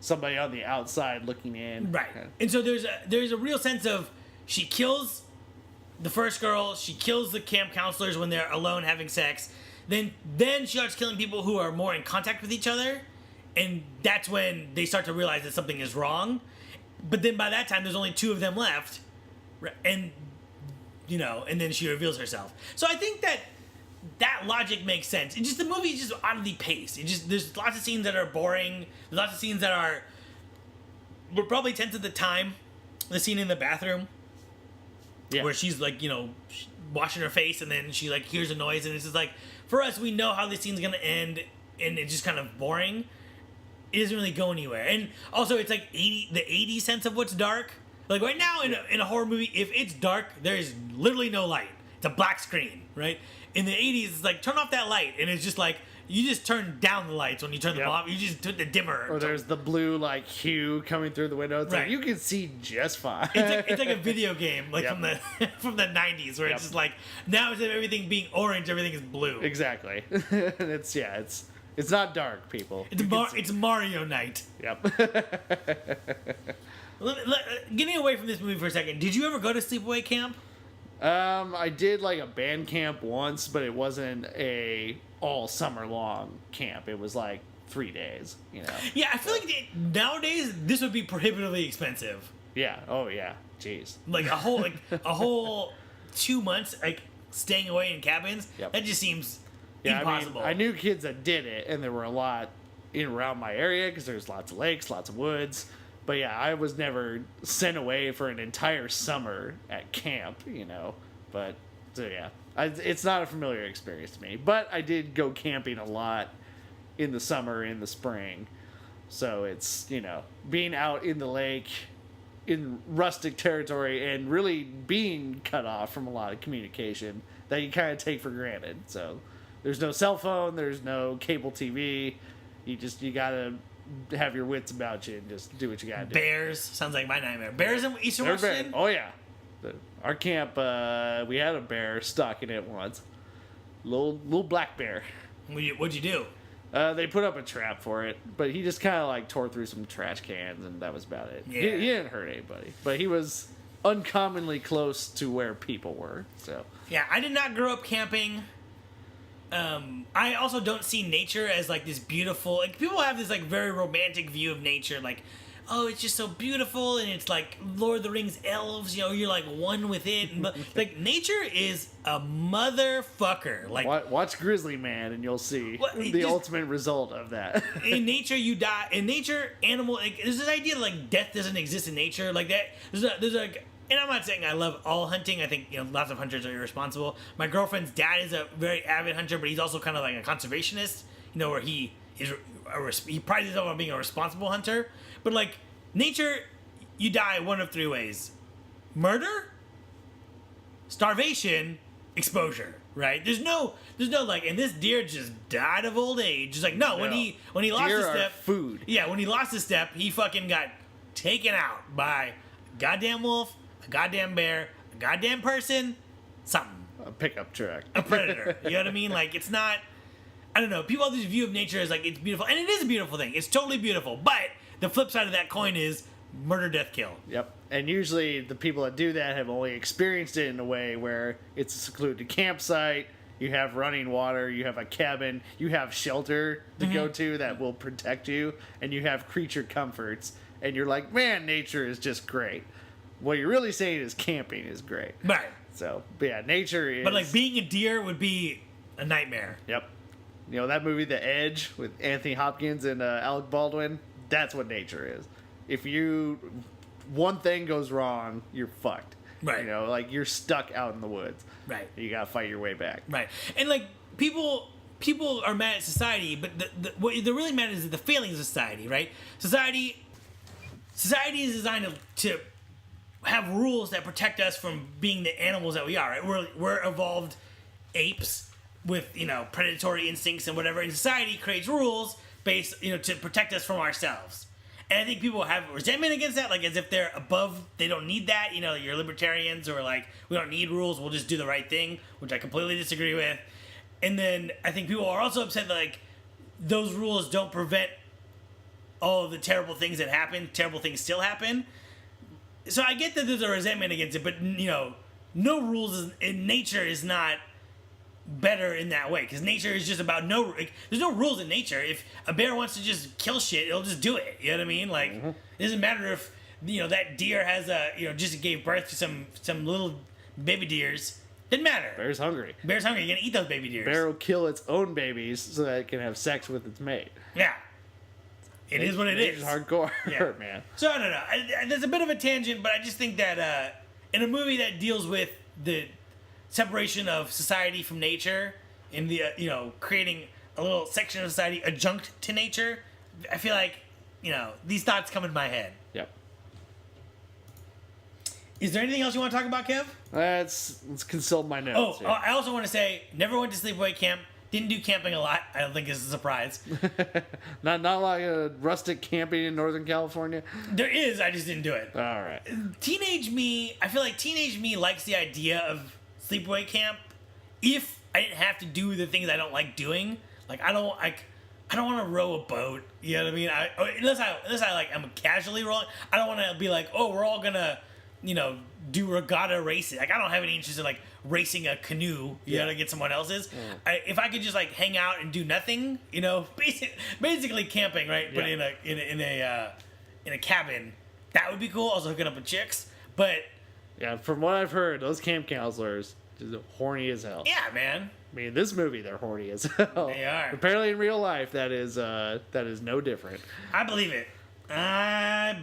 somebody on the outside looking in. Right. And so there's a real sense of she kills the first girl, she kills the camp counselors when they're alone having sex. Then she starts killing people who are more in contact with each other, and that's when they start to realize that something is wrong. But then by that time there's only 2 of them left. And and then she reveals herself. So I think that logic makes sense. It's just the movie is just oddly paced. There's lots of scenes that are boring. There's lots of scenes that were probably 10th of the time. The scene in the bathroom, where she's like, washing her face, and then she like hears a noise, and it's just like, for us, we know how this scene's gonna end, and it's just kind of boring. It doesn't really go anywhere. And also, it's like the 80s sense of what's dark. Like right now in a horror movie, if it's dark, there's literally no light. It's a black screen, right? In the 80s, it's like, turn off that light. And it's just like, you just turn down the lights when you turn them off. You just turn the dimmer. Or there's the blue like hue coming through the window. It's like, you can see just fine. It's like a video game, like from the 90s, where it's just like, now instead of everything being orange, everything is blue. Exactly. And it's not dark, people. It's Mario Night. Yep. Getting away from this movie for a second, did you ever go to sleepaway camp? I did like a band camp once, but it wasn't a all summer long camp. It was like 3 days, Yeah, I feel like nowadays this would be prohibitively expensive. Yeah. Oh yeah. Jeez. Like a whole 2 months like staying away in cabins. Yep. That just seems impossible. I knew kids that did it, and there were a lot in around my area because there's lots of lakes, lots of woods. But yeah, I was never sent away for an entire summer at camp, But, so yeah, it's not a familiar experience to me. But I did go camping a lot in the summer, in the spring. So it's, being out in the lake, in rustic territory, and really being cut off from a lot of communication that you kind of take for granted. So there's no cell phone, there's no cable TV. You gotta have your wits about you and just do what you gotta do. Bears sounds like my nightmare. Bears in Eastern Washington? Oh yeah, our camp we had a bear stuck in it once. Little black bear. What'd you do? They put up a trap for it, but he just kind of like tore through some trash cans, and that was about it. Yeah. He didn't hurt anybody, but he was uncommonly close to where people were. So yeah, I did not grow up camping. I also don't see nature as like this beautiful, like people have this like very romantic view of nature, like, oh, it's just so beautiful, and it's like Lord of the Rings elves, you're like one with it, and like nature is a motherfucker. Like watch Grizzly Man, and you'll see the ultimate result of that. In nature, you die. In nature, animal. Like, there's this idea that like death doesn't exist in nature, like that. There's like. And I'm not saying I love all hunting. I think lots of hunters are irresponsible. My girlfriend's dad is a very avid hunter, but he's also kind of like a conservationist. Where he prides himself on being a responsible hunter. But like nature, you die one of 3 ways: murder, starvation, exposure. Right? There's no like, and this deer just died of old age. Just like no, when he lost deer his step, are food. Yeah, when he lost his step, he fucking got taken out by a goddamn wolf, a goddamn bear, a goddamn person, something. A pickup truck. A predator. You know what I mean? Like, it's not... I don't know. People have this view of nature as, like, it's beautiful. And it is a beautiful thing. It's totally beautiful. But the flip side of that coin is murder, death, kill. Yep. And usually the people that do that have only experienced it in a way where it's a secluded campsite, you have running water, you have a cabin, you have shelter to go to that will protect you, and you have creature comforts. And you're like, man, nature is just great. What you're really saying is camping is great. Right. So, but yeah, nature is... But, like, being a deer would be a nightmare. Yep. You know, that movie, The Edge, with Anthony Hopkins and Alec Baldwin, that's what nature is. If one thing goes wrong, you're fucked. Right. You know, like, you're stuck out in the woods. Right. You gotta fight your way back. Right. And, like, people are mad at society, but what they're really mad at is the failings of society, right? Society is designed to have rules that protect us from being the animals that we are, right? We're evolved apes with, you know, predatory instincts and whatever, and society creates rules based, you know, to protect us from ourselves. And I think people have resentment against that, like as if they're above, they don't need that, you know, you're libertarians, or like, we don't need rules, we'll just do the right thing, which I completely disagree with. And then I think people are also upset that, like, those rules don't prevent all of the terrible things that happen, terrible things still happen. So I get that there's a resentment against it, but, you know, no rules in nature is not better in that way, because nature is just about there's no rules in nature. If a bear wants to just kill shit, it'll just do it. You know what I mean? Like, it doesn't matter if, you know, that deer has just gave birth to some little baby deers. Didn't matter. Bear's hungry. You're gonna eat those baby deers. Bear will kill its own babies so that it can have sex with its mate. Yeah. It is what it is. It's hardcore, Yeah. man. So I don't know. There's a bit of a tangent, but I just think that in a movie that deals with the separation of society from nature, and the creating a little section of society adjunct to nature, I feel like, you know, these thoughts come in my head. Yep. Is there anything else you want to talk about, Kev? Let's consult my notes. Oh, I also want to say, never went to sleepaway camp. Didn't do camping a lot. I don't think it's a surprise. not like a rustic camping in Northern California. There is, I just didn't do it. All right. Teenage me, I feel like teenage me likes the idea of sleepaway camp if I didn't have to do the things I don't like doing. Like, I don't want to row a boat. You know what I mean? Unless I like, I'm casually rowing. I don't want to be like, oh, we're all gonna, you know, do regatta racing. Like, I don't have any interest in like racing a canoe. You know, to get someone else's. If I could just like hang out and do nothing, you know, basically camping, right? But in a cabin, that would be cool. Also hooking up with chicks, but yeah, from what I've heard, those camp counselors just horny as hell. yeah, man. I mean, in this movie, they're horny as hell. They are. Apparently, in real life, that is no different. I believe it. I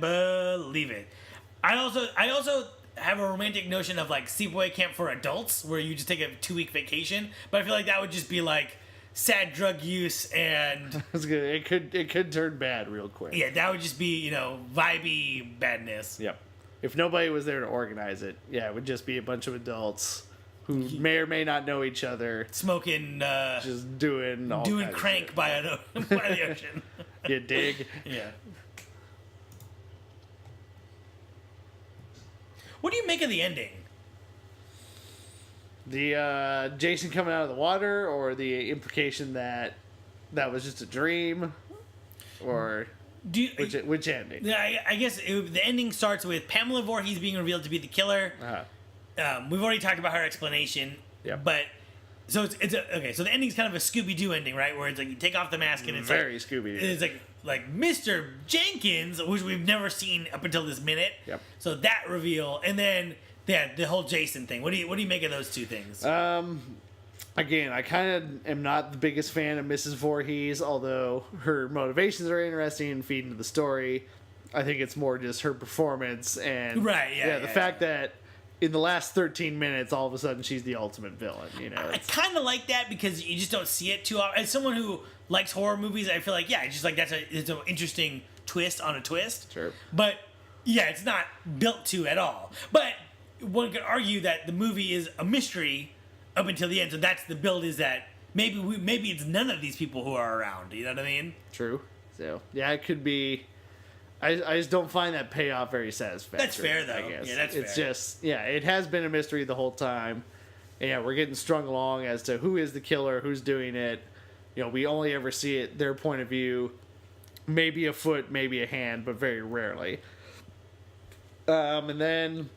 also have a romantic notion of like sleepaway camp for adults, where you just take a 2-week vacation. But I feel like that would just be like sad drug use and It could turn bad real quick. yeah, that would just be, you know, vibey badness. Yep. If nobody was there to organize it, yeah, it would just be a bunch of adults who may or may not know each other, Smoking, just doing crank by the ocean. You dig? Yeah. What do you make of the ending? The Jason coming out of the water, or the implication that was just a dream, or which ending? I guess the ending starts with Pamela Voorhees being revealed to be the killer. We've already talked about her explanation. Yeah. But so it's okay. So the ending's kind of a Scooby-Doo ending, right? Where it's like you take off the mask and it's very like, Scooby-Doo. It's like Mr. Jenkins, which we've never seen up until this minute. Yep. So that reveal, and then the whole Jason thing. What do you make of those two things? Again, I kind of am not the biggest fan of Mrs. Voorhees, although her motivations are interesting and feed into the story. I think it's more just her performance and the fact that in the last 13 minutes, all of a sudden she's the ultimate villain. You know, I kind of like that because you just don't see it too often. As someone who likes horror movies, I feel like it's just like it's an interesting twist on a twist. Sure. But yeah, it's not built to at all. But one could argue that the movie is a mystery up until the end. So that's the build, is that maybe it's none of these people who are around. You know what I mean? True. So yeah, it could be. I just don't find that payoff very satisfactory. That's fair, though. I guess. Yeah, that's it's fair. just, it has been a mystery the whole time. And yeah, we're getting strung along as to who is the killer, who's doing it. We only ever see it their point of view. Maybe a foot, maybe a hand, but very rarely. And then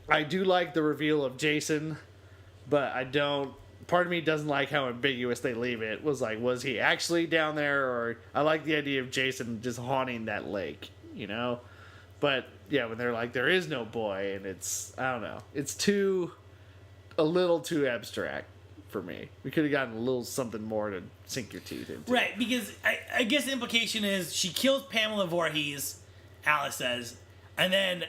I do like the reveal of Jason, but I don't. Part of me doesn't like how ambiguous they leave it. Was he actually down there? Or I like the idea of Jason just haunting that lake, But yeah, when they're like, there is no boy, and I don't know. It's a little too abstract for me. We could have gotten a little something more to sink your teeth into. Right, because I guess the implication is she kills Pamela Voorhees, Alice says, and then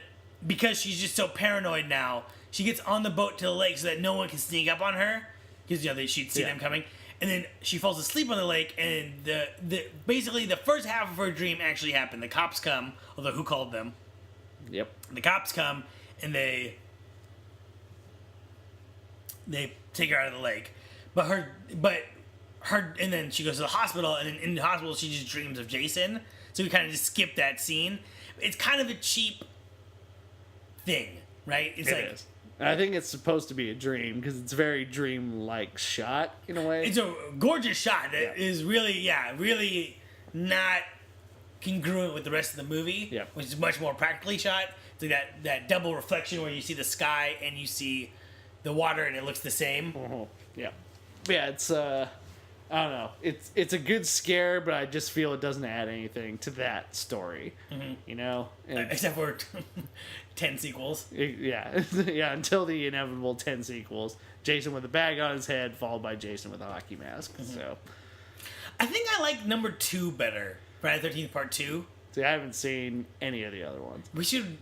because she's just so paranoid now, she gets on the boat to the lake so that no one can sneak up on her, because she'd see them coming, and then she falls asleep on the lake, and basically the first half of her dream actually happened. The cops come, although who called them? Yep. The cops come, and they take her out of the lake, but her, and then she goes to the hospital, and then in the hospital she just dreams of Jason. So we kind of just skip that scene. It's kind of a cheap thing, right? It is. I think it's supposed to be a dream because it's very dream-like shot in a way. It's a gorgeous shot that is really not congruent with the rest of the movie, which is much more practically shot. It's like that double reflection where you see the sky and you see the water and it looks the same. Mm-hmm. Yeah, it's I don't know. It's a good scare, but I just feel it doesn't add anything to that story. Mm-hmm. Except for 10 sequels. Until the inevitable 10 sequels. Jason with a bag on his head, followed by Jason with a hockey mask. Mm-hmm. So, I think I like number 2 better. Friday the 13th Part 2. See, I haven't seen any of the other ones. We should.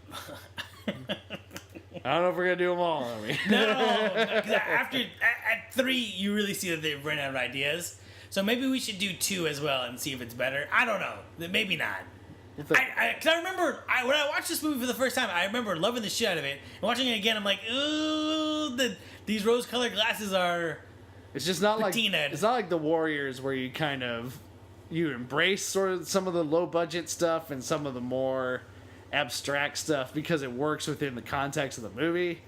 I don't know if we're gonna do them all. No. After at 3, you really see that they've run out of ideas. So maybe we should do 2 as well and see if it's better. I don't know. Maybe not. Because I remember when I watched this movie for the first time, I remember loving the shit out of it. And watching it again, I'm like, ooh, these rose-colored glasses are. It's just not patinaed. It's not like the Warriors where you embrace sort of some of the low-budget stuff and some of the more abstract stuff because it works within the context of the movie.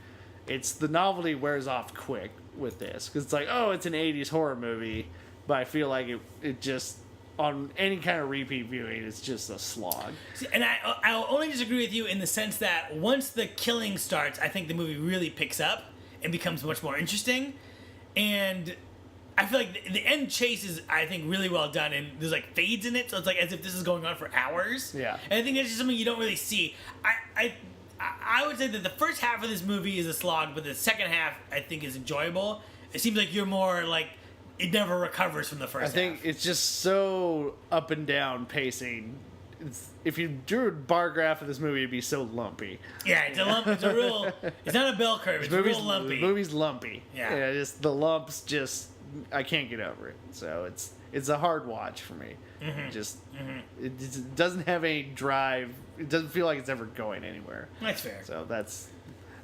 It's the novelty wears off quick with this because it's like, oh, it's an 80s horror movie, but I feel like it just on any kind of repeat viewing it's just a slog. See, and I'll only disagree with you in the sense that once the killing starts, I think the movie really picks up and becomes much more interesting. And I feel like the end chase is, I think, really well done, and there's like fades in it, so it's like as if this is going on for hours. Yeah. And I think that's just something you don't really see. I would say that the first half of this movie is a slog, but the second half I think is enjoyable. It seems like you're more like it never recovers from the first half. I think it's just so up and down pacing. If you drew a bar graph of this movie, it'd be so lumpy. Yeah, it's a lump. It's a real. It's not a bell curve. It's real lumpy. The movie's lumpy. Yeah. Just the lumps. I can't get over it. So it's a hard watch for me. Mm-hmm. It doesn't have any drive. It doesn't feel like it's ever going anywhere. That's fair. So that's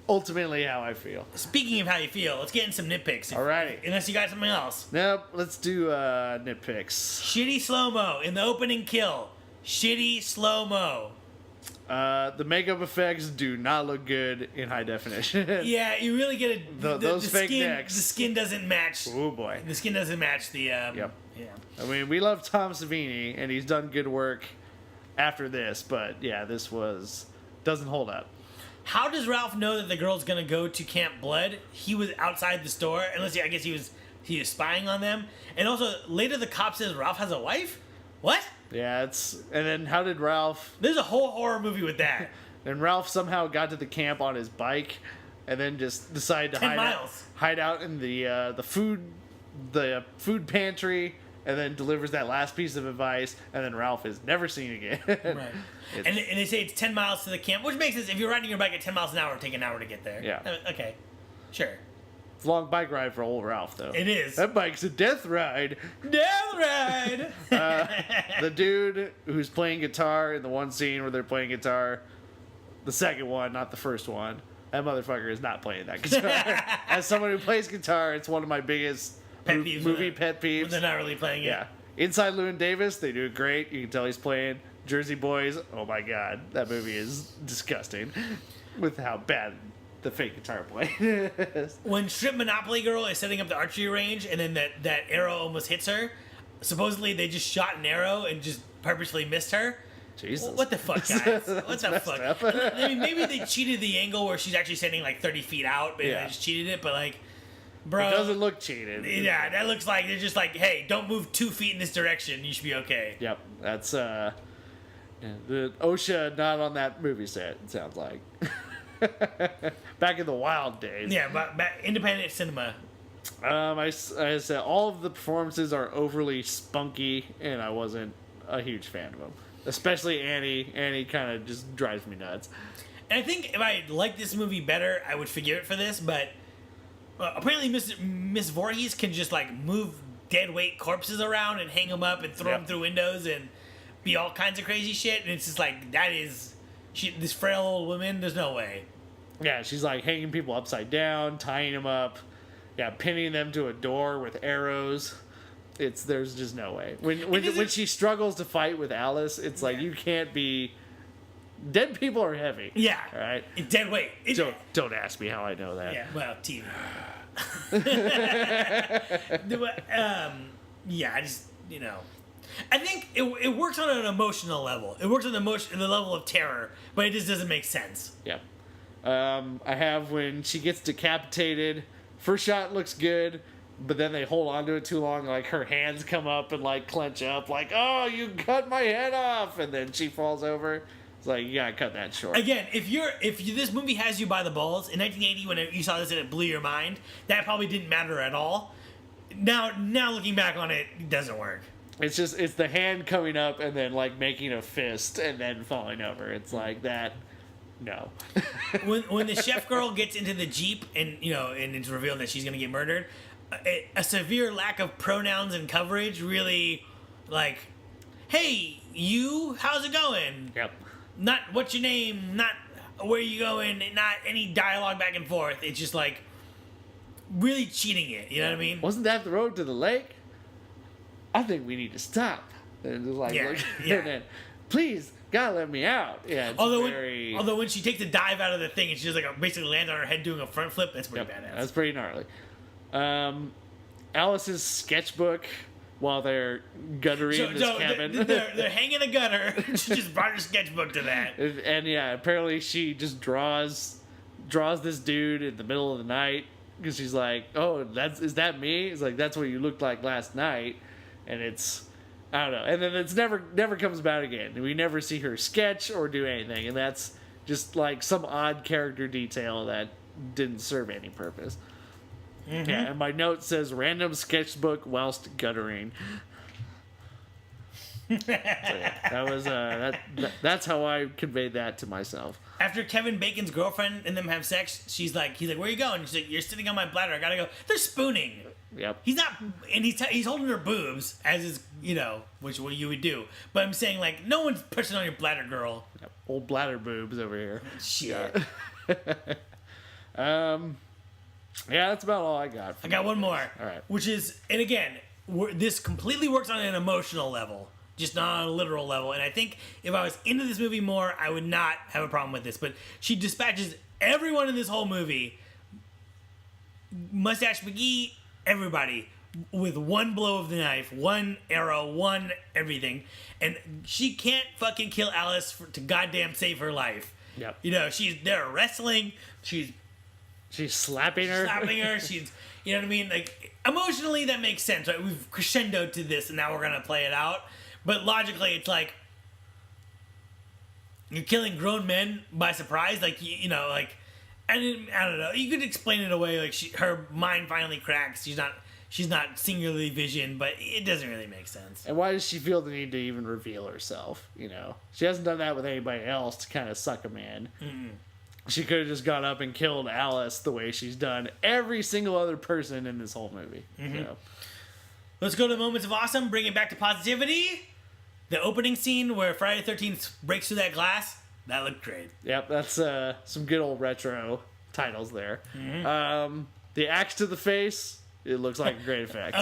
ultimately how I feel. Speaking of how you feel, let's get in some nitpicks. Alrighty. Unless you got something else. Nope. Let's do nitpicks. Shitty slow-mo in the opening kill. Shitty slow-mo. The makeup effects do not look good in high definition. Yeah, you really get those fake skin, necks. The skin doesn't match. Oh boy. The skin doesn't match the. Yep. Yeah. I mean, we love Tom Savini, and he's done good work after this, but yeah, this doesn't hold up. How does Ralph know that the girl's gonna go to Camp Blood? He was outside the store, unless I guess he was spying on them. And also later, the cop says Ralph has a wife. What? Yeah, and then how did Ralph... There's a whole horror movie with that. And Ralph somehow got to the camp on his bike and then just decided to hide out in the food pantry and then delivers that last piece of advice, and then Ralph is never seen again. Right. And they say it's 10 miles to the camp, which makes sense. If you're riding your bike at 10 miles an hour, it'll take an hour to get there. Yeah. Okay. Sure. It's a long bike ride for old Ralph, though. It is. That bike's a death ride. Death ride! The dude who's playing guitar in the one scene where they're playing guitar, the second one, not the first one, that motherfucker is not playing that guitar. As someone who plays guitar, it's one of my biggest movie pet peeves. They're not really playing it. Yeah. Inside Llewyn Davis, they do it great. You can tell he's playing. Jersey Boys, oh my god, that movie is disgusting with how bad the fake guitar play is. When Strip Monopoly Girl is setting up the archery range and then that arrow almost hits her, supposedly they just shot an arrow and just purposely missed her. Jesus. What the fuck, guys? What the fuck? Up. I mean, maybe they cheated the angle where she's actually standing like 30 feet out, but they just cheated it, but like, bro. It doesn't look cheated. Yeah, that looks like they're just like, hey, don't move 2 feet in this direction. You should be okay. Yep. That's, the OSHA not on that movie set, it sounds like. Back in the wild days. Yeah, but independent cinema. I said all of the performances are overly spunky, and I wasn't a huge fan of them. Especially Annie. Annie kind of just drives me nuts. And I think if I liked this movie better, I would forgive it for this, but apparently Miss Voorhees can just like move dead weight corpses around and hang them up and throw them through windows and be all kinds of crazy shit. And it's just like, this frail old woman, there's no way. Yeah, she's like hanging people upside down, tying them up, pinning them to a door with arrows. There's just no way. When she struggles to fight with Alice, it's like you can't be. Dead people are heavy. Yeah. All right. Dead weight. Don't ask me how I know that. Yeah. Well, TV. Yeah. I just I think it works on an emotional level. It works on the level of terror, but it just doesn't make sense. Yeah. I have when she gets decapitated. First shot looks good. But then they hold on to it too long, like her hands come up and like clench up, like, oh, you cut my head off, and then she falls over. It's like, you gotta cut that short. Again, if this movie has you by the balls, in 1980 when you saw this and it blew your mind, that probably didn't matter at all. Now looking back on it, it doesn't work. It's the hand coming up and then like making a fist and then falling over. It's like that. No. when the chef girl gets into the Jeep and and it's revealed that she's gonna get murdered. A severe lack of pronouns and coverage really, like, hey, you, how's it going? Yep. Not what's your name, not where you going, not any dialogue back and forth. It's just like really cheating it. You know what I mean? Wasn't that the road to the lake? I think we need to stop. And just like, yeah. And then, please, gotta let me out. Yeah. It's although when she takes a dive out of the thing and she just like basically lands on her head doing a front flip, that's pretty badass. That's pretty gnarly. Alice's sketchbook while they're guttering this cabin. They're hanging a gutter. She just brought her sketchbook to that. And yeah, apparently she just draws this dude in the middle of the night because she's like, oh, is that me? It's like, that's what you looked like last night. And it's, I don't know. And then it's never comes about again. We never see her sketch or do anything. And that's just like some odd character detail that didn't serve any purpose. Mm-hmm. Yeah, and my note says random sketchbook whilst guttering. So yeah, that was that's how I conveyed that to myself. After Kevin Bacon's girlfriend and them have sex, he's like, where are you going? She's like, you're sitting on my bladder. I gotta go. They're spooning. Yep. He's not, and he's holding her boobs as is, which what you would do. But I'm saying like, no one's pushing on your bladder, girl. Yep. Old bladder boobs over here. Shit. Yeah, that's about all I got. I got one more. All right. Which is, and again, this completely works on an emotional level, just not on a literal level. And I think if I was into this movie more, I would not have a problem with this. But she dispatches everyone in this whole movie, Mustache McGee, everybody, with one blow of the knife, one arrow, one everything. And she can't fucking kill Alice to goddamn save her life. Yep. They're wrestling. She's slapping her. She's, you know what I mean? Like, emotionally, that makes sense, right? We've crescendoed to this, and now we're going to play it out. But logically, it's like, you're killing grown men by surprise. Like, like, I don't know. You could explain it away. Like, her mind finally cracks. She's not singularly visioned, but it doesn't really make sense. And why does she feel the need to even reveal herself? She hasn't done that with anybody else to kind of suck them in. Mm-mm. She could have just gone up and killed Alice the way she's done every single other person in this whole movie. Mm-hmm. So. Let's go to Moments of Awesome, bring it back to positivity. The opening scene where Friday the 13th breaks through that glass, that looked great. Yep, that's some good old retro titles there. Mm-hmm. The axe to the face, it looks like a great effect.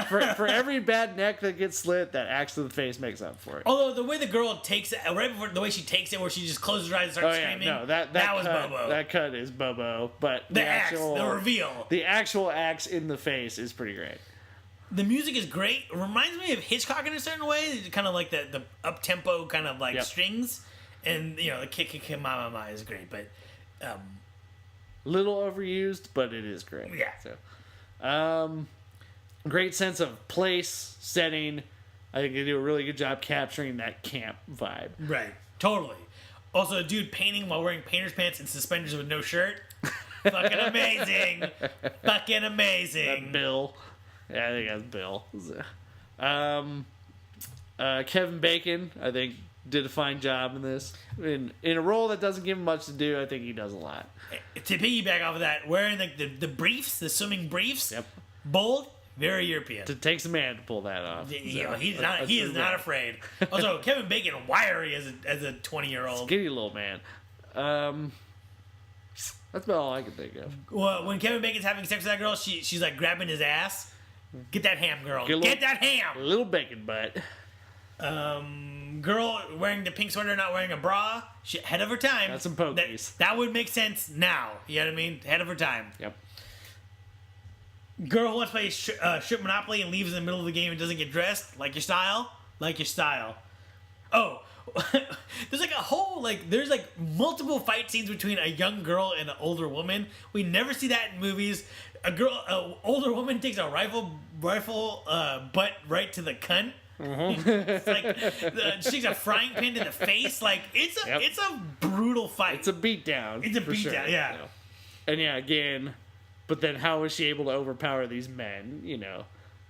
For every bad neck that gets slit, that axe to the face makes up for it. Although the way the girl takes it, right before the way she takes it, where she just closes her eyes and starts screaming, no, that was cut, Bobo. That cut is Bobo, but the reveal. The actual axe in the face is pretty great. The music is great. It reminds me of Hitchcock in a certain way. It's kind of like the up tempo kind of like strings, and the kick ma is great, but little overused, but it is great. Yeah. So, great sense of place, setting. I think they do a really good job capturing that camp vibe. Right. Totally. Also, a dude painting while wearing painter's pants and suspenders with no shirt. Fucking amazing. Fucking amazing. That Bill. Yeah, I think that's Bill. Kevin Bacon, I think, did a fine job in this. In a role that doesn't give him much to do, I think he does a lot. To piggyback off of that, wearing the briefs, the swimming briefs, bold, very European. It takes a man to pull that off. He is not afraid. Also, Kevin Bacon, wiry as a 20-year-old. Skinny little man. That's about all I can think of. Well, when Kevin Bacon's having sex with that girl, she's like grabbing his ass. Get that ham, girl. Get that ham. A little bacon butt. Girl wearing the pink sweater, not wearing a bra. Ahead of her time. That's some pokies. That would make sense now. You know what I mean? Ahead of her time. Yep. Girl who wants to play strip Monopoly and leaves in the middle of the game and doesn't get dressed. Like your style. Like your style. Oh. There's there's multiple fight scenes between a young girl and an older woman. We never see that in movies. An older woman takes a rifle butt right to the cunt. Mm-hmm. It's like she takes a frying pan to the face. Like it's a brutal fight. It's a beatdown. It's a beatdown. Sure. Yeah. And again, but then how was she able to overpower these men?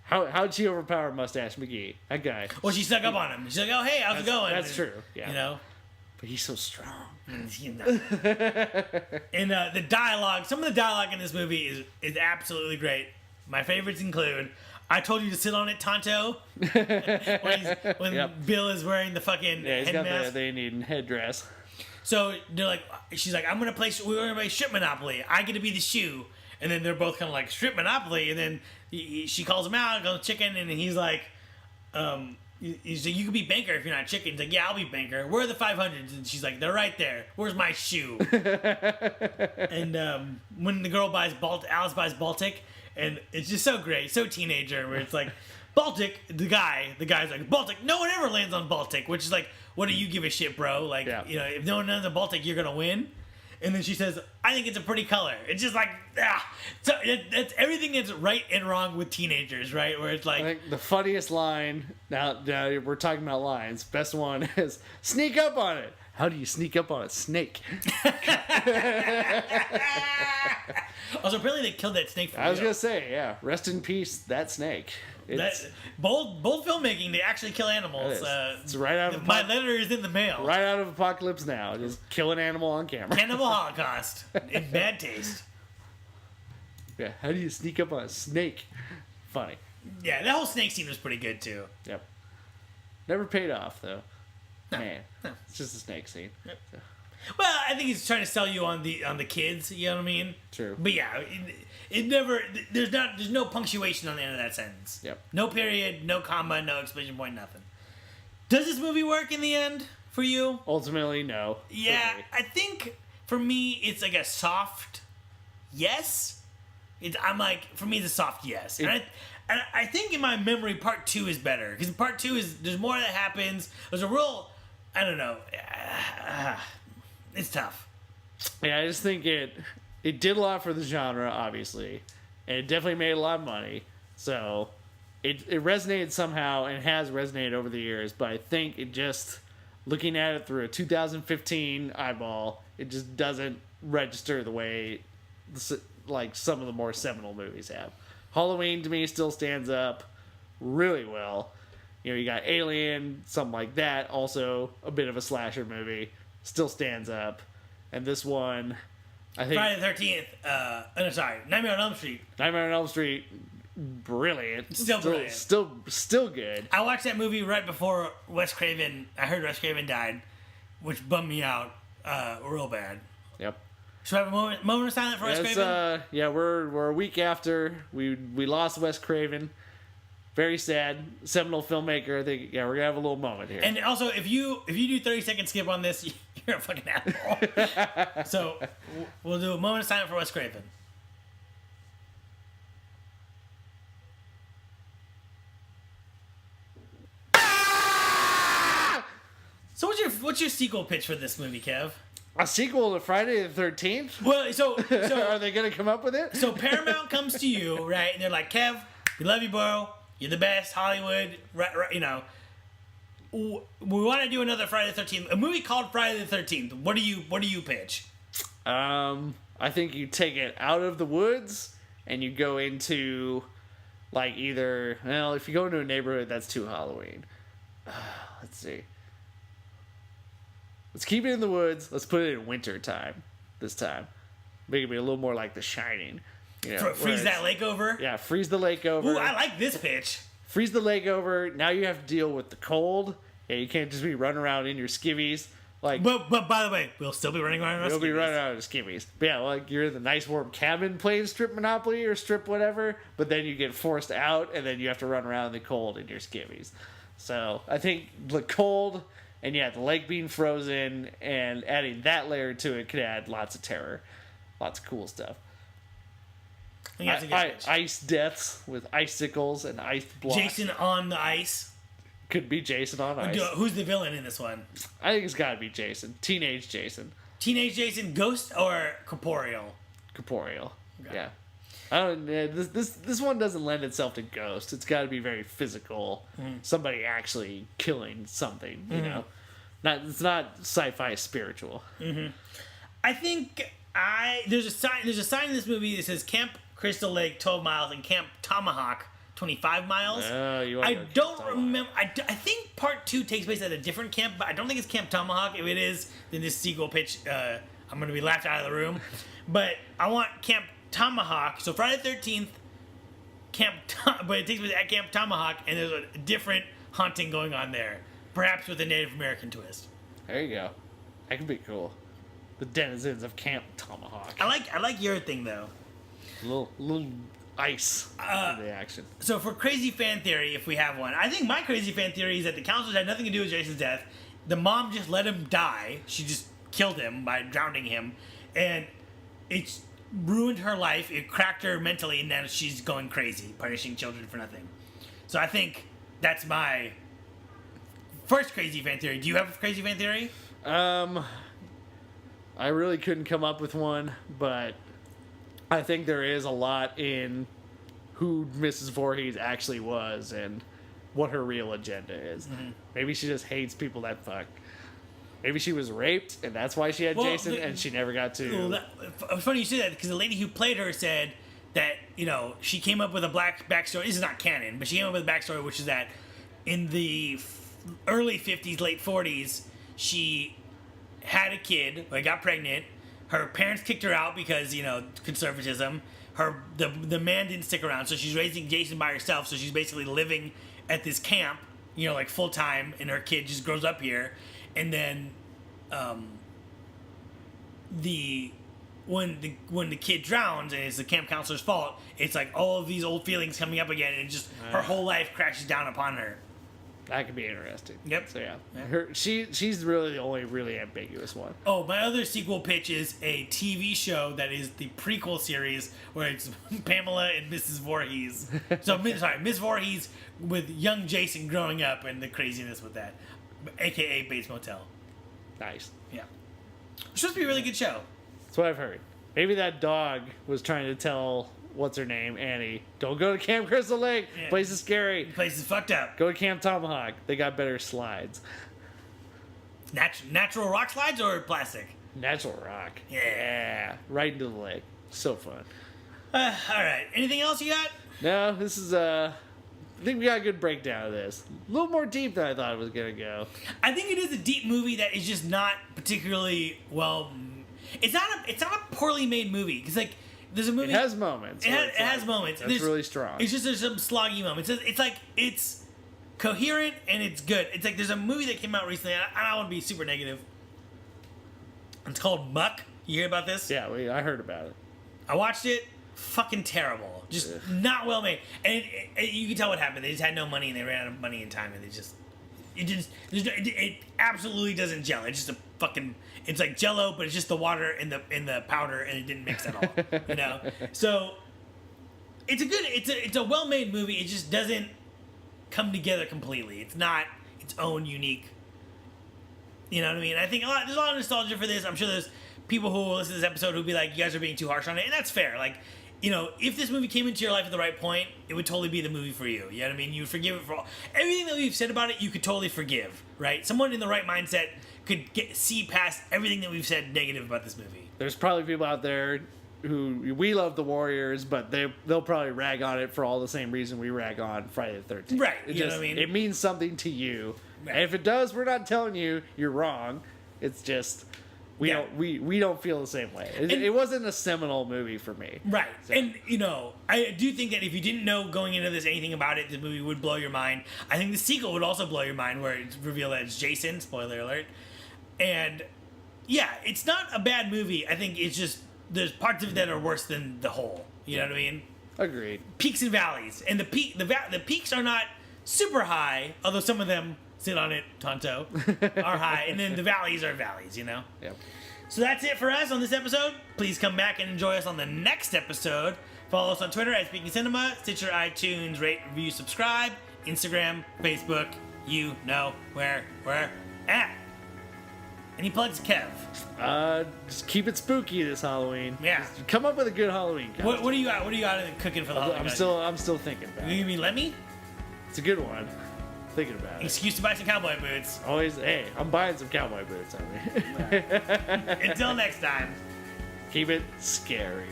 How'd she overpower Mustache McGee? That guy. Well, she stuck up on him. She's like, "Oh, hey, how's it going?" That's true. Yeah. But he's so strong. And the dialogue, some of the dialogue in this movie is absolutely great. My favorites include, "I told you to sit on it, Tonto." when Bill is wearing the fucking head mask. The Indian headdress. So they're like, she's like, we're gonna play strip Monopoly. I get to be the shoe. And then they're both kind of like, strip Monopoly. And then she calls him out, goes chicken, and he's like, he's like, you can be banker if you're not chicken. He's like, yeah, I'll be banker. Where are the 500s? And she's like, they're right there. Where's my shoe? And when the girl buys Alice buys Baltic, and it's just so great, so teenager, where it's like, Baltic, the guy's like, Baltic, no one ever lands on Baltic, which is like, what do you give a shit, bro? Like, if no one lands on Baltic, you're gonna win. And then she says, I think it's a pretty color. It's just like, So that's everything that's right and wrong with teenagers, right? Where it's like... I think the funniest line, now we're talking about lines, best one is, sneak up on it. How do you sneak up on a snake? Also, apparently they killed that snake for real. I was going to say, yeah, rest in peace, that snake. Bold filmmaking to actually kill animals. It's right out of my letter is in the mail. Right out of Apocalypse Now. Just kill an animal on camera. Cannibal Holocaust. In bad taste. Yeah, how do you sneak up on a snake? Funny. Yeah, that whole snake scene was pretty good too. Yep. Never paid off though. Man, it's just a snake scene. Yep. So. Well, I think he's trying to sell you on the kids. You know what I mean? True. But yeah, it never. There's no punctuation on the end of that sentence. Yep. No period, no comma, no exclamation point, nothing. Does this movie work in the end for you? Ultimately, no. Yeah, I think for me it's like a soft yes. For me it's a soft yes. And I think in my memory part 2 is better because part 2 there's more that happens. There's a real, I don't know. It's tough. Yeah, I just think it did a lot for the genre, obviously, and it definitely made a lot of money. So it resonated somehow and has resonated over the years. But I think it just, looking at it through a 2015 eyeball, it just doesn't register the way like some of the more seminal movies have. Halloween to me still stands up really well. You got Alien, something like that, also a bit of a slasher movie. Still stands up. And this one, I think... Friday the 13th, Nightmare on Elm Street. Nightmare on Elm Street, brilliant. Still brilliant. Still good. I watched that movie right before Wes Craven, I heard Wes Craven died, which bummed me out real bad. Yep. Should we have a moment of silence for Wes Craven? Yeah, we're a week after we lost Wes Craven. Very sad. Seminal filmmaker. I think, yeah, we're gonna have a little moment here. And also, if you do 30-second skip on this, you're a fucking asshole. So we'll do a moment of silence for Wes Craven. So what's your sequel pitch for this movie, Kev? A sequel to Friday the 13th? Well, so Are they gonna come up with it? So Paramount comes to you, right? And they're like, Kev, we love you, bro. You're the best, Hollywood. Right, you know, we want to do another Friday the 13th, a movie called Friday the 13th. What do you pitch? I think you take it out of the woods and you go into, like, either, well, if you go into a neighborhood, that's too Halloween. Let's see. Let's keep it in the woods. Let's put it in winter time this time. Make it be a little more like The Shining. You know, freeze that lake over? Yeah, freeze the lake over. Ooh, I like this pitch. Freeze the lake over. Now you have to deal with the cold. Yeah, you can't just be running around in your skivvies. Like, but by the way, we'll still be running around in our skivvies. You'll be running around in skivvies. But yeah, like you're in the nice warm cabin playing strip Monopoly or strip whatever, but then you get forced out and then you have to run around in the cold in your skivvies. So I think the cold and yeah, the lake being frozen and adding that layer to it could add lots of terror. Lots of cool stuff. Ice deaths with icicles and ice blocks. Jason on the ice. Could be Jason on ice. Who's the villain in this one? I think it's got to be Jason. Teenage Jason. Teenage Jason, ghost or corporeal? Corporeal. Okay. Yeah. I don't. This one doesn't lend itself to ghost. It's got to be very physical. Mm-hmm. Somebody actually killing something. You know, it's not sci-fi spiritual. Mm-hmm. I think there's a sign in this movie that says Camp Crystal Lake 12 miles and Camp Tomahawk 25 miles. I don't remember. I think part 2 takes place at a different camp, but I don't think it's Camp Tomahawk. If it is, then this sequel pitch, I'm going to be laughed out of the room. But I want Camp Tomahawk. So Friday the 13th, but it takes place at Camp Tomahawk, and there's a different haunting going on there, perhaps with a Native American twist. There you go. That could be cool. The denizens of Camp Tomahawk. I like your thing though. Little ice in the action. So for crazy fan theory, if we have one, I think my crazy fan theory is that the counselors had nothing to do with Jason's death. The mom just let him die. She just killed him by drowning him, and it's ruined her life. It cracked her mentally, and now she's going crazy, punishing children for nothing. So I think that's my first crazy fan theory. Do you have a crazy fan theory? I really couldn't come up with one, but I think there is a lot in who Mrs. Voorhees actually was and what her real agenda is. Mm-hmm. Maybe she just hates people that fuck. Maybe she was raped, and that's why she had Jason, and she never got to... It's funny you say that, because the lady who played her said that, you know, she came up with a black backstory. This is not canon, but she came up with a backstory, which is that in the early 50s, late 40s, she had a kid, like got pregnant. Her parents kicked her out because, you know, conservatism. The man didn't stick around, so she's raising Jason by herself, so she's basically living at this camp, you know, like full-time, and her kid just grows up here. And then, when the kid drowns and it's the camp counselor's fault, it's like all of these old feelings coming up again, and just her whole life crashes down upon her. That could be interesting. Yep. So yeah. She's really the only really ambiguous one. Oh, my other sequel pitch is a TV show that is the prequel series where it's Pamela and Mrs. Voorhees. So Miss Voorhees with young Jason growing up and the craziness with that. AKA Bates Motel. Nice. Yeah. It's supposed to be a really good show. That's what I've heard. Maybe that dog was trying to tell, what's her name, Annie, don't go to Camp Crystal Lake. Yeah. Place is scary. The place is fucked up. Go to Camp Tomahawk. They got better slides. Natural rock slides or plastic? Natural rock. Yeah. Right into the lake. So fun. All right. Anything else you got? No, this is I think we got a good breakdown of this. A little more deep than I thought it was going to go. I think it is a deep movie that is just not particularly well... It's not a poorly made movie. Because, like, there's a movie... It has moments. It has moments. That's really strong. It's just there's some sloggy moments. It's coherent and it's good. It's like there's a movie that came out recently. I don't want to be super negative. It's called Muck. You hear about this? Yeah, I heard about it. I watched it. Fucking terrible. Just not well made. And you can tell what happened. They just had no money and they ran out of money and time and it absolutely doesn't gel. It's just a fucking, it's like Jello, but it's just the water and the powder and it didn't mix at all. You know? So it's a well made movie. It just doesn't come together completely. It's not its own unique. You know what I mean? I think there's a lot of nostalgia for this. I'm sure there's people who will listen to this episode who'll be like, you guys are being too harsh on it, and that's fair. Like, you know, if this movie came into your life at the right point, it would totally be the movie for you. You know what I mean? You would forgive it for all. Everything that we've said about it, you could totally forgive, right? Someone in the right mindset could see past everything that we've said negative about this movie. There's probably people out there who we love the Warriors, but they'll probably rag on it for all the same reason we rag on Friday the 13th. Right. You know what I mean? It means something to you. Right. And if it does, we're not telling you you're wrong. It's just we don't feel the same way. It wasn't a seminal movie for me. Right. So. And, you know, I do think that if you didn't know going into this anything about it, the movie would blow your mind. I think the sequel would also blow your mind, where it's revealed that it's Jason, spoiler alert. And, yeah, it's not a bad movie. I think it's just, there's parts of it that are worse than the whole. You know what I mean? Agreed. Peaks and valleys. And the peaks are not super high, although some of them sit on it, Tonto, are high. And then the valleys are valleys, you know? Yep. So that's it for us on this episode. Please come back and enjoy us on the next episode. Follow us on Twitter at Speaking Cinema, Stitcher, iTunes, rate, review, subscribe, Instagram, Facebook, you know where we're at. Any plugs, Kev? Just keep it spooky this Halloween. Yeah. Just come up with a good Halloween costume. What do you got? What do you got in cooking for the Halloween? I'm still thinking about it. You mean Lemmy? It's a good one. Thinking about it. Excuse to buy some cowboy boots. Always, hey, I'm buying some cowboy boots. I mean. Until next time. Keep it scary.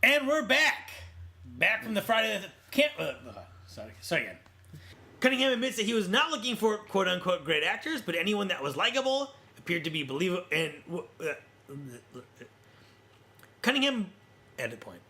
And we're back. Back from the Friday the camp. Sorry again. Cunningham admits that he was not looking for quote unquote great actors, but anyone that was likable, appeared to be believable, and Cunningham. Edit point.